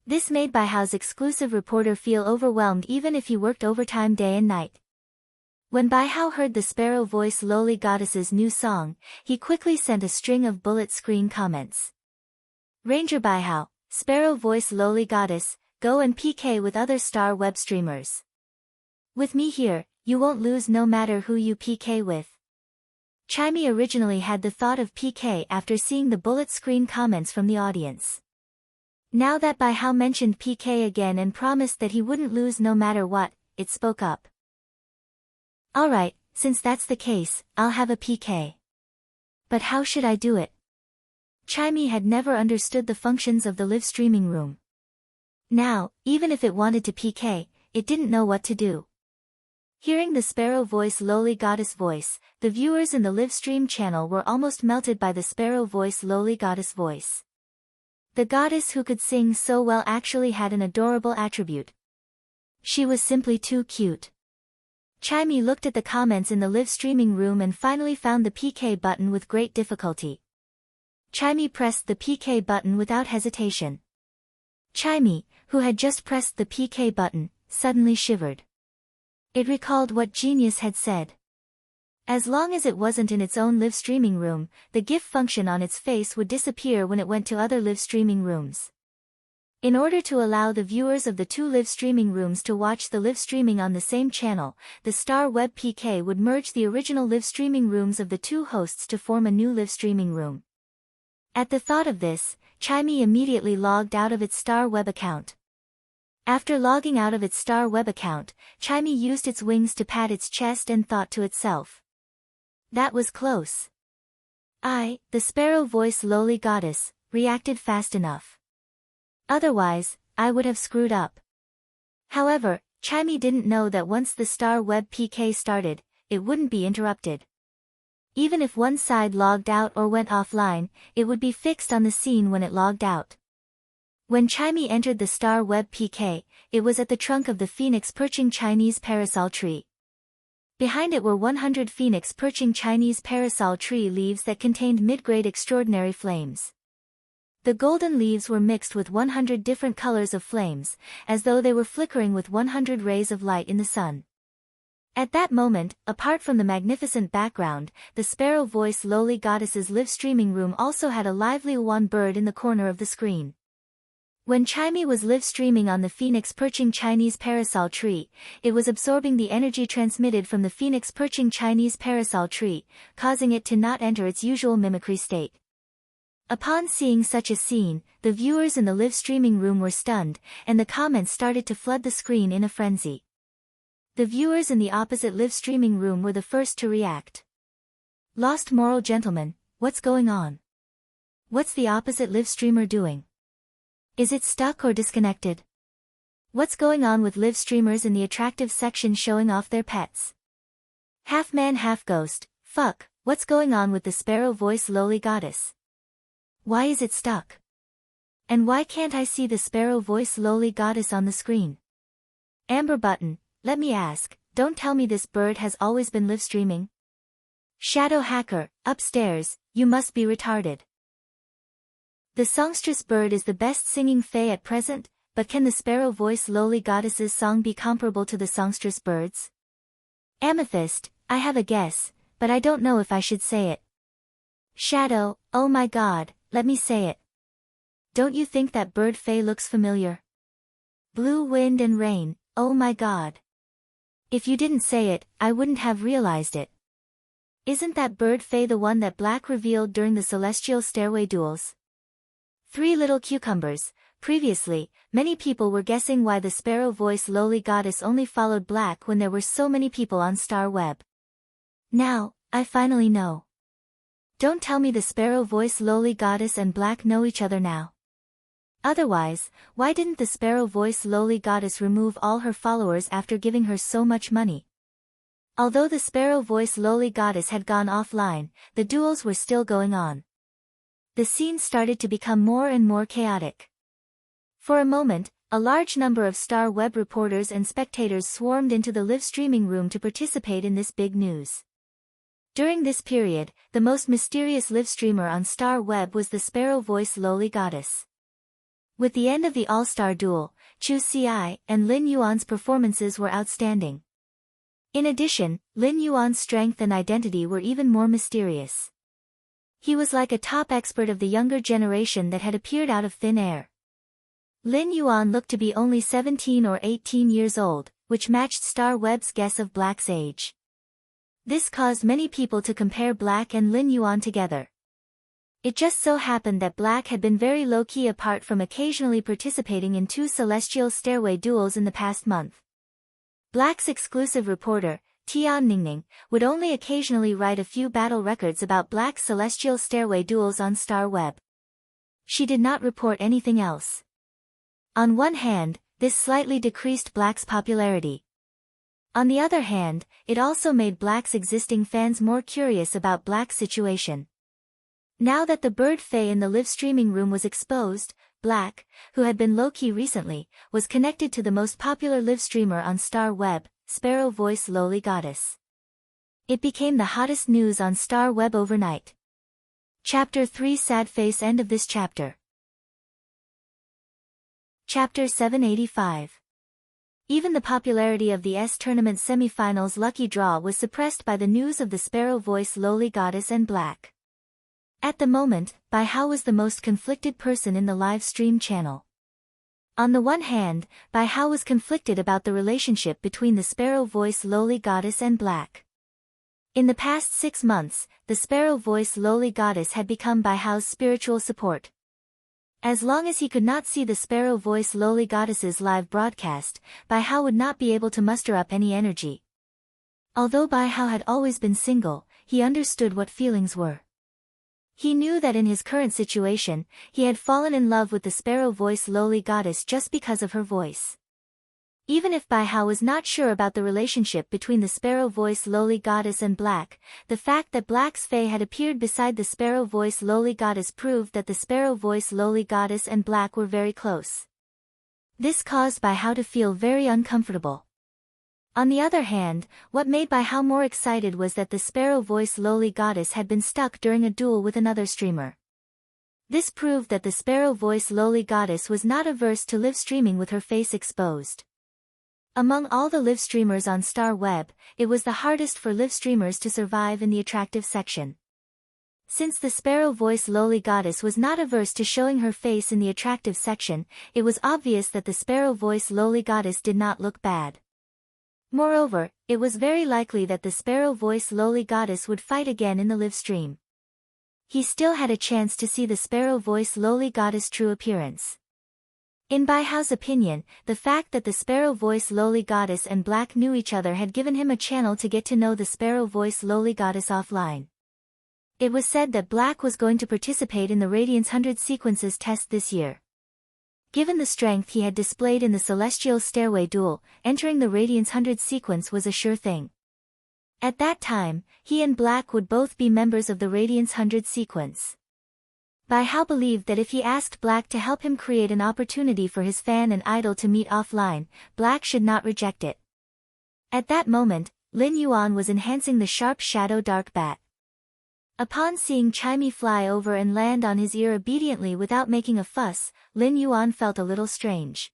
This made Bai Hao's exclusive reporter feel overwhelmed even if he worked overtime day and night. When Bai Hao heard the Sparrow Voice Lowly Goddess's new song, he quickly sent a string of bullet screen comments. Ranger Bai Hao, Sparrow Voice Lowly Goddess, go and PK with other star web streamers. With me here, you won't lose no matter who you PK with. Chimey originally had the thought of PK after seeing the bullet screen comments from the audience. Now that Bai Hao mentioned PK again and promised that he wouldn't lose no matter what, it spoke up. Alright, since that's the case, I'll have a PK. But how should I do it? Chimey had never understood the functions of the live streaming room. Now, even if it wanted to PK, it didn't know what to do. Hearing the Sparrow Voice Lowly Goddess voice, the viewers in the live stream channel were almost melted by the Sparrow Voice Lowly Goddess voice. The goddess who could sing so well actually had an adorable attribute. She was simply too cute. Chimey looked at the comments in the live streaming room and finally found the PK button with great difficulty. Chimey pressed the PK button without hesitation. Chimey, who had just pressed the PK button, suddenly shivered. It recalled what Genius had said. As long as it wasn't in its own live streaming room, the GIF function on its face would disappear when it went to other live streaming rooms. In order to allow the viewers of the two live streaming rooms to watch the live streaming on the same channel, the Star Web PK would merge the original live streaming rooms of the two hosts to form a new live streaming room. At the thought of this, Chimey immediately logged out of its Star Web account. After logging out of its Star Web account, Chimey used its wings to pat its chest and thought to itself. That was close. I, the Sparrow Voice Lowly Goddess, reacted fast enough. Otherwise, I would have screwed up. However, Chimey didn't know that once the Star Web PK started, it wouldn't be interrupted. Even if one side logged out or went offline, it would be fixed on the scene when it logged out. When Chimey entered the Star Web PK, it was at the trunk of the phoenix perching Chinese parasol tree. Behind it were 100 phoenix perching Chinese parasol tree leaves that contained mid-grade extraordinary flames. The golden leaves were mixed with 100 different colors of flames, as though they were flickering with 100 rays of light in the sun. At that moment, apart from the magnificent background, the Sparrow Voice Lowly Goddess's live streaming room also had a lively Yuan bird in the corner of the screen. When Chimey was live streaming on the phoenix perching Chinese parasol tree, it was absorbing the energy transmitted from the phoenix perching Chinese parasol tree, causing it to not enter its usual mimicry state. Upon seeing such a scene, the viewers in the live streaming room were stunned, and the comments started to flood the screen in a frenzy. The viewers in the opposite live streaming room were the first to react. Lost Moral Gentleman, what's going on? What's the opposite live streamer doing? Is it stuck or disconnected? What's going on with live streamers in the attractive section showing off their pets? Half man half ghost, fuck, what's going on with the sparrow voice lowly goddess? Why is it stuck? And why can't I see the sparrow voice lowly goddess on the screen? Amber button, let me ask, don't tell me this bird has always been live streaming? Shadow hacker, upstairs, you must be retarded. The songstress bird is the best singing fae at present, but can the sparrow voice lowly goddess's song be comparable to the songstress bird's? Amethyst, I have a guess, but I don't know if I should say it. Shadow, oh my god, let me say it. Don't you think that bird fae looks familiar? Blue wind and rain, oh my god. If you didn't say it, I wouldn't have realized it. Isn't that bird fae the one that Black revealed during the celestial stairway duels? Three little cucumbers. Previously, many people were guessing why the sparrow voice lowly goddess only followed Black when there were so many people on Star Web. Now, I finally know. Don't tell me the sparrow voice lowly goddess and Black know each other now. Otherwise, why didn't the sparrow voice lowly goddess remove all her followers after giving her so much money? Although the sparrow voice lowly goddess had gone offline, the duels were still going on. The scene started to become more and more chaotic. For a moment, a large number of Star Web reporters and spectators swarmed into the live streaming room to participate in this big news. During this period, the most mysterious live streamer on Star Web was the sparrow voice lowly goddess. With the end of the all-star duel, Chu Ci and Lin Yuan's performances were outstanding. In addition, Lin Yuan's strength and identity were even more mysterious. He was like a top expert of the younger generation that had appeared out of thin air. Lin Yuan looked to be only 17 or 18 years old, which matched Star Web's guess of Black's age. This caused many people to compare Black and Lin Yuan together. It just so happened that Black had been very low-key apart from occasionally participating in 2 celestial stairway duels in the past month. Black's exclusive reporter, Tian Ningning, would only occasionally write a few battle records about Black's celestial stairway duels on Star Web. She did not report anything else. On one hand, this slightly decreased Black's popularity. On the other hand, it also made Black's existing fans more curious about Black's situation. Now that the bird fae in the live streaming room was exposed, Black, who had been low-key recently, was connected to the most popular live streamer on Star Web, Sparrow Voice Lowly Goddess. It became the hottest news on Star Web overnight. Chapter 3 Sad Face End of this chapter. Chapter 785. Even the popularity of the S-Tournament semi-finals lucky draw was suppressed by the news of the Sparrow Voice Lowly Goddess and Black. At the moment, Bai Hao was the most conflicted person in the live stream channel. On the one hand, Bai Hao was conflicted about the relationship between the Sparrow Voice Lowly Goddess and Black. In the past 6 months, the Sparrow Voice Lowly Goddess had become Bai Hao's spiritual support. As long as he could not see the Sparrow Voice Lowly Goddess's live broadcast, Bai Hao would not be able to muster up any energy. Although Bai Hao had always been single, he understood what feelings were. He knew that in his current situation, he had fallen in love with the Sparrow Voice Lowly Goddess just because of her voice. Even if Bai Hao was not sure about the relationship between the Sparrow Voice Lowly Goddess and Black, the fact that Black's fae had appeared beside the Sparrow Voice Lowly Goddess proved that the Sparrow Voice Lowly Goddess and Black were very close. This caused Bai Hao to feel very uncomfortable. On the other hand, what made Bai Hao more excited was that the Sparrow Voice Lowly Goddess had been stuck during a duel with another streamer. This proved that the Sparrow Voice Lowly Goddess was not averse to live streaming with her face exposed. Among all the live streamers on Star Web, it was the hardest for live streamers to survive in the attractive section. Since the Sparrow Voice Lowly Goddess was not averse to showing her face in the attractive section, it was obvious that the Sparrow Voice Lowly Goddess did not look bad. Moreover, it was very likely that the Sparrow Voice Lowly Goddess would fight again in the live stream. He still had a chance to see the Sparrow Voice Lowly Goddess' true appearance. In Bai Hao's opinion, the fact that the Sparrow Voice Lowly Goddess and Black knew each other had given him a channel to get to know the Sparrow Voice Lowly Goddess offline. It was said that Black was going to participate in the Radiance 100 Sequences test this year. Given the strength he had displayed in the Celestial Stairway duel, entering the Radiance 100 sequence was a sure thing. At that time, he and Black would both be members of the Radiance 100 sequence. Bai Hao believed that if he asked Black to help him create an opportunity for his fan and idol to meet offline, Black should not reject it. At that moment, Lin Yuan was enhancing the sharp shadow dark bat. Upon seeing Chimey fly over and land on his ear obediently without making a fuss, Lin Yuan felt a little strange.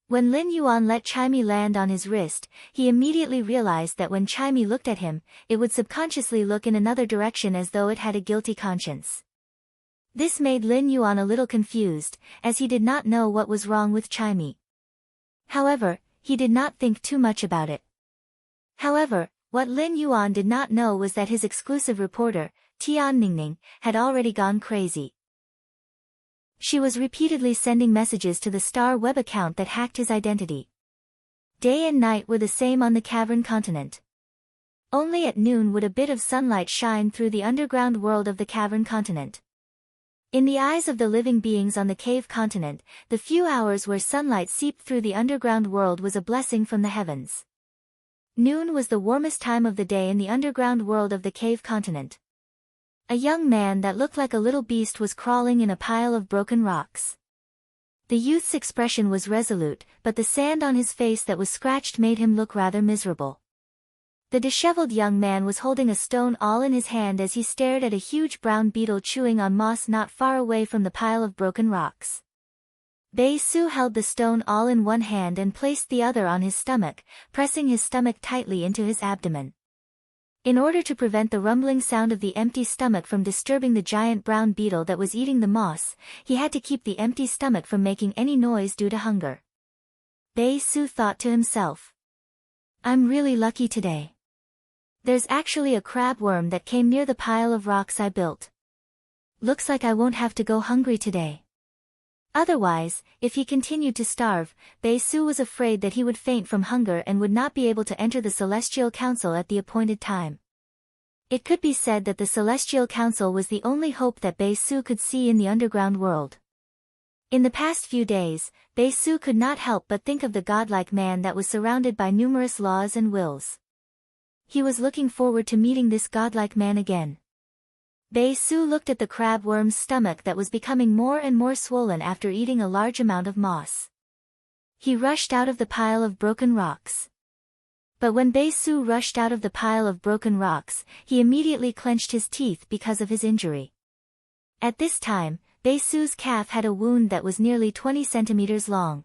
When Lin Yuan let Chimey land on his wrist, he immediately realized that when Chimey looked at him, it would subconsciously look in another direction as though it had a guilty conscience. This made Lin Yuan a little confused, as he did not know what was wrong with Chimey. However, he did not think too much about it. However, what Lin Yuan did not know was that his exclusive reporter, Tian Ningning, had already gone crazy. She was repeatedly sending messages to the Star web account that hacked his identity. Day and night were the same on the cavern continent. Only at noon would a bit of sunlight shine through the underground world of the cavern continent. In the eyes of the living beings on the cave continent, the few hours where sunlight seeped through the underground world was a blessing from the heavens. Noon was the warmest time of the day in the underground world of the cave continent. A young man that looked like a little beast was crawling in a pile of broken rocks. The youth's expression was resolute, but the sand on his face that was scratched made him look rather miserable. The disheveled young man was holding a stone awl in his hand as he stared at a huge brown beetle chewing on moss not far away from the pile of broken rocks. Bei Su held the stone awl in one hand and placed the other on his stomach, pressing his stomach tightly into his abdomen. In order to prevent the rumbling sound of the empty stomach from disturbing the giant brown beetle that was eating the moss, he had to keep the empty stomach from making any noise due to hunger. Bei Su thought to himself, "I'm really lucky today. There's actually a crab worm that came near the pile of rocks I built. Looks like I won't have to go hungry today." Otherwise, if he continued to starve, Bei Su was afraid that he would faint from hunger and would not be able to enter the Celestial Council at the appointed time. It could be said that the Celestial Council was the only hope that Bei Su could see in the underground world. In the past few days, Bei Su could not help but think of the godlike man that was surrounded by numerous laws and wills. He was looking forward to meeting this godlike man again. Bei Su looked at the crab worm's stomach that was becoming more and more swollen after eating a large amount of moss. He rushed out of the pile of broken rocks. But when Bei Su rushed out of the pile of broken rocks, he immediately clenched his teeth because of his injury. At this time, Bei Su's calf had a wound that was nearly 20 centimeters long.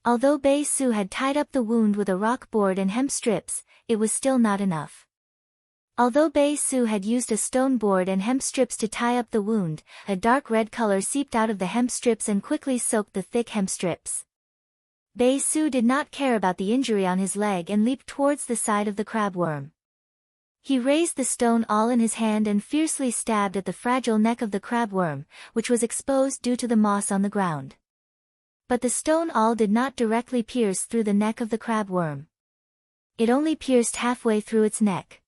Although Bei Su had tied up the wound with a rock board and hemp strips, it was still not enough. Although Bei Su had used a stone board and hemp strips to tie up the wound, a dark red color seeped out of the hemp strips and quickly soaked the thick hemp strips. Bei Su did not care about the injury on his leg and leaped towards the side of the crabworm. He raised the stone awl in his hand and fiercely stabbed at the fragile neck of the crabworm, which was exposed due to the moss on the ground. But the stone awl did not directly pierce through the neck of the crabworm. It only pierced halfway through its neck.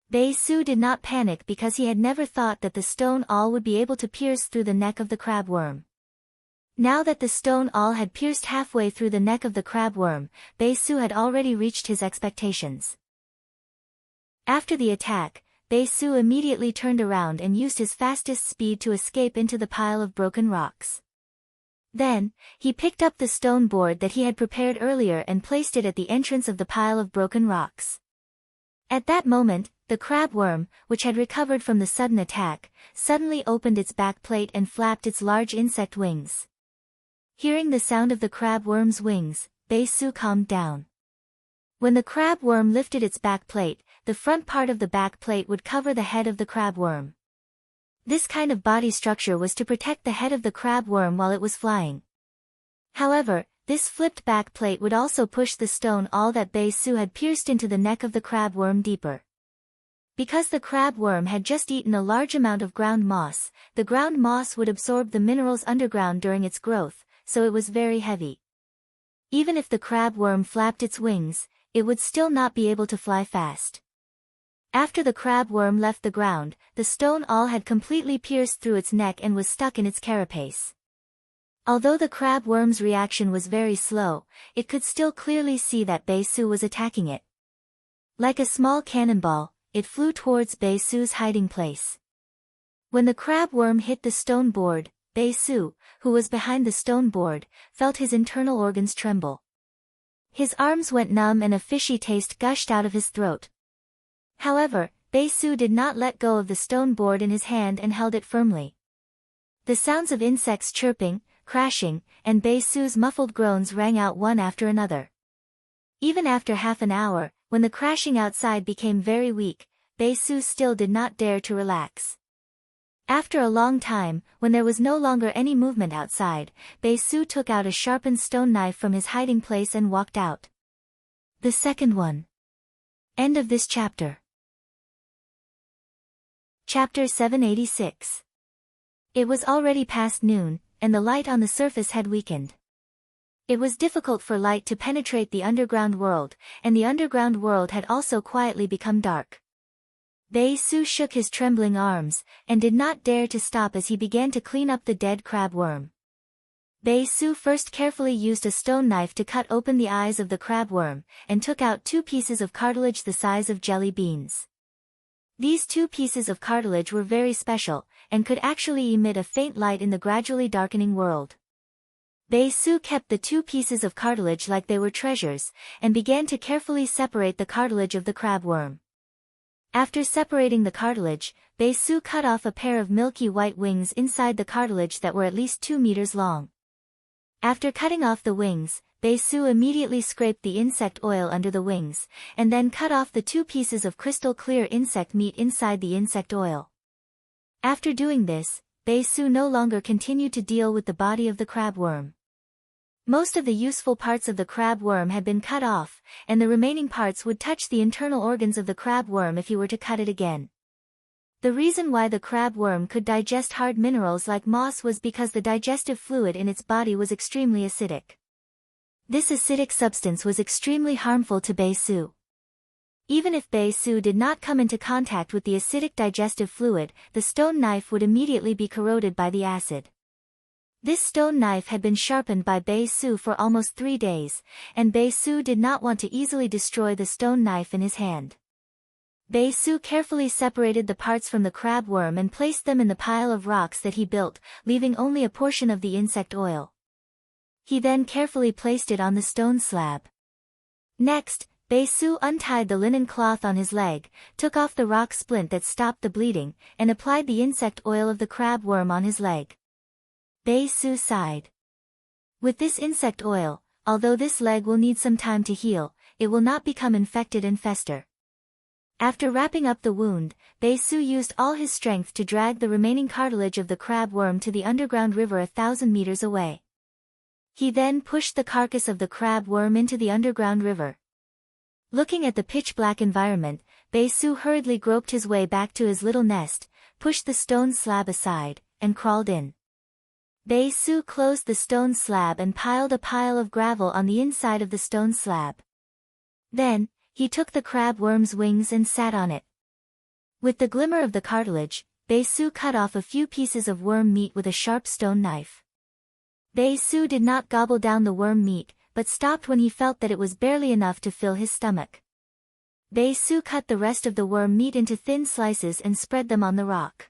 Bei Su did not panic because he had never thought that the stone awl would be able to pierce through the neck of the crabworm. Now that the stone awl had pierced halfway through the neck of the crabworm, Bei Su had already reached his expectations. After the attack, Bei Su immediately turned around and used his fastest speed to escape into the pile of broken rocks. Then, he picked up the stone board that he had prepared earlier and placed it at the entrance of the pile of broken rocks. At that moment, the crabworm, which had recovered from the sudden attack, suddenly opened its back plate and flapped its large insect wings. Hearing the sound of the crabworm's wings, Bei Su calmed down. When the crabworm lifted its back plate, the front part of the back plate would cover the head of the crabworm. This kind of body structure was to protect the head of the crabworm while it was flying. However, this flipped back plate would also push the stone awl that Bei Su had pierced into the neck of the crabworm deeper. Because the crabworm had just eaten a large amount of ground moss, the ground moss would absorb the minerals underground during its growth, so it was very heavy. Even if the crabworm flapped its wings, it would still not be able to fly fast. After the crab worm left the ground, the stone awl had completely pierced through its neck and was stuck in its carapace. Although the crab worm's reaction was very slow, it could still clearly see that Bae-su was attacking it. Like a small cannonball, it flew towards Bae-su's hiding place. When the crab worm hit the stone board, Bae-su, who was behind the stone board, felt his internal organs tremble. His arms went numb and a fishy taste gushed out of his throat. However, Bae-su did not let go of the stone board in his hand and held it firmly. The sounds of insects chirping, crashing, and Bae-su's muffled groans rang out one after another. Even after half an hour, when the crashing outside became very weak, Bae-su still did not dare to relax. After a long time, when there was no longer any movement outside, Bae-su took out a sharpened stone knife from his hiding place and walked out. The second one. End of this chapter. Chapter 786. It was already past noon, and the light on the surface had weakened. It was difficult for light to penetrate the underground world, and the underground world had also quietly become dark. Bae-su shook his trembling arms, and did not dare to stop as he began to clean up the dead crab worm. Bae-su first carefully used a stone knife to cut open the eyes of the crab worm, and took out 2 pieces of cartilage the size of jelly beans. These 2 pieces of cartilage were very special, and could actually emit a faint light in the gradually darkening world. Bae-su kept the 2 pieces of cartilage like they were treasures, and began to carefully separate the cartilage of the crab worm. After separating the cartilage, Bae-su cut off a pair of milky white wings inside the cartilage that were at least 2 meters long. After cutting off the wings, Bae-su immediately scraped the insect oil under the wings, and then cut off the 2 pieces of crystal clear insect meat inside the insect oil. After doing this, Bae-su no longer continued to deal with the body of the crab worm. Most of the useful parts of the crab worm had been cut off, and the remaining parts would touch the internal organs of the crab worm if he were to cut it again. The reason why the crab worm could digest hard minerals like moss was because the digestive fluid in its body was extremely acidic. This acidic substance was extremely harmful to Bae-su. Even if Bae-su did not come into contact with the acidic digestive fluid, the stone knife would immediately be corroded by the acid. This stone knife had been sharpened by Bae-su for almost 3 days, and Bae-su did not want to easily destroy the stone knife in his hand. Bae-su carefully separated the parts from the crab worm and placed them in the pile of rocks that he built, leaving only a portion of the insect oil. He then carefully placed it on the stone slab. Next, Bae-su untied the linen cloth on his leg, took off the rock splint that stopped the bleeding, and applied the insect oil of the crab worm on his leg. Bae-su sighed. With this insect oil, although this leg will need some time to heal, it will not become infected and fester. After wrapping up the wound, Bae-su used all his strength to drag the remaining cartilage of the crab worm to the underground river 1,000 meters away. He then pushed the carcass of the crab worm into the underground river. Looking at the pitch-black environment, Bae-su hurriedly groped his way back to his little nest, pushed the stone slab aside, and crawled in. Bae-su closed the stone slab and piled a pile of gravel on the inside of the stone slab. Then, he took the crab worm's wings and sat on it. With the glimmer of the cartilage, Bae-su cut off a few pieces of worm meat with a sharp stone knife. Bae-su did not gobble down the worm meat, but stopped when he felt that it was barely enough to fill his stomach. Bae-su cut the rest of the worm meat into thin slices and spread them on the rock.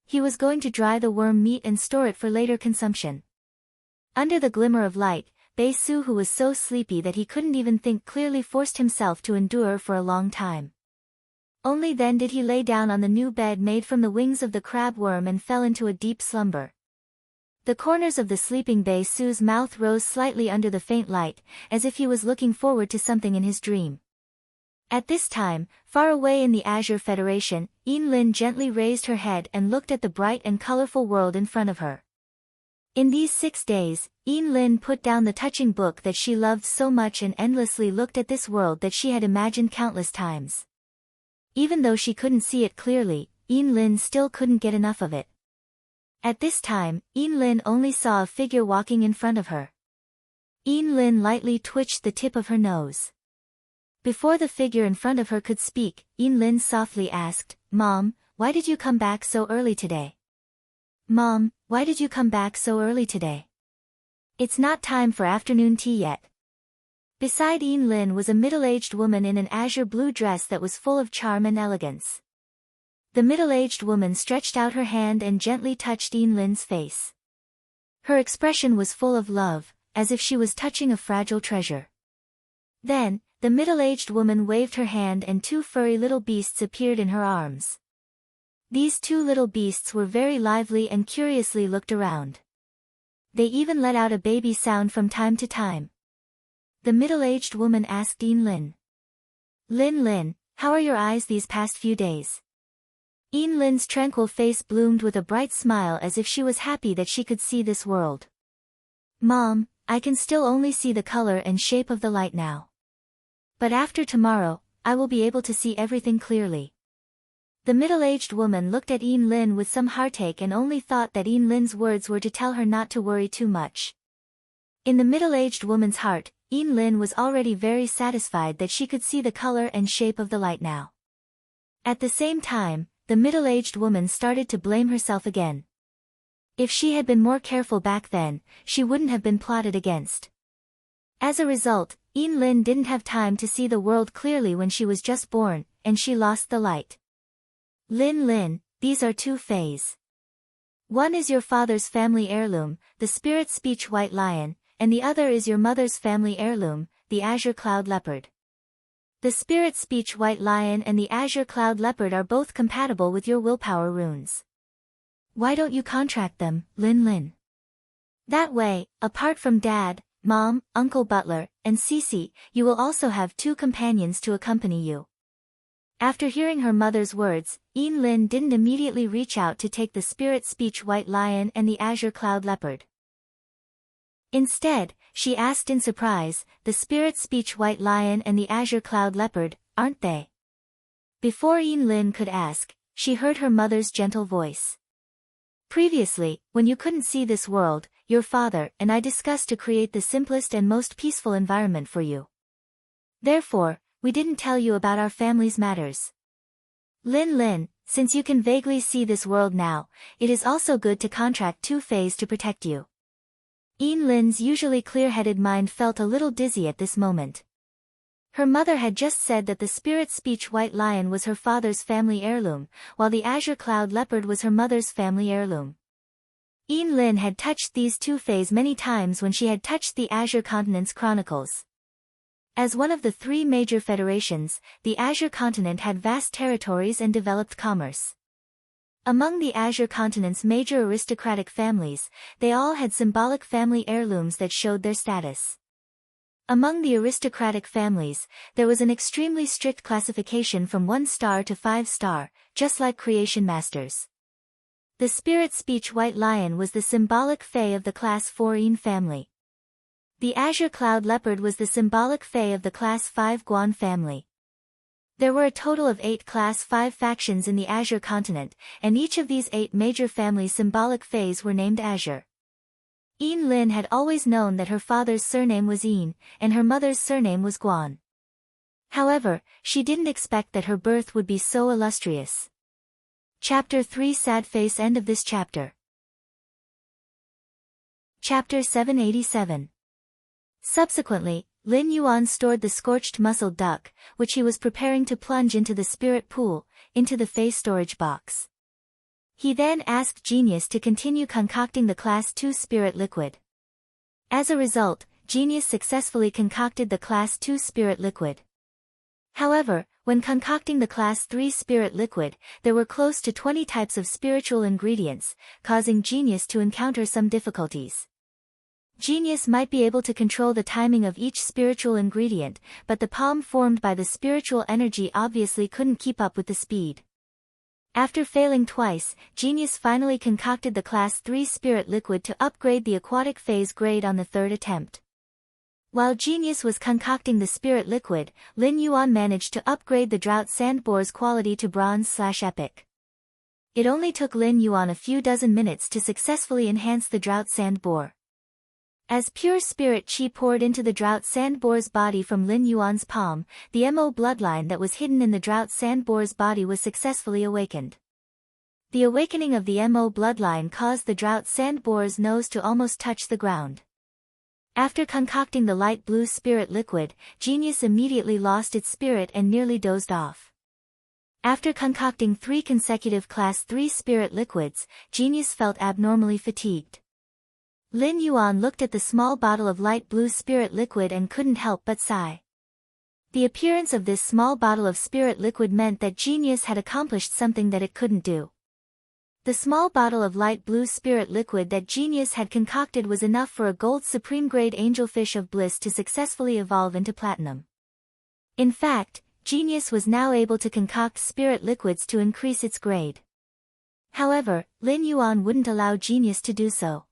He was going to dry the worm meat and store it for later consumption. Under the glimmer of light, Bae-su, who was so sleepy that he couldn't even think clearly, forced himself to endure for a long time. Only then did he lay down on the new bed made from the wings of the crab worm and fell into a deep slumber. The corners of the sleeping Bae-su's mouth rose slightly under the faint light, as if he was looking forward to something in his dream. At this time, far away in the Azure Federation, Lin gently raised her head and looked at the bright and colorful world in front of her. In these 6 days, Lin put down the touching book that she loved so much and endlessly looked at this world that she had imagined countless times. Even though she couldn't see it clearly, Lin still couldn't get enough of it. At this time, Lin only saw a figure walking in front of her. Lin lightly twitched the tip of her nose. Before the figure in front of her could speak, Lin softly asked, "Mom, why did you come back so early today? Mom, why did you come back so early today? It's not time for afternoon tea yet." Beside Lin was a middle-aged woman in an azure blue dress that was full of charm and elegance. The middle-aged woman stretched out her hand and gently touched Lin's face. Her expression was full of love, as if she was touching a fragile treasure. Then, the middle-aged woman waved her hand and two furry little beasts appeared in her arms. These two little beasts were very lively and curiously looked around. They even let out a baby sound from time to time. The middle-aged woman asked Lin. Lin, how are your eyes these past few days?" Lin's tranquil face bloomed with a bright smile as if she was happy that she could see this world. "Mom, I can still only see the color and shape of the light now. But after tomorrow, I will be able to see everything clearly." The middle-aged woman looked at Lin with some heartache and only thought that Lin's words were to tell her not to worry too much. In the middle-aged woman's heart, Lin was already very satisfied that she could see the color and shape of the light now. At the same time, the middle-aged woman started to blame herself again. If she had been more careful back then, she wouldn't have been plotted against. As a result, Lin didn't have time to see the world clearly when she was just born, and she lost the light. Lin, these are two fays. One is your father's family heirloom, the spirit speech white lion, and the other is your mother's family heirloom, the azure cloud leopard. The spirit speech white lion and the azure cloud leopard are both compatible with your willpower runes. Why don't you contract them, Lin? That way, apart from Dad, Mom, Uncle Butler, and Cece, you will also have two companions to accompany you. After hearing her mother's words, Lin didn't immediately reach out to take the spirit speech white lion and the azure cloud leopard. Instead, she asked in surprise, "The spirit speech white lion and the azure cloud leopard, aren't they?" Before Lin could ask, she heard her mother's gentle voice. "Previously, when you couldn't see this world, your father and I discussed to create the simplest and most peaceful environment for you. Therefore, we didn't tell you about our family's matters. Lin, since you can vaguely see this world now, it is also good to contract two fays to protect you." Lin's usually clear-headed mind felt a little dizzy at this moment. Her mother had just said that the spirit speech white lion was her father's family heirloom, while the azure cloud leopard was her mother's family heirloom. Lin had touched these two fays many times when she had touched the Azure Continent's Chronicles. As one of the three major federations, the Azure Continent had vast territories and developed commerce. Among the Azure Continent's major aristocratic families, they all had symbolic family heirlooms that showed their status. Among the aristocratic families, there was an extremely strict classification from 1 star to 5 star, just like Creation Masters. The spirit speech white lion was the symbolic fae of the class 4 family. The azure cloud leopard was the symbolic fae of the class 5 Guan family. There were a total of 8 Class 5 factions in the Azure Continent, and each of these 8 major family symbolic fays were named Azure. Lin had always known that her father's surname was and her mother's surname was Guan. However, she didn't expect that her birth would be so illustrious. Chapter 3 Sad Face End of this chapter. Chapter 787. Subsequently, Lin Yuan stored the scorched muscled duck, which he was preparing to plunge into the spirit pool, into the Fae storage box. He then asked Genius to continue concocting the Class 2 spirit liquid. As a result, Genius successfully concocted the Class 2 spirit liquid. However, when concocting the Class 3 spirit liquid, there were close to 20 types of spiritual ingredients, causing Genius to encounter some difficulties. Genius might be able to control the timing of each spiritual ingredient, but the palm formed by the spiritual energy obviously couldn't keep up with the speed. After failing twice, Genius finally concocted the Class 3 spirit liquid to upgrade the aquatic phase grade on the third attempt. While Genius was concocting the spirit liquid, Lin Yuan managed to upgrade the drought sand bore's quality to bronze/epic. It only took Lin Yuan a few dozen minutes to successfully enhance the drought sand bore. As pure spirit chi poured into the drought sand boar's body from Lin Yuan's palm, the Mo bloodline that was hidden in the drought sand boar's body was successfully awakened. The awakening of the Mo bloodline caused the drought sand boar's nose to almost touch the ground. After concocting the light blue spirit liquid, Genius immediately lost its spirit and nearly dozed off. After concocting 3 consecutive Class 3 spirit liquids, Genius felt abnormally fatigued. Lin Yuan looked at the small bottle of light blue spirit liquid and couldn't help but sigh. The appearance of this small bottle of spirit liquid meant that Genius had accomplished something that it couldn't do. The small bottle of light blue spirit liquid that Genius had concocted was enough for a gold supreme grade angelfish of bliss to successfully evolve into platinum. In fact, Genius was now able to concoct spirit liquids to increase its grade. However, Lin Yuan wouldn't allow Genius to do so.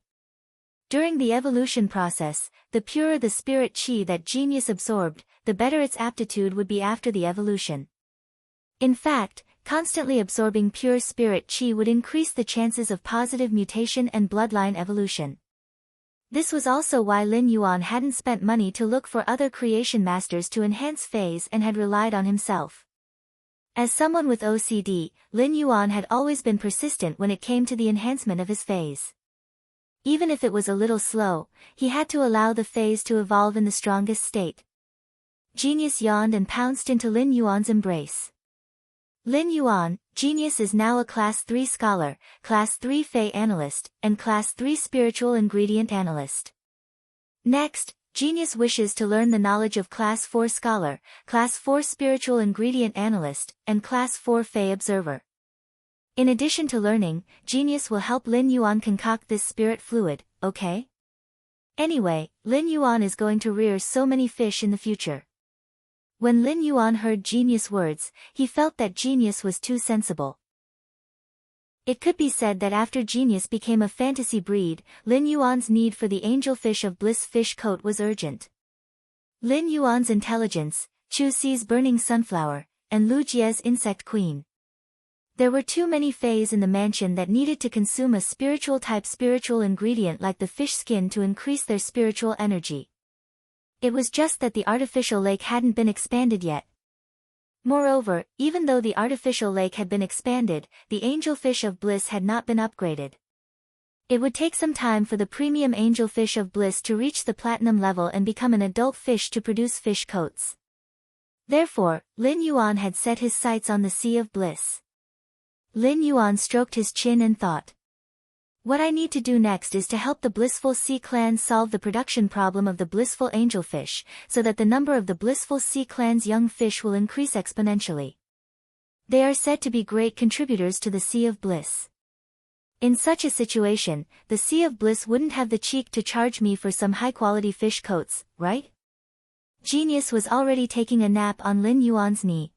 During the evolution process, the purer the spirit chi that Genius absorbed, the better its aptitude would be after the evolution. In fact, constantly absorbing pure spirit chi would increase the chances of positive mutation and bloodline evolution. This was also why Lin Yuan hadn't spent money to look for other creation masters to enhance phase and had relied on himself. As someone with OCD, Lin Yuan had always been persistent when it came to the enhancement of his phase. Even if it was a little slow, he had to allow the phase to evolve in the strongest state. Genius yawned and pounced into Lin Yuan's embrace. Lin Yuan, Genius is now a Class 3 Scholar, Class 3 Fey Analyst, and Class 3 Spiritual Ingredient Analyst. Next, Genius wishes to learn the knowledge of Class 4 Scholar, Class 4 Spiritual Ingredient Analyst, and Class 4 Fey Observer. In addition to learning, Genius will help Lin Yuan concoct this spirit fluid, okay? Anyway, Lin Yuan is going to rear so many fish in the future. When Lin Yuan heard Genius' words, he felt that Genius was too sensible. It could be said that after Genius became a fantasy breed, Lin Yuan's need for the angelfish of bliss fish coat was urgent. Lin Yuan's intelligence, Chu Xi's burning sunflower, and Lu Jie's insect queen. There were too many fays in the mansion that needed to consume a spiritual-type spiritual ingredient like the fish skin to increase their spiritual energy. It was just that the artificial lake hadn't been expanded yet. Moreover, even though the artificial lake had been expanded, the angelfish of bliss had not been upgraded. It would take some time for the premium angelfish of bliss to reach the platinum level and become an adult fish to produce fish coats. Therefore, Lin Yuan had set his sights on the Sea of Bliss. Lin Yuan stroked his chin and thought. What I need to do next is to help the Blissful Sea Clan solve the production problem of the Blissful Angelfish, so that the number of the Blissful Sea Clan's young fish will increase exponentially. They are said to be great contributors to the Sea of Bliss. In such a situation, the Sea of Bliss wouldn't have the cheek to charge me for some high-quality fish coats, right? Genius was already taking a nap on Lin Yuan's knee.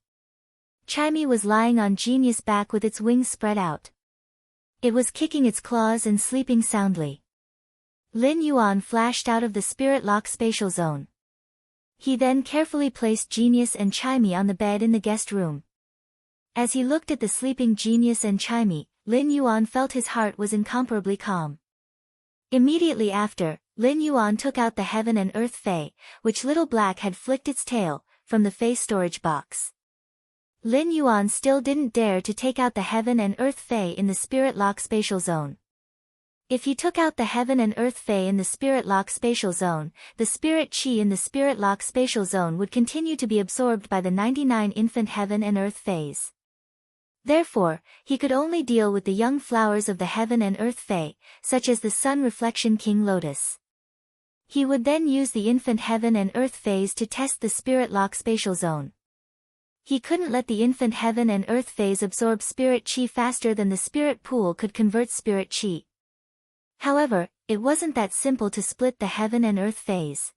Chimey was lying on Genius' back with its wings spread out. It was kicking its claws and sleeping soundly. Lin Yuan flashed out of the Spirit Lock spatial zone. He then carefully placed Genius and Chimey on the bed in the guest room. As he looked at the sleeping Genius and Chimey, Lin Yuan felt his heart was incomparably calm. Immediately after, Lin Yuan took out the Heaven and Earth Fae, which Little Black had flicked its tail, from the Fae storage box. Lin Yuan still didn't dare to take out the Heaven and Earth Fae in the Spirit Lock spatial zone. If he took out the Heaven and Earth Fae in the Spirit Lock spatial zone, the Spirit Chi in the Spirit Lock spatial zone would continue to be absorbed by the 99 infant Heaven and Earth Faes. Therefore, he could only deal with the young flowers of the Heaven and Earth Fae, such as the Sun Reflection King Lotus. He would then use the infant Heaven and Earth Faes to test the Spirit Lock spatial zone. He couldn't let the infant Heaven and Earth Faes absorb Spirit Chi faster than the Spirit Pool could convert Spirit Chi. However, it wasn't that simple to split the Heaven and Earth Faes.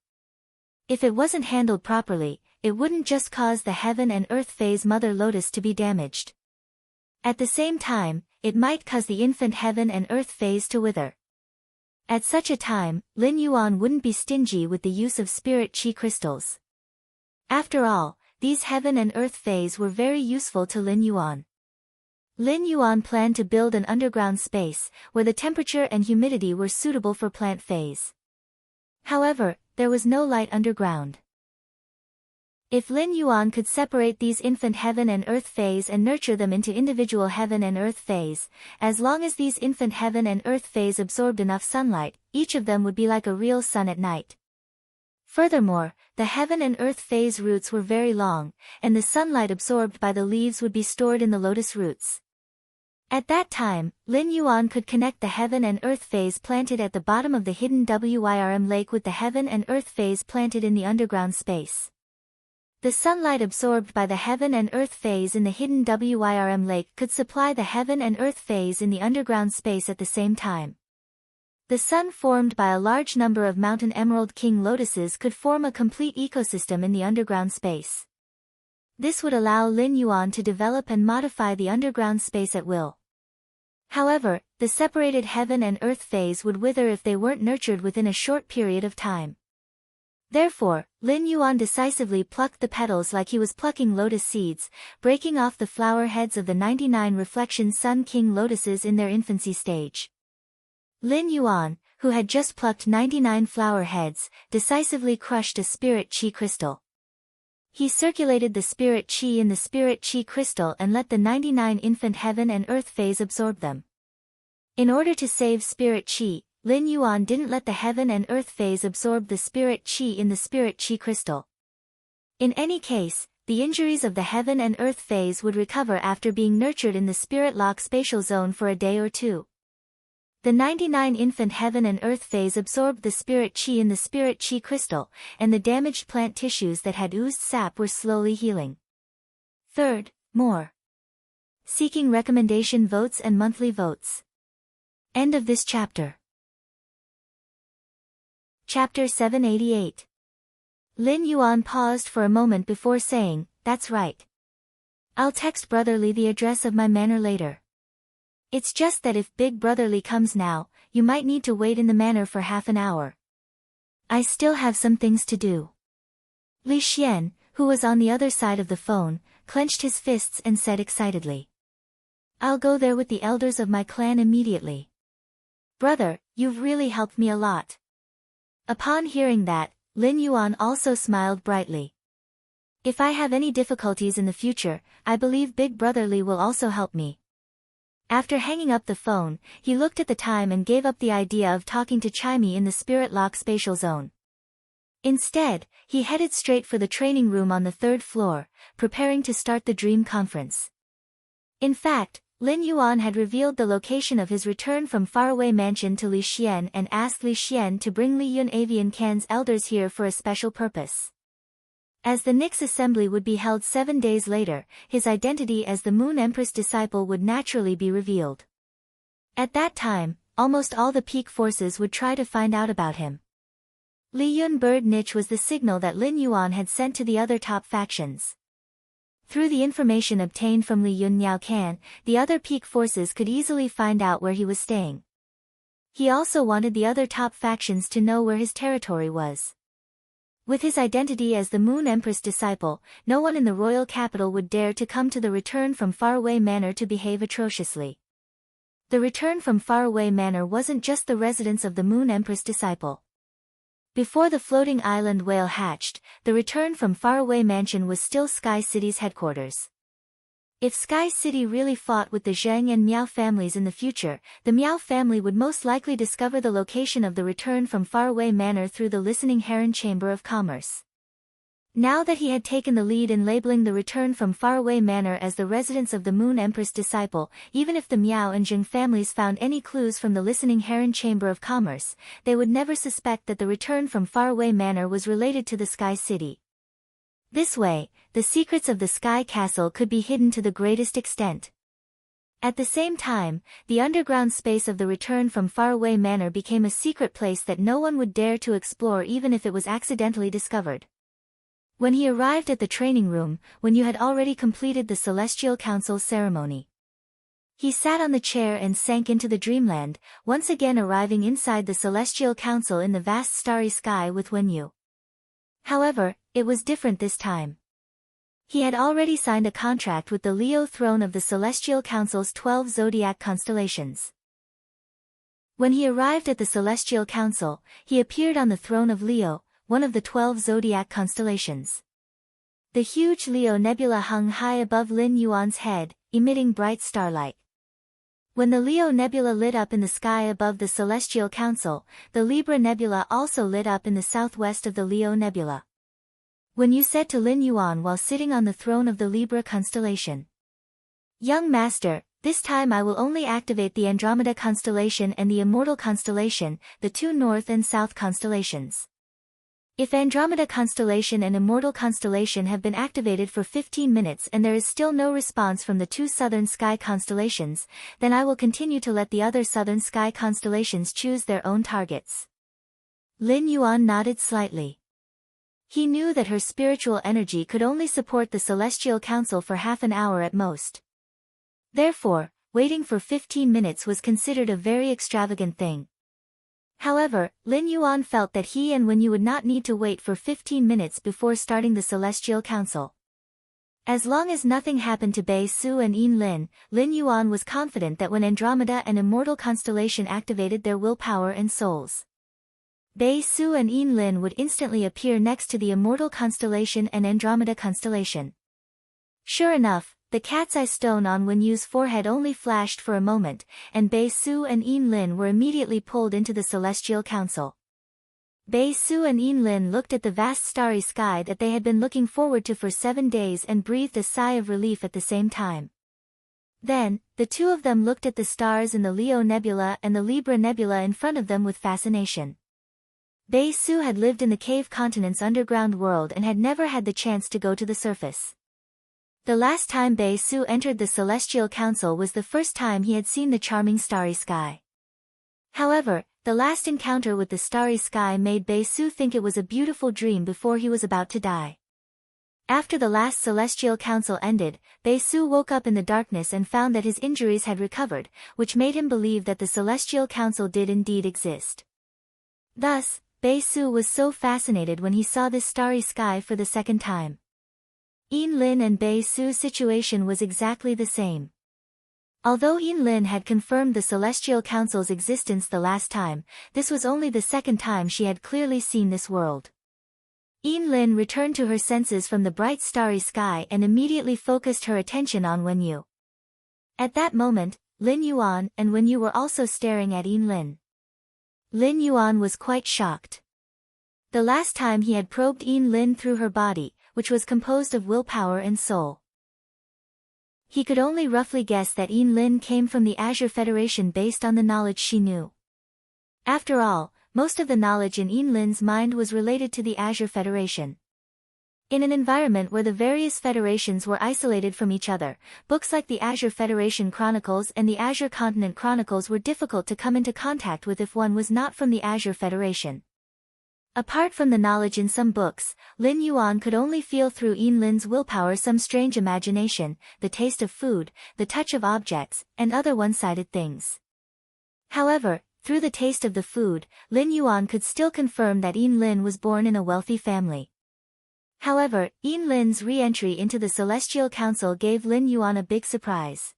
If it wasn't handled properly, it wouldn't just cause the Heaven and Earth Faes Mother Lotus to be damaged. At the same time, it might cause the infant Heaven and Earth Faes to wither. At such a time, Lin Yuan wouldn't be stingy with the use of Spirit Chi crystals. After all, these Heaven and Earth Faes were very useful to Lin Yuan. Lin Yuan planned to build an underground space, where the temperature and humidity were suitable for plant phase. However, there was no light underground. If Lin Yuan could separate these infant heaven and earth phase and nurture them into individual heaven and earth phase, as long as these infant heaven and earth phase absorbed enough sunlight, each of them would be like a real sun at night. Furthermore, the heaven and earth phase roots were very long, and the sunlight absorbed by the leaves would be stored in the lotus roots. At that time, Lin Yuan could connect the heaven and earth phase planted at the bottom of the hidden Wyrm lake with the heaven and earth phase planted in the underground space. The sunlight absorbed by the heaven and earth phase in the hidden Wyrm lake could supply the heaven and earth phase in the underground space at the same time. The sun formed by a large number of mountain emerald king lotuses could form a complete ecosystem in the underground space. This would allow Lin Yuan to develop and modify the underground space at will. However, the separated heaven and earth phase would wither if they weren't nurtured within a short period of time. Therefore, Lin Yuan decisively plucked the petals like he was plucking lotus seeds, breaking off the flower heads of the 99 reflection Sun King lotuses in their infancy stage. Lin Yuan, who had just plucked 99 flower heads, decisively crushed a spirit chi crystal. He circulated the spirit chi in the spirit chi crystal and let the 99 infant heaven and earth phase absorb them. In order to save spirit chi, Lin Yuan didn't let the heaven and earth phase absorb the spirit chi in the spirit chi crystal. In any case, the injuries of the heaven and earth phase would recover after being nurtured in the spirit lock spatial zone for a day or two. The 99 infant heaven and earth phase absorbed the spirit chi in the spirit chi crystal, and the damaged plant tissues that had oozed sap were slowly healing. Third, more. Seeking recommendation votes and monthly votes. End of this chapter. Chapter 788. Lin Yuan paused for a moment before saying, "That's right. I'll text Brotherly the address of my manor later. It's just that if Big Brotherly comes now, you might need to wait in the manor for half an hour. I still have some things to do." Li Xian, who was on the other side of the phone, clenched his fists and said excitedly, "I'll go there with the elders of my clan immediately. Brother, you've really helped me a lot." Upon hearing that, Lin Yuan also smiled brightly. "If I have any difficulties in the future, I believe Big Brotherly will also help me." After hanging up the phone, he looked at the time and gave up the idea of talking to Chimey in the Spirit Lock spatial zone. Instead, he headed straight for the training room on the 3rd floor, preparing to start the dream conference. In fact, Lin Yuan had revealed the location of his return from faraway mansion to Li Xian and asked Li Xian to bring Li Yun Avian Can's elders here for a special purpose. As the Nix assembly would be held 7 days later, his identity as the Moon Empress disciple would naturally be revealed. At that time, almost all the peak forces would try to find out about him. Li Yun Bird Niche was the signal that Lin Yuan had sent to the other top factions. Through the information obtained from Li Yun Niao Can, the other peak forces could easily find out where he was staying. He also wanted the other top factions to know where his territory was. With his identity as the Moon Empress disciple, no one in the royal capital would dare to come to the Return from Faraway Manor to behave atrociously. The Return from Faraway Manor wasn't just the residence of the Moon Empress disciple. Before the floating island whale hatched, the Return from Faraway Mansion was still Sky City's headquarters. If Sky City really fought with the Zheng and Miao families in the future, the Miao family would most likely discover the location of the Return from Faraway Manor through the Listening Heron Chamber of Commerce. Now that he had taken the lead in labeling the Return from Faraway Manor as the residence of the Moon Empress disciple, even if the Miao and Zheng families found any clues from the Listening Heron Chamber of Commerce, they would never suspect that the Return from Faraway Manor was related to the Sky City. This way, the secrets of the Sky Castle could be hidden to the greatest extent. At the same time, the underground space of the Return from Faraway Manor became a secret place that no one would dare to explore even if it was accidentally discovered. When he arrived at the training room, when you had already completed the Celestial Council ceremony, he sat on the chair and sank into the dreamland, once again arriving inside the Celestial Council in the vast starry sky with Wenyu. However, it was different this time. He had already signed a contract with the Leo throne of the Celestial Council's 12 zodiac constellations. When he arrived at the Celestial Council, he appeared on the throne of Leo, one of the 12 zodiac constellations. The huge Leo nebula hung high above Lin Yuan's head, emitting bright starlight. When the Leo nebula lit up in the sky above the Celestial Council, the Libra nebula also lit up in the southwest of the Leo nebula. When you said to Lin Yuan while sitting on the throne of the Libra constellation, "Young master, this time I will only activate the Andromeda constellation and the Immortal constellation, the two north and south constellations. If Andromeda constellation and Immortal constellation have been activated for 15 minutes and there is still no response from the two southern sky constellations, then I will continue to let the other southern sky constellations choose their own targets." Lin Yuan nodded slightly. He knew that her spiritual energy could only support the Celestial Council for half an hour at most. Therefore, waiting for 15 minutes was considered a very extravagant thing. However, Lin Yuan felt that he and Wenyu would not need to wait for 15 minutes before starting the Celestial Council. As long as nothing happened to Bei Su and Yin Lin, Lin Yuan was confident that when Andromeda and Immortal constellation activated their willpower and souls, Bei Su and Yin Lin would instantly appear next to the Immortal constellation and Andromeda constellation. Sure enough, the cat's eye stone on Wenyu's forehead only flashed for a moment, and Bei Su and Yin Lin were immediately pulled into the Celestial Council. Bei Su and Yin Lin looked at the vast starry sky that they had been looking forward to for 7 days and breathed a sigh of relief at the same time. Then, the two of them looked at the stars in the Leo nebula and the Libra nebula in front of them with fascination. Bei Su had lived in the cave continent's underground world and had never had the chance to go to the surface. The last time Bei Su entered the Celestial Council was the first time he had seen the charming starry sky. However, the last encounter with the starry sky made Bei Su think it was a beautiful dream before he was about to die. After the last Celestial Council ended, Bei Su woke up in the darkness and found that his injuries had recovered, which made him believe that the Celestial Council did indeed exist. Thus, Bei Su was so fascinated when he saw this starry sky for the second time. Yin Lin and Bei Su's situation was exactly the same. Although Yin Lin had confirmed the Celestial Council's existence the last time, this was only the second time she had clearly seen this world. Yin Lin returned to her senses from the bright starry sky and immediately focused her attention on Wenyu. At that moment, Lin Yuan and Wenyu were also staring at Yin Lin. Lin Yuan was quite shocked. The last time he had probed Yin Lin through her body, which was composed of willpower and soul, he could only roughly guess that Yin Lin came from the Azure Federation based on the knowledge she knew. After all, most of the knowledge in Yin Lin's mind was related to the Azure Federation. In an environment where the various federations were isolated from each other, books like the Azure Federation Chronicles and the Azure Continent Chronicles were difficult to come into contact with if one was not from the Azure Federation. Apart from the knowledge in some books, Lin Yuan could only feel through Yin Lin's willpower some strange imagination, the taste of food, the touch of objects, and other one-sided things. However, through the taste of the food, Lin Yuan could still confirm that Yin Lin was born in a wealthy family. However, Yin Lin's re-entry into the Celestial Council gave Lin Yuan a big surprise.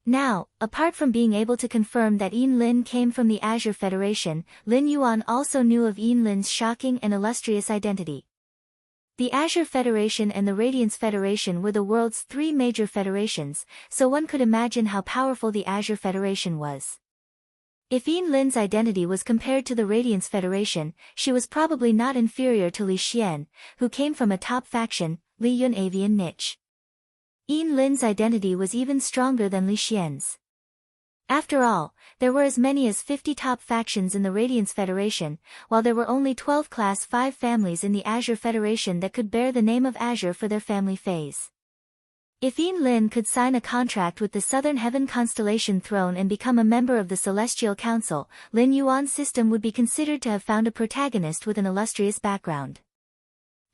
Now, apart from being able to confirm that Yin Lin came from the Azure Federation, Lin Yuan also knew of Yin Lin's shocking and illustrious identity. The Azure Federation and the Radiance Federation were the world's 3 major federations, so one could imagine how powerful the Azure Federation was. If Yin Lin's identity was compared to the Radiance Federation, she was probably not inferior to Li Xian, who came from a top faction, Li Yun Avian Niche. Yin Lin's identity was even stronger than Li Xian's. After all, there were as many as 50 top factions in the Radiance Federation, while there were only 12 Class 5 families in the Azure Federation that could bear the name of Azure for their family phase. If Yin Lin could sign a contract with the Southern Heaven Constellation Throne and become a member of the Celestial Council, Lin Yuan's system would be considered to have found a protagonist with an illustrious background.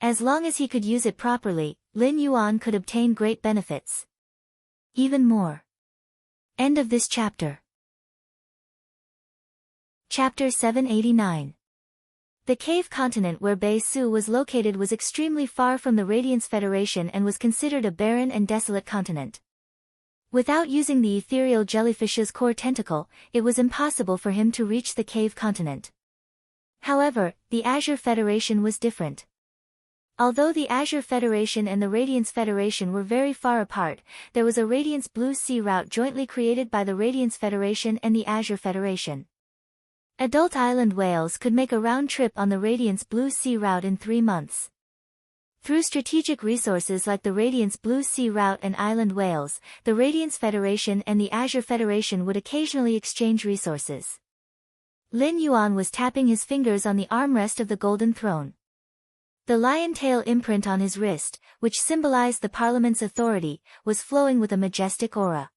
As long as he could use it properly, Lin Yuan could obtain great benefits. Even more. End of this chapter. Chapter 789. The cave continent where Bei Su was located was extremely far from the Radiance Federation and was considered a barren and desolate continent. Without using the ethereal jellyfish's core tentacle, it was impossible for him to reach the cave continent. However, the Azure Federation was different. Although the Azure Federation and the Radiance Federation were very far apart, there was a Radiance Blue Sea route jointly created by the Radiance Federation and the Azure Federation. Adult island whales could make a round trip on the Radiance Blue Sea route in 3 months. Through strategic resources like the Radiance Blue Sea route and island whales, the Radiance Federation and the Azure Federation would occasionally exchange resources. Lin Yuan was tapping his fingers on the armrest of the golden throne. The lion tail imprint on his wrist, which symbolized the Parliament's authority, was flowing with a majestic aura.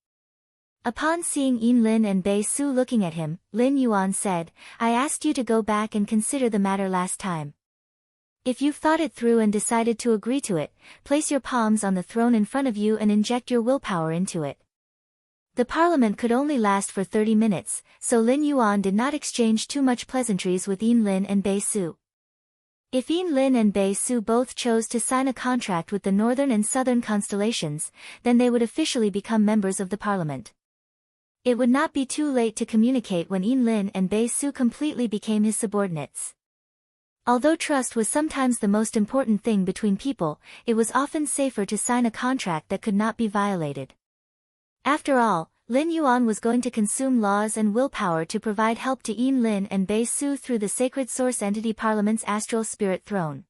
Upon seeing Yin Lin and Bei Su looking at him, Lin Yuan said, "I asked you to go back and consider the matter last time. If you've thought it through and decided to agree to it, place your palms on the throne in front of you and inject your willpower into it." The Parliament could only last for 30 minutes, so Lin Yuan did not exchange too much pleasantries with Yin Lin and Bei Su. If Yin Lin and Bei Su both chose to sign a contract with the northern and southern constellations, then they would officially become members of the Parliament. It would not be too late to communicate when Yin Lin and Bei Su completely became his subordinates. Although trust was sometimes the most important thing between people, it was often safer to sign a contract that could not be violated. After all, Lin Yuan was going to consume laws and willpower to provide help to Yin Lin and Bei Su through the sacred source entity Parliament's astral spirit throne.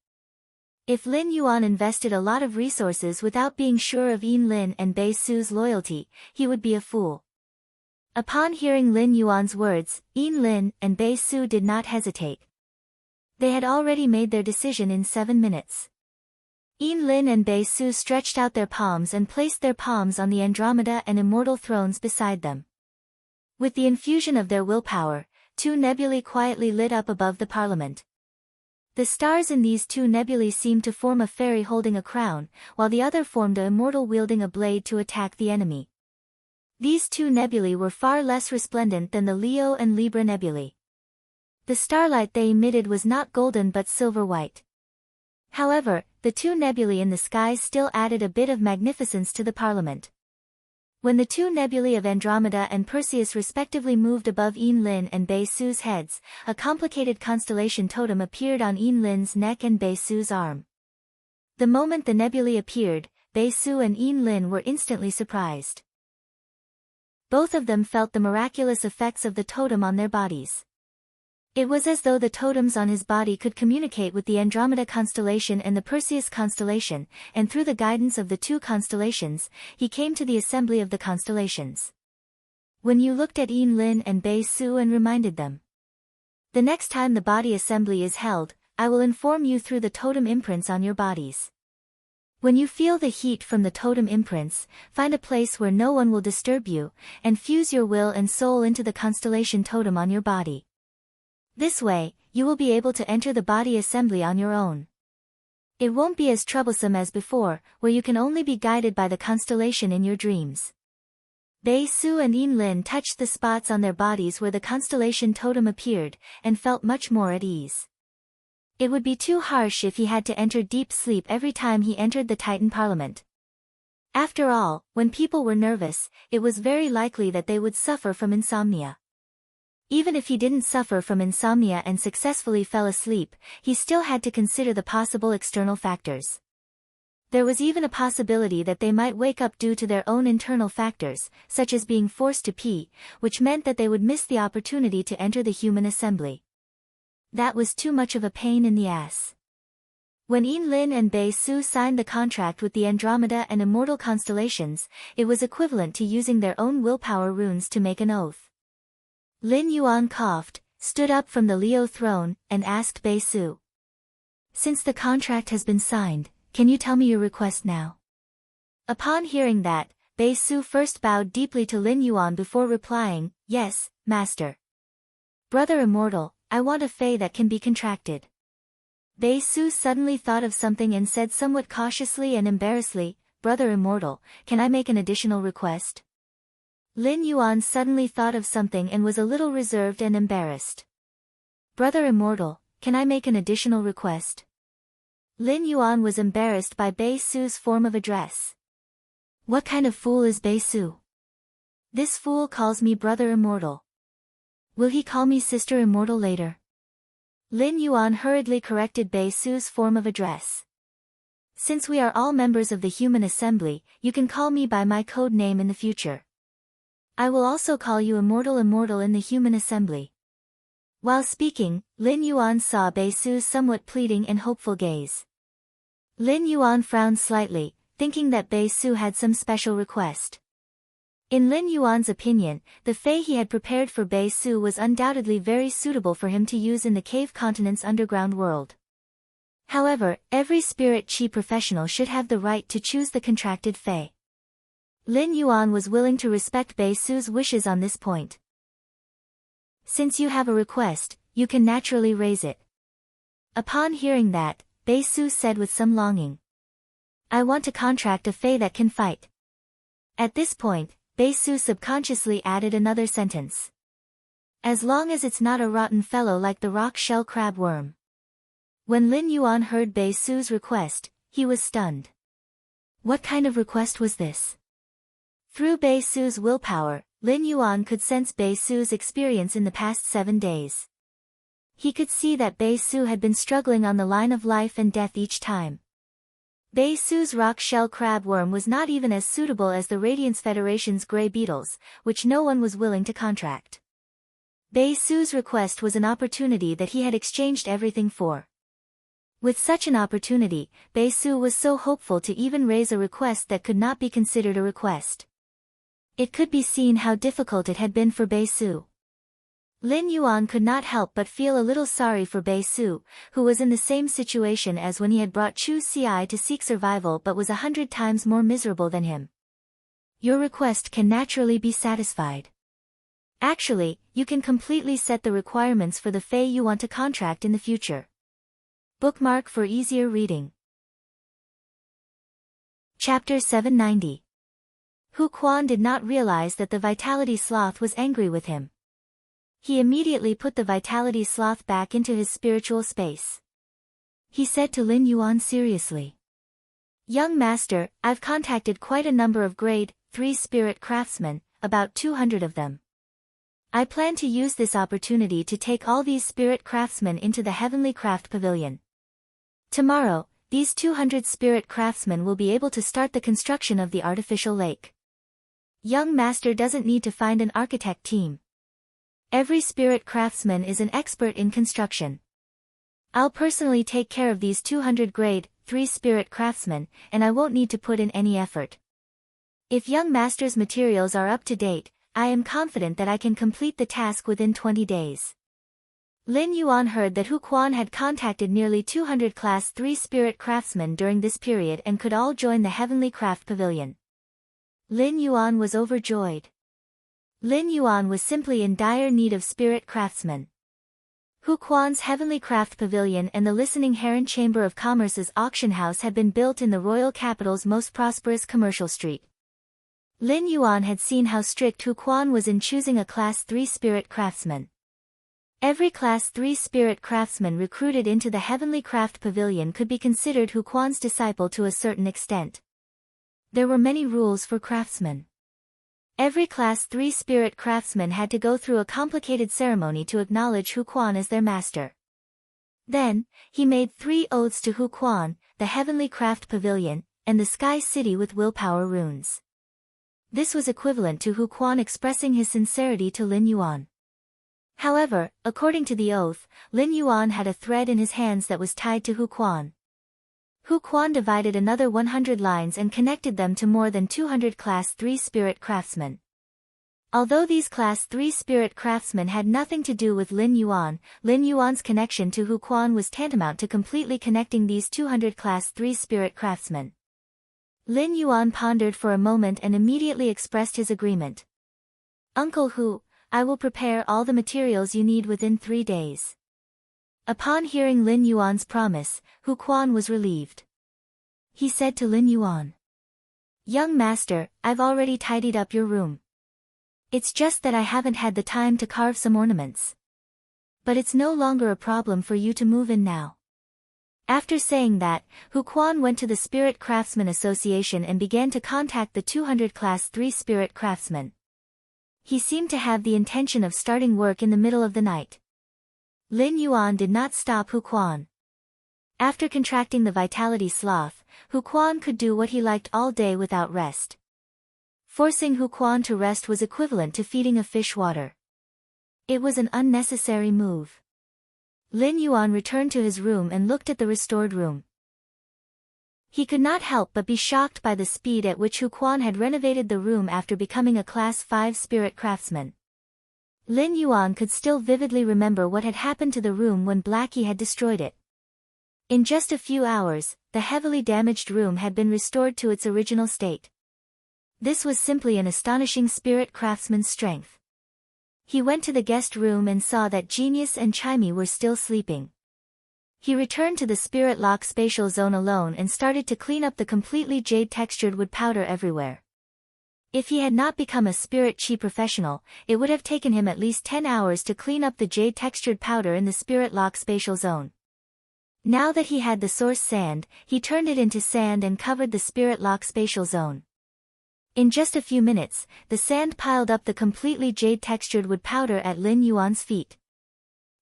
If Lin Yuan invested a lot of resources without being sure of Yin Lin and Bei Su's loyalty, he would be a fool. Upon hearing Lin Yuan's words, Yin Lin and Bei Su did not hesitate. They had already made their decision in 7 minutes. Yin Lin and Bei Su stretched out their palms and placed their palms on the Andromeda and Immortal thrones beside them. With the infusion of their willpower, 2 nebulae quietly lit up above the Parliament. The stars in these 2 nebulae seemed to form a fairy holding a crown, while the other formed a immortal wielding a blade to attack the enemy. These 2 nebulae were far less resplendent than the Leo and Libra nebulae. The starlight they emitted was not golden but silver-white. However, the 2 nebulae in the skies still added a bit of magnificence to the Parliament. When the 2 nebulae of Andromeda and Perseus respectively moved above Yin Lin and Bei Su's heads, a complicated constellation totem appeared on Yin Lin's neck and Bei Su's arm. The moment the nebulae appeared, Bei Su and Yin Lin were instantly surprised. Both of them felt the miraculous effects of the totem on their bodies. It was as though the totems on his body could communicate with the Andromeda constellation and the Perseus constellation, and through the guidance of the 2 constellations, he came to the assembly of the constellations. When you looked at Yin Lin and Bei Su and reminded them, "The next time the body assembly is held, I will inform you through the totem imprints on your bodies. When you feel the heat from the totem imprints, find a place where no one will disturb you, and fuse your will and soul into the constellation totem on your body. This way, you will be able to enter the body assembly on your own. It won't be as troublesome as before, where you can only be guided by the constellation in your dreams." Bei Su and Yin Lin touched the spots on their bodies where the constellation totem appeared, and felt much more at ease. It would be too harsh if he had to enter deep sleep every time he entered the Titan Parliament. After all, when people were nervous, it was very likely that they would suffer from insomnia. Even if he didn't suffer from insomnia and successfully fell asleep, he still had to consider the possible external factors. There was even a possibility that they might wake up due to their own internal factors, such as being forced to pee, which meant that they would miss the opportunity to enter the human assembly. That was too much of a pain in the ass. When Yin Lin and Bei Su signed the contract with the Andromeda and Immortal constellations, it was equivalent to using their own willpower runes to make an oath. Lin Yuan coughed, stood up from the Leo throne, and asked Bei Su, "Since the contract has been signed, can you tell me your request now?" Upon hearing that, Bei Su first bowed deeply to Lin Yuan before replying, "Yes, Master. Brother Immortal, I want a fae that can be contracted." Bei Su suddenly thought of something and said somewhat cautiously and embarrassedly, "Brother Immortal, can I make an additional request?" Lin Yuan suddenly thought of something and was a little reserved and embarrassed. "Brother Immortal, can I make an additional request?" Lin Yuan was embarrassed by Bei Su's form of address. What kind of fool is Bei Su? This fool calls me brother immortal. Will he call me sister immortal later? Lin Yuan hurriedly corrected Bei Su's form of address. Since we are all members of the human assembly, you can call me by my code name in the future. I will also call you immortal in the human assembly. While speaking, Lin Yuan saw Bei Su's somewhat pleading and hopeful gaze. Lin Yuan frowned slightly, thinking that Bei Su had some special request. In Lin Yuan's opinion, the fei he had prepared for Bei Su was undoubtedly very suitable for him to use in the cave continent's underground world. However, every spirit chi professional should have the right to choose the contracted fei. Lin Yuan was willing to respect Bei Su's wishes on this point. Since you have a request, you can naturally raise it. Upon hearing that, Bei Su said with some longing. I want to contract a fei that can fight. At this point, Bei Su subconsciously added another sentence. As long as it's not a rotten fellow like the rock shell crab worm. When Lin Yuan heard Bei Su's request, he was stunned. What kind of request was this? Through Bei Su's willpower, Lin Yuan could sense Bei Su's experience in the past 7 days. He could see that Bei Su had been struggling on the line of life and death each time. Bei Su's rock shell crab worm was not even as suitable as the Radiance Federation's gray beetles, which no one was willing to contract. Bei Su's request was an opportunity that he had exchanged everything for. With such an opportunity, Bei Su was so hopeful to even raise a request that could not be considered a request. It could be seen how difficult it had been for Bei Su. Lin Yuan could not help but feel a little sorry for Bei Su, who was in the same situation as when he had brought Chu Ci to seek survival but was 100 times more miserable than him. Your request can naturally be satisfied. Actually, you can completely set the requirements for the fei you want to contract in the future. Bookmark for easier reading. Chapter 790. Hu Quan did not realize that the Vitality Sloth was angry with him. He immediately put the Vitality Sloth back into his spiritual space. He said to Lin Yuan seriously. Young master, I've contacted quite a number of grade 3 spirit craftsmen, about 200 of them. I plan to use this opportunity to take all these spirit craftsmen into the Heavenly Craft Pavilion. Tomorrow, these 200 spirit craftsmen will be able to start the construction of the artificial lake. Young master doesn't need to find an architect team. Every spirit craftsman is an expert in construction. I'll personally take care of these 200 grade 3 spirit craftsmen, and I won't need to put in any effort. If young master's materials are up to date, I am confident that I can complete the task within 20 days. Lin Yuan heard that Hu Quan had contacted nearly 200 class 3 spirit craftsmen during this period and could all join the Heavenly Craft Pavilion. Lin Yuan was overjoyed. Lin Yuan was simply in dire need of spirit craftsmen. Hu Quan's Heavenly Craft Pavilion and the Listening Heron Chamber of Commerce's auction house had been built in the royal capital's most prosperous commercial street. Lin Yuan had seen how strict Hu Quan was in choosing a Class 3 spirit craftsman. Every Class 3 spirit craftsman recruited into the Heavenly Craft Pavilion could be considered Hu Quan's disciple to a certain extent. There were many rules for craftsmen. Every Class 3 spirit craftsman had to go through a complicated ceremony to acknowledge Hu Quan as their master. Then, he made 3 oaths to Hu Quan, the Heavenly Craft Pavilion, and the Sky City with willpower runes. This was equivalent to Hu Quan expressing his sincerity to Lin Yuan. However, according to the oath, Lin Yuan had a thread in his hands that was tied to Hu Quan. Hu Quan divided another 100 lines and connected them to more than 200 Class 3 spirit craftsmen. Although these Class 3 spirit craftsmen had nothing to do with Lin Yuan's connection to Hu Quan was tantamount to completely connecting these 200 Class 3 spirit craftsmen. Lin Yuan pondered for a moment and immediately expressed his agreement. Uncle Hu, I will prepare all the materials you need within 3 days. Upon hearing Lin Yuan's promise, Hu Quan was relieved. He said to Lin Yuan. Young master, I've already tidied up your room. It's just that I haven't had the time to carve some ornaments. But it's no longer a problem for you to move in now. After saying that, Hu Quan went to the Spirit Craftsman Association and began to contact the 200 Class 3 spirit craftsmen. He seemed to have the intention of starting work in the middle of the night. Lin Yuan did not stop Hu Quan. After contracting the vitality sloth, Hu Quan could do what he liked all day without rest. Forcing Hu Quan to rest was equivalent to feeding a fish water. It was an unnecessary move. Lin Yuan returned to his room and looked at the restored room. He could not help but be shocked by the speed at which Hu Quan had renovated the room after becoming a Class 5 spirit craftsman. Lin Yuan could still vividly remember what had happened to the room when Blackie had destroyed it. In just a few hours, the heavily damaged room had been restored to its original state. This was simply an astonishing spirit craftsman's strength. He went to the guest room and saw that Genius and Chimey were still sleeping. He returned to the spirit lock spatial zone alone and started to clean up the completely jade-textured wood powder everywhere. If he had not become a spirit chi professional, it would have taken him at least 10 hours to clean up the jade-textured powder in the spirit lock spatial zone. Now that he had the source sand, he turned it into sand and covered the spirit lock spatial zone. In just a few minutes, the sand piled up the completely jade-textured wood powder at Lin Yuan's feet.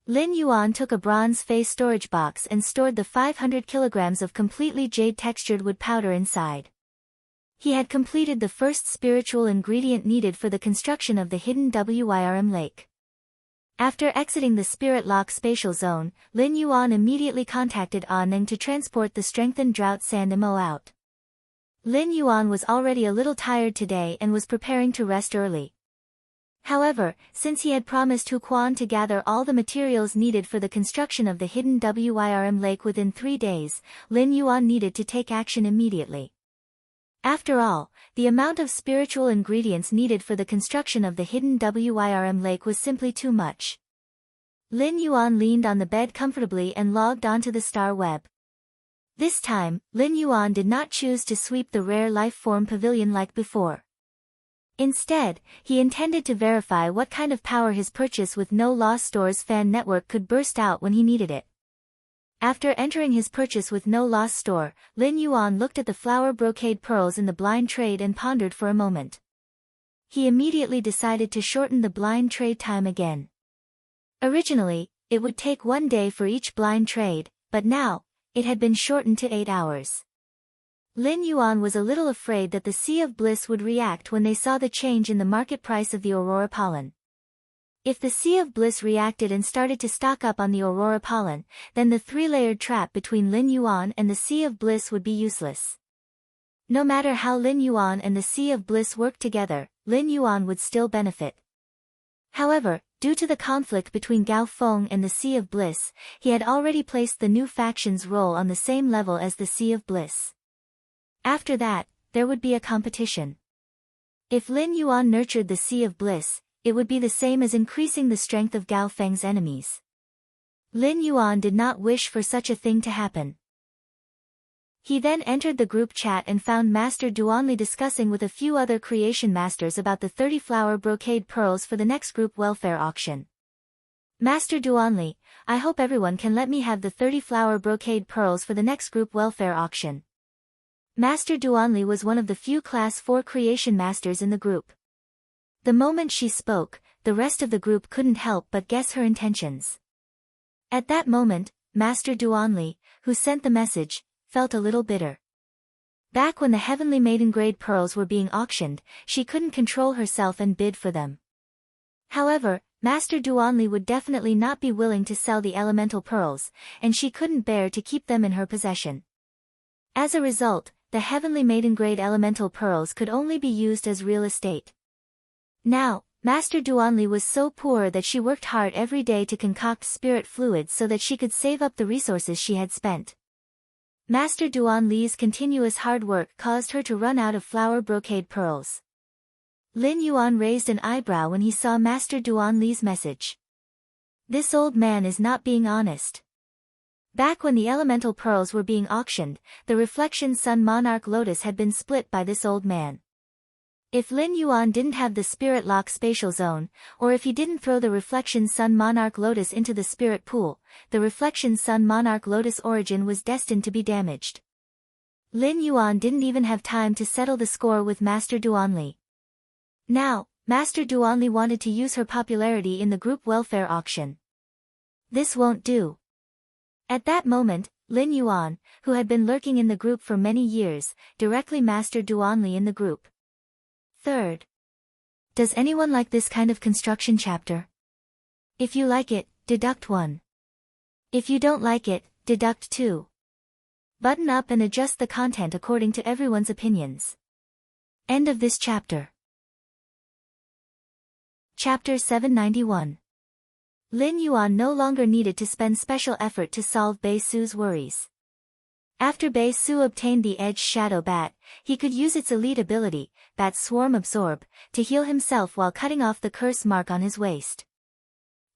Lin Yuan took a bronze face storage box and stored the 500 kilograms of completely jade-textured wood powder inside. He had completed the first spiritual ingredient needed for the construction of the hidden Wyrm lake. After exiting the spirit lock spatial zone, Lin Yuan immediately contacted Ah Ning to transport the strengthened drought sand Mo out. Lin Yuan was already a little tired today and was preparing to rest early. However, since he had promised Hu Quan to gather all the materials needed for the construction of the hidden Wyrm lake within 3 days, Lin Yuan needed to take action immediately. After all, the amount of spiritual ingredients needed for the construction of the hidden Wyrm lake was simply too much. Lin Yuan leaned on the bed comfortably and logged onto the star web. This time, Lin Yuan did not choose to sweep the rare life form pavilion like before. Instead, he intended to verify what kind of power his purchase with No Loss Stores fan network could burst out when he needed it. After entering his purchase with No Loss Store, Lin Yuan looked at the flower brocade pearls in the blind trade and pondered for a moment. He immediately decided to shorten the blind trade time again. Originally, it would take 1 day for each blind trade, but now, it had been shortened to 8 hours. Lin Yuan was a little afraid that the Sea of Bliss would react when they saw the change in the market price of the Aurora pollen. If the Sea of Bliss reacted and started to stock up on the Aurora pollen, then the 3-layered trap between Lin Yuan and the Sea of Bliss would be useless. No matter how Lin Yuan and the Sea of Bliss worked together, Lin Yuan would still benefit. However, due to the conflict between Gao Feng and the Sea of Bliss, he had already placed the new faction's role on the same level as the Sea of Bliss. After that, there would be a competition. If Lin Yuan nurtured the Sea of Bliss, it would be the same as increasing the strength of Gao Feng's enemies. Lin Yuan did not wish for such a thing to happen. He then entered the group chat and found Master Duanli discussing with a few other creation masters about the 30 flower brocade pearls for the next group welfare auction. Master Duanli, I hope everyone can let me have the 30 flower brocade pearls for the next group welfare auction. Master Duanli was one of the few Class 4 creation masters in the group. The moment she spoke, the rest of the group couldn't help but guess her intentions. At that moment, Master Duanli, who sent the message, felt a little bitter. Back when the Heavenly Maiden grade pearls were being auctioned, she couldn't control herself and bid for them. However, Master Duanli would definitely not be willing to sell the elemental pearls, and she couldn't bear to keep them in her possession. As a result, the Heavenly Maiden grade elemental pearls could only be used as real estate. Now, Master Duanli was so poor that she worked hard every day to concoct spirit fluids so that she could save up the resources she had spent. Master Duanli's continuous hard work caused her to run out of flower brocade pearls. Lin Yuan raised an eyebrow when he saw Master Duanli's message. This old man is not being honest. Back when the elemental pearls were being auctioned, the Reflection Sun Monarch Lotus had been split by this old man. If Lin Yuan didn't have the Spirit Lock spatial zone, or if he didn't throw the Reflection Sun Monarch Lotus into the spirit pool, the Reflection Sun Monarch Lotus origin was destined to be damaged. Lin Yuan didn't even have time to settle the score with Master Duanli. Now, Master Duanli wanted to use her popularity in the group welfare auction. This won't do. At that moment, Lin Yuan, who had been lurking in the group for many years, directly Master Duanli in the group. Third. Does anyone like this kind of construction chapter? If you like it, deduct 1. If you don't like it, deduct 2. Button up and adjust the content according to everyone's opinions. End of this chapter. Chapter 791. Lin Yuan no longer needed to spend special effort to solve Bei Su's worries. After Bei Su obtained the Edge Shadow Bat, he could use its elite ability, Bat Swarm Absorb, to heal himself while cutting off the curse mark on his waist.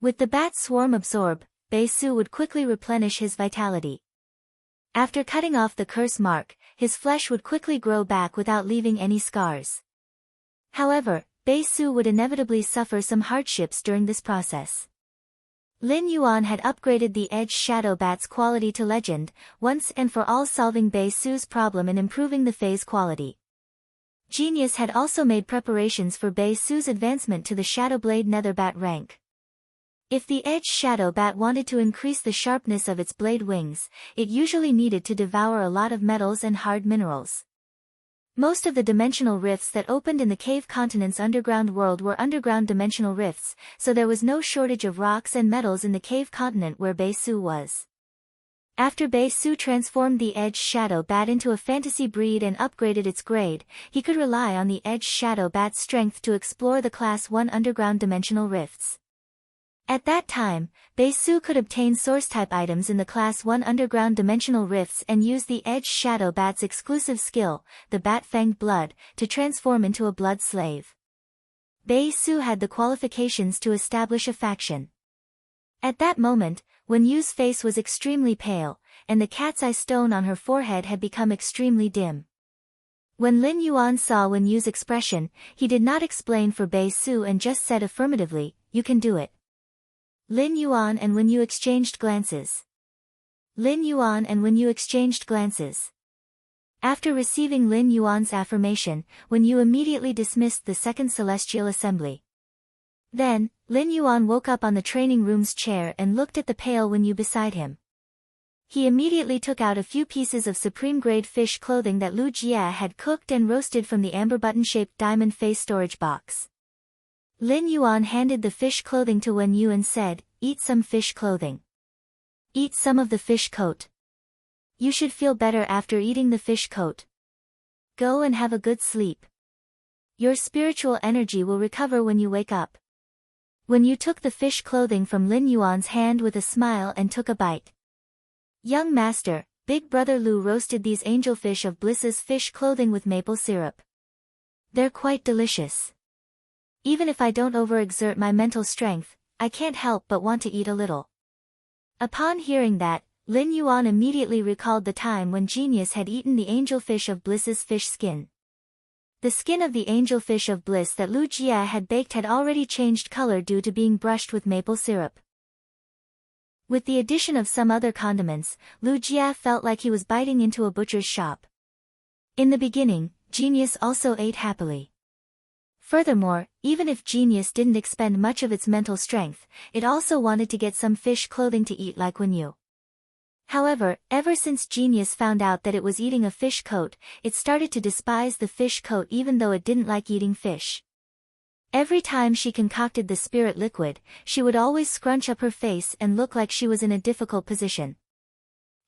With the Bat Swarm Absorb, Bei Su would quickly replenish his vitality. After cutting off the curse mark, his flesh would quickly grow back without leaving any scars. However, Bei Su would inevitably suffer some hardships during this process. Lin Yuan had upgraded the Edge Shadow Bat's quality to Legend, once and for all, solving Bei Su's problem and improving the phase quality. Genius had also made preparations for Bei Su's advancement to the Shadowblade Netherbat rank. If the Edge Shadow Bat wanted to increase the sharpness of its blade wings, it usually needed to devour a lot of metals and hard minerals. Most of the dimensional rifts that opened in the Cave Continent's underground world were underground dimensional rifts, so there was no shortage of rocks and metals in the Cave Continent where Bei Su was. After Bei Su transformed the Edge Shadow Bat into a fantasy breed and upgraded its grade, he could rely on the Edge Shadow Bat's strength to explore the Class 1 underground dimensional rifts. At that time, Bei Su could obtain source-type items in the Class 1 underground dimensional rifts and use the Edge Shadow Bat's exclusive skill, the Bat-Fanged Blood, to transform into a blood slave. Bei Su had the qualifications to establish a faction. At that moment, Wen Yu's face was extremely pale, and the cat's eye stone on her forehead had become extremely dim. When Lin Yuan saw Wen Yu's expression, he did not explain for Bei Su and just said affirmatively, "You can do it." Lin Yuan and Wen Yu exchanged glances. Lin Yuan and Wen Yu exchanged glances. After receiving Lin Yuan's affirmation, Wen Yu immediately dismissed the Second Celestial Assembly. Then, Lin Yuan woke up on the training room's chair and looked at the pale Wen Yu beside him. He immediately took out a few pieces of supreme-grade fish clothing that Lu Jia had cooked and roasted from the amber button-shaped diamond face storage box. Lin Yuan handed the fish clothing to Wen Yu and said, "Eat some fish clothing. Eat some of the fish coat. You should feel better after eating the fish coat. Go and have a good sleep. Your spiritual energy will recover when you wake up." Wen Yu took the fish clothing from Lin Yuan's hand with a smile and took a bite. "Young master, Big Brother Lu roasted these angelfish of Bliss's fish clothing with maple syrup. They're quite delicious. Even if I don't overexert my mental strength, I can't help but want to eat a little." Upon hearing that, Lin Yuan immediately recalled the time when Genius had eaten the angelfish of Bliss's fish skin. The skin of the angelfish of Bliss that Lu Jia had baked had already changed color due to being brushed with maple syrup. With the addition of some other condiments, Lu Jia felt like he was biting into a butcher's shop. In the beginning, Genius also ate happily. Furthermore, even if Genius didn't expend much of its mental strength, it also wanted to get some fish clothing to eat like Wen Yu. However, ever since Genius found out that it was eating a fish coat, it started to despise the fish coat even though it didn't like eating fish. Every time she concocted the spirit liquid, she would always scrunch up her face and look like she was in a difficult position.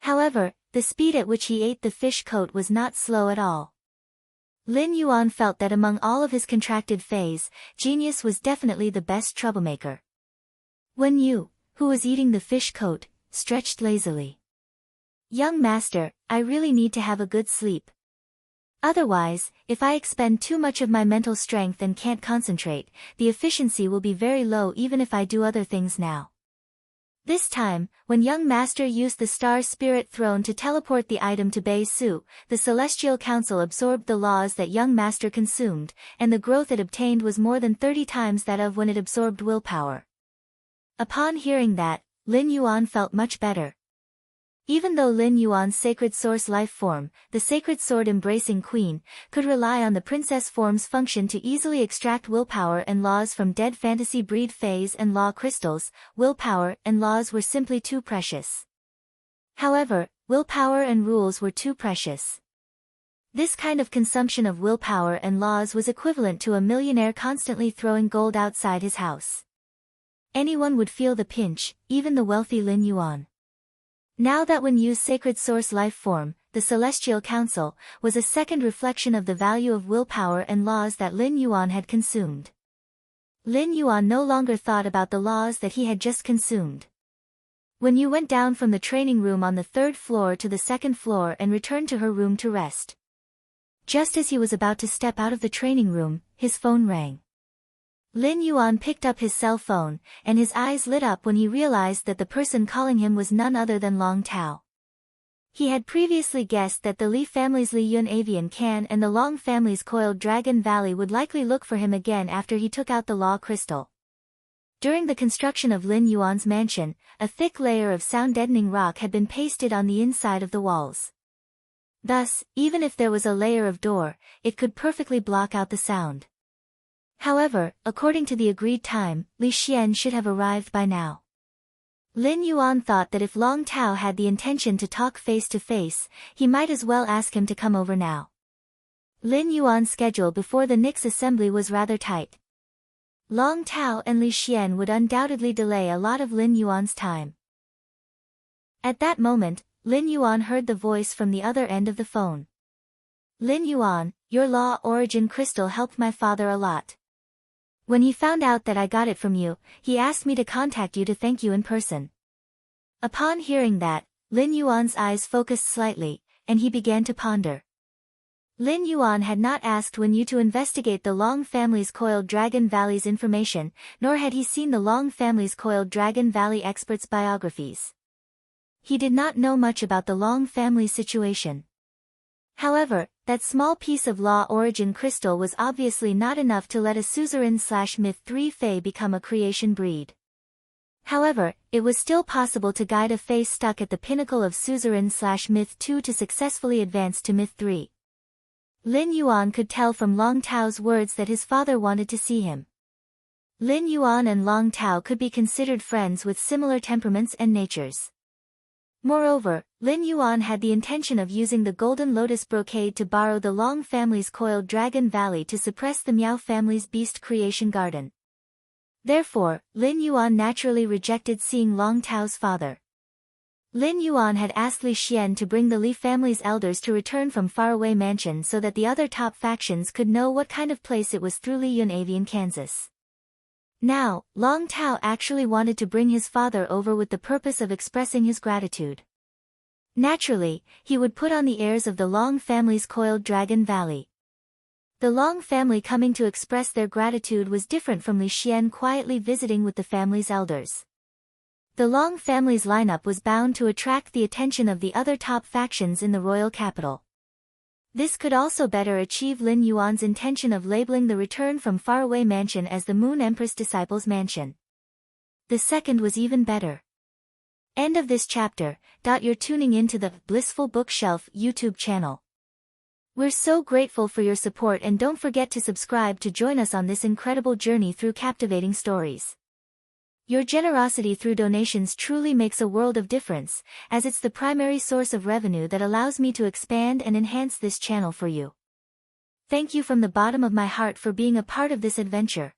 However, the speed at which he ate the fish coat was not slow at all. Lin Yuan felt that among all of his contracted fays, Genius was definitely the best troublemaker. Wen Yu, who was eating the fish coat, stretched lazily. "Young master, I really need to have a good sleep. Otherwise, if I expend too much of my mental strength and can't concentrate, the efficiency will be very low even if I do other things now." This time, when young master used the Star Spirit Throne to teleport the item to Bei Su, the Celestial Council absorbed the laws that young master consumed, and the growth it obtained was more than 30 times that of when it absorbed willpower. Upon hearing that, Lin Yuan felt much better. Even though Lin Yuan's sacred source life form, the sacred sword-embracing queen, could rely on the princess form's function to easily extract willpower and laws from dead fantasy breed phase and law crystals, willpower and laws were simply too precious. However, willpower and rules were too precious. This kind of consumption of willpower and laws was equivalent to a millionaire constantly throwing gold outside his house. Anyone would feel the pinch, even the wealthy Lin Yuan. Now that Wen Yu's sacred source life form, the Celestial Council, was a second reflection of the value of willpower and laws that Lin Yuan had consumed. Lin Yuan no longer thought about the laws that he had just consumed. Wen Yu went down from the training room on the 3rd floor to the 2nd floor and returned to her room to rest. Just as he was about to step out of the training room, his phone rang. Lin Yuan picked up his cell phone, and his eyes lit up when he realized that the person calling him was none other than Long Tao. He had previously guessed that the Li family's Li Yun Avian Can and the Long family's Coiled Dragon Valley would likely look for him again after he took out the Law Crystal. During the construction of Lin Yuan's mansion, a thick layer of sound-deadening rock had been pasted on the inside of the walls. Thus, even if there was a layer of door, it could perfectly block out the sound. However, according to the agreed time, Li Xian should have arrived by now. Lin Yuan thought that if Long Tao had the intention to talk face-to-face, he might as well ask him to come over now. Lin Yuan's schedule before the Nix assembly was rather tight. Long Tao and Li Xian would undoubtedly delay a lot of Lin Yuan's time. At that moment, Lin Yuan heard the voice from the other end of the phone. Lin Yuan, your Law Origin Crystal helped my father a lot. When he found out that I got it from you, he asked me to contact you to thank you in person. Upon hearing that, Lin Yuan's eyes focused slightly, and he began to ponder. Lin Yuan had not asked Wen Yu to investigate the Long family's Coiled Dragon Valley's information, nor had he seen the Long family's Coiled Dragon Valley experts' biographies. He did not know much about the Long family's situation. However, that small piece of Law Origin Crystal was obviously not enough to let a Suzerain/Myth 3 Fae become a creation breed. However, it was still possible to guide a Fae stuck at the pinnacle of Suzerain/Myth 2 to successfully advance to Myth 3. Lin Yuan could tell from Long Tao's words that his father wanted to see him. Lin Yuan and Long Tao could be considered friends with similar temperaments and natures. Moreover, Lin Yuan had the intention of using the Golden Lotus brocade to borrow the Long family's Coiled Dragon Valley to suppress the Miao family's Beast Creation Garden. Therefore, Lin Yuan naturally rejected seeing Long Tao's father. Lin Yuan had asked Li Xian to bring the Li family's elders to return from faraway mansion so that the other top factions could know what kind of place it was through Li Yun Avian, Kansas. Now, Long Tao actually wanted to bring his father over with the purpose of expressing his gratitude. Naturally, he would put on the heirs of the Long family's Coiled Dragon Valley. The Long family coming to express their gratitude was different from Li Xian quietly visiting with the family's elders. The Long family's lineup was bound to attract the attention of the other top factions in the royal capital. This could also better achieve Lin Yuan's intention of labeling the return from faraway mansion as the Moon Empress Disciples Mansion. The second was even better. End of this chapter. You're tuning into the Blissful Bookshelf YouTube channel. We're so grateful for your support, and don't forget to subscribe to join us on this incredible journey through captivating stories. Your generosity through donations truly makes a world of difference, as it's the primary source of revenue that allows me to expand and enhance this channel for you. Thank you from the bottom of my heart for being a part of this adventure.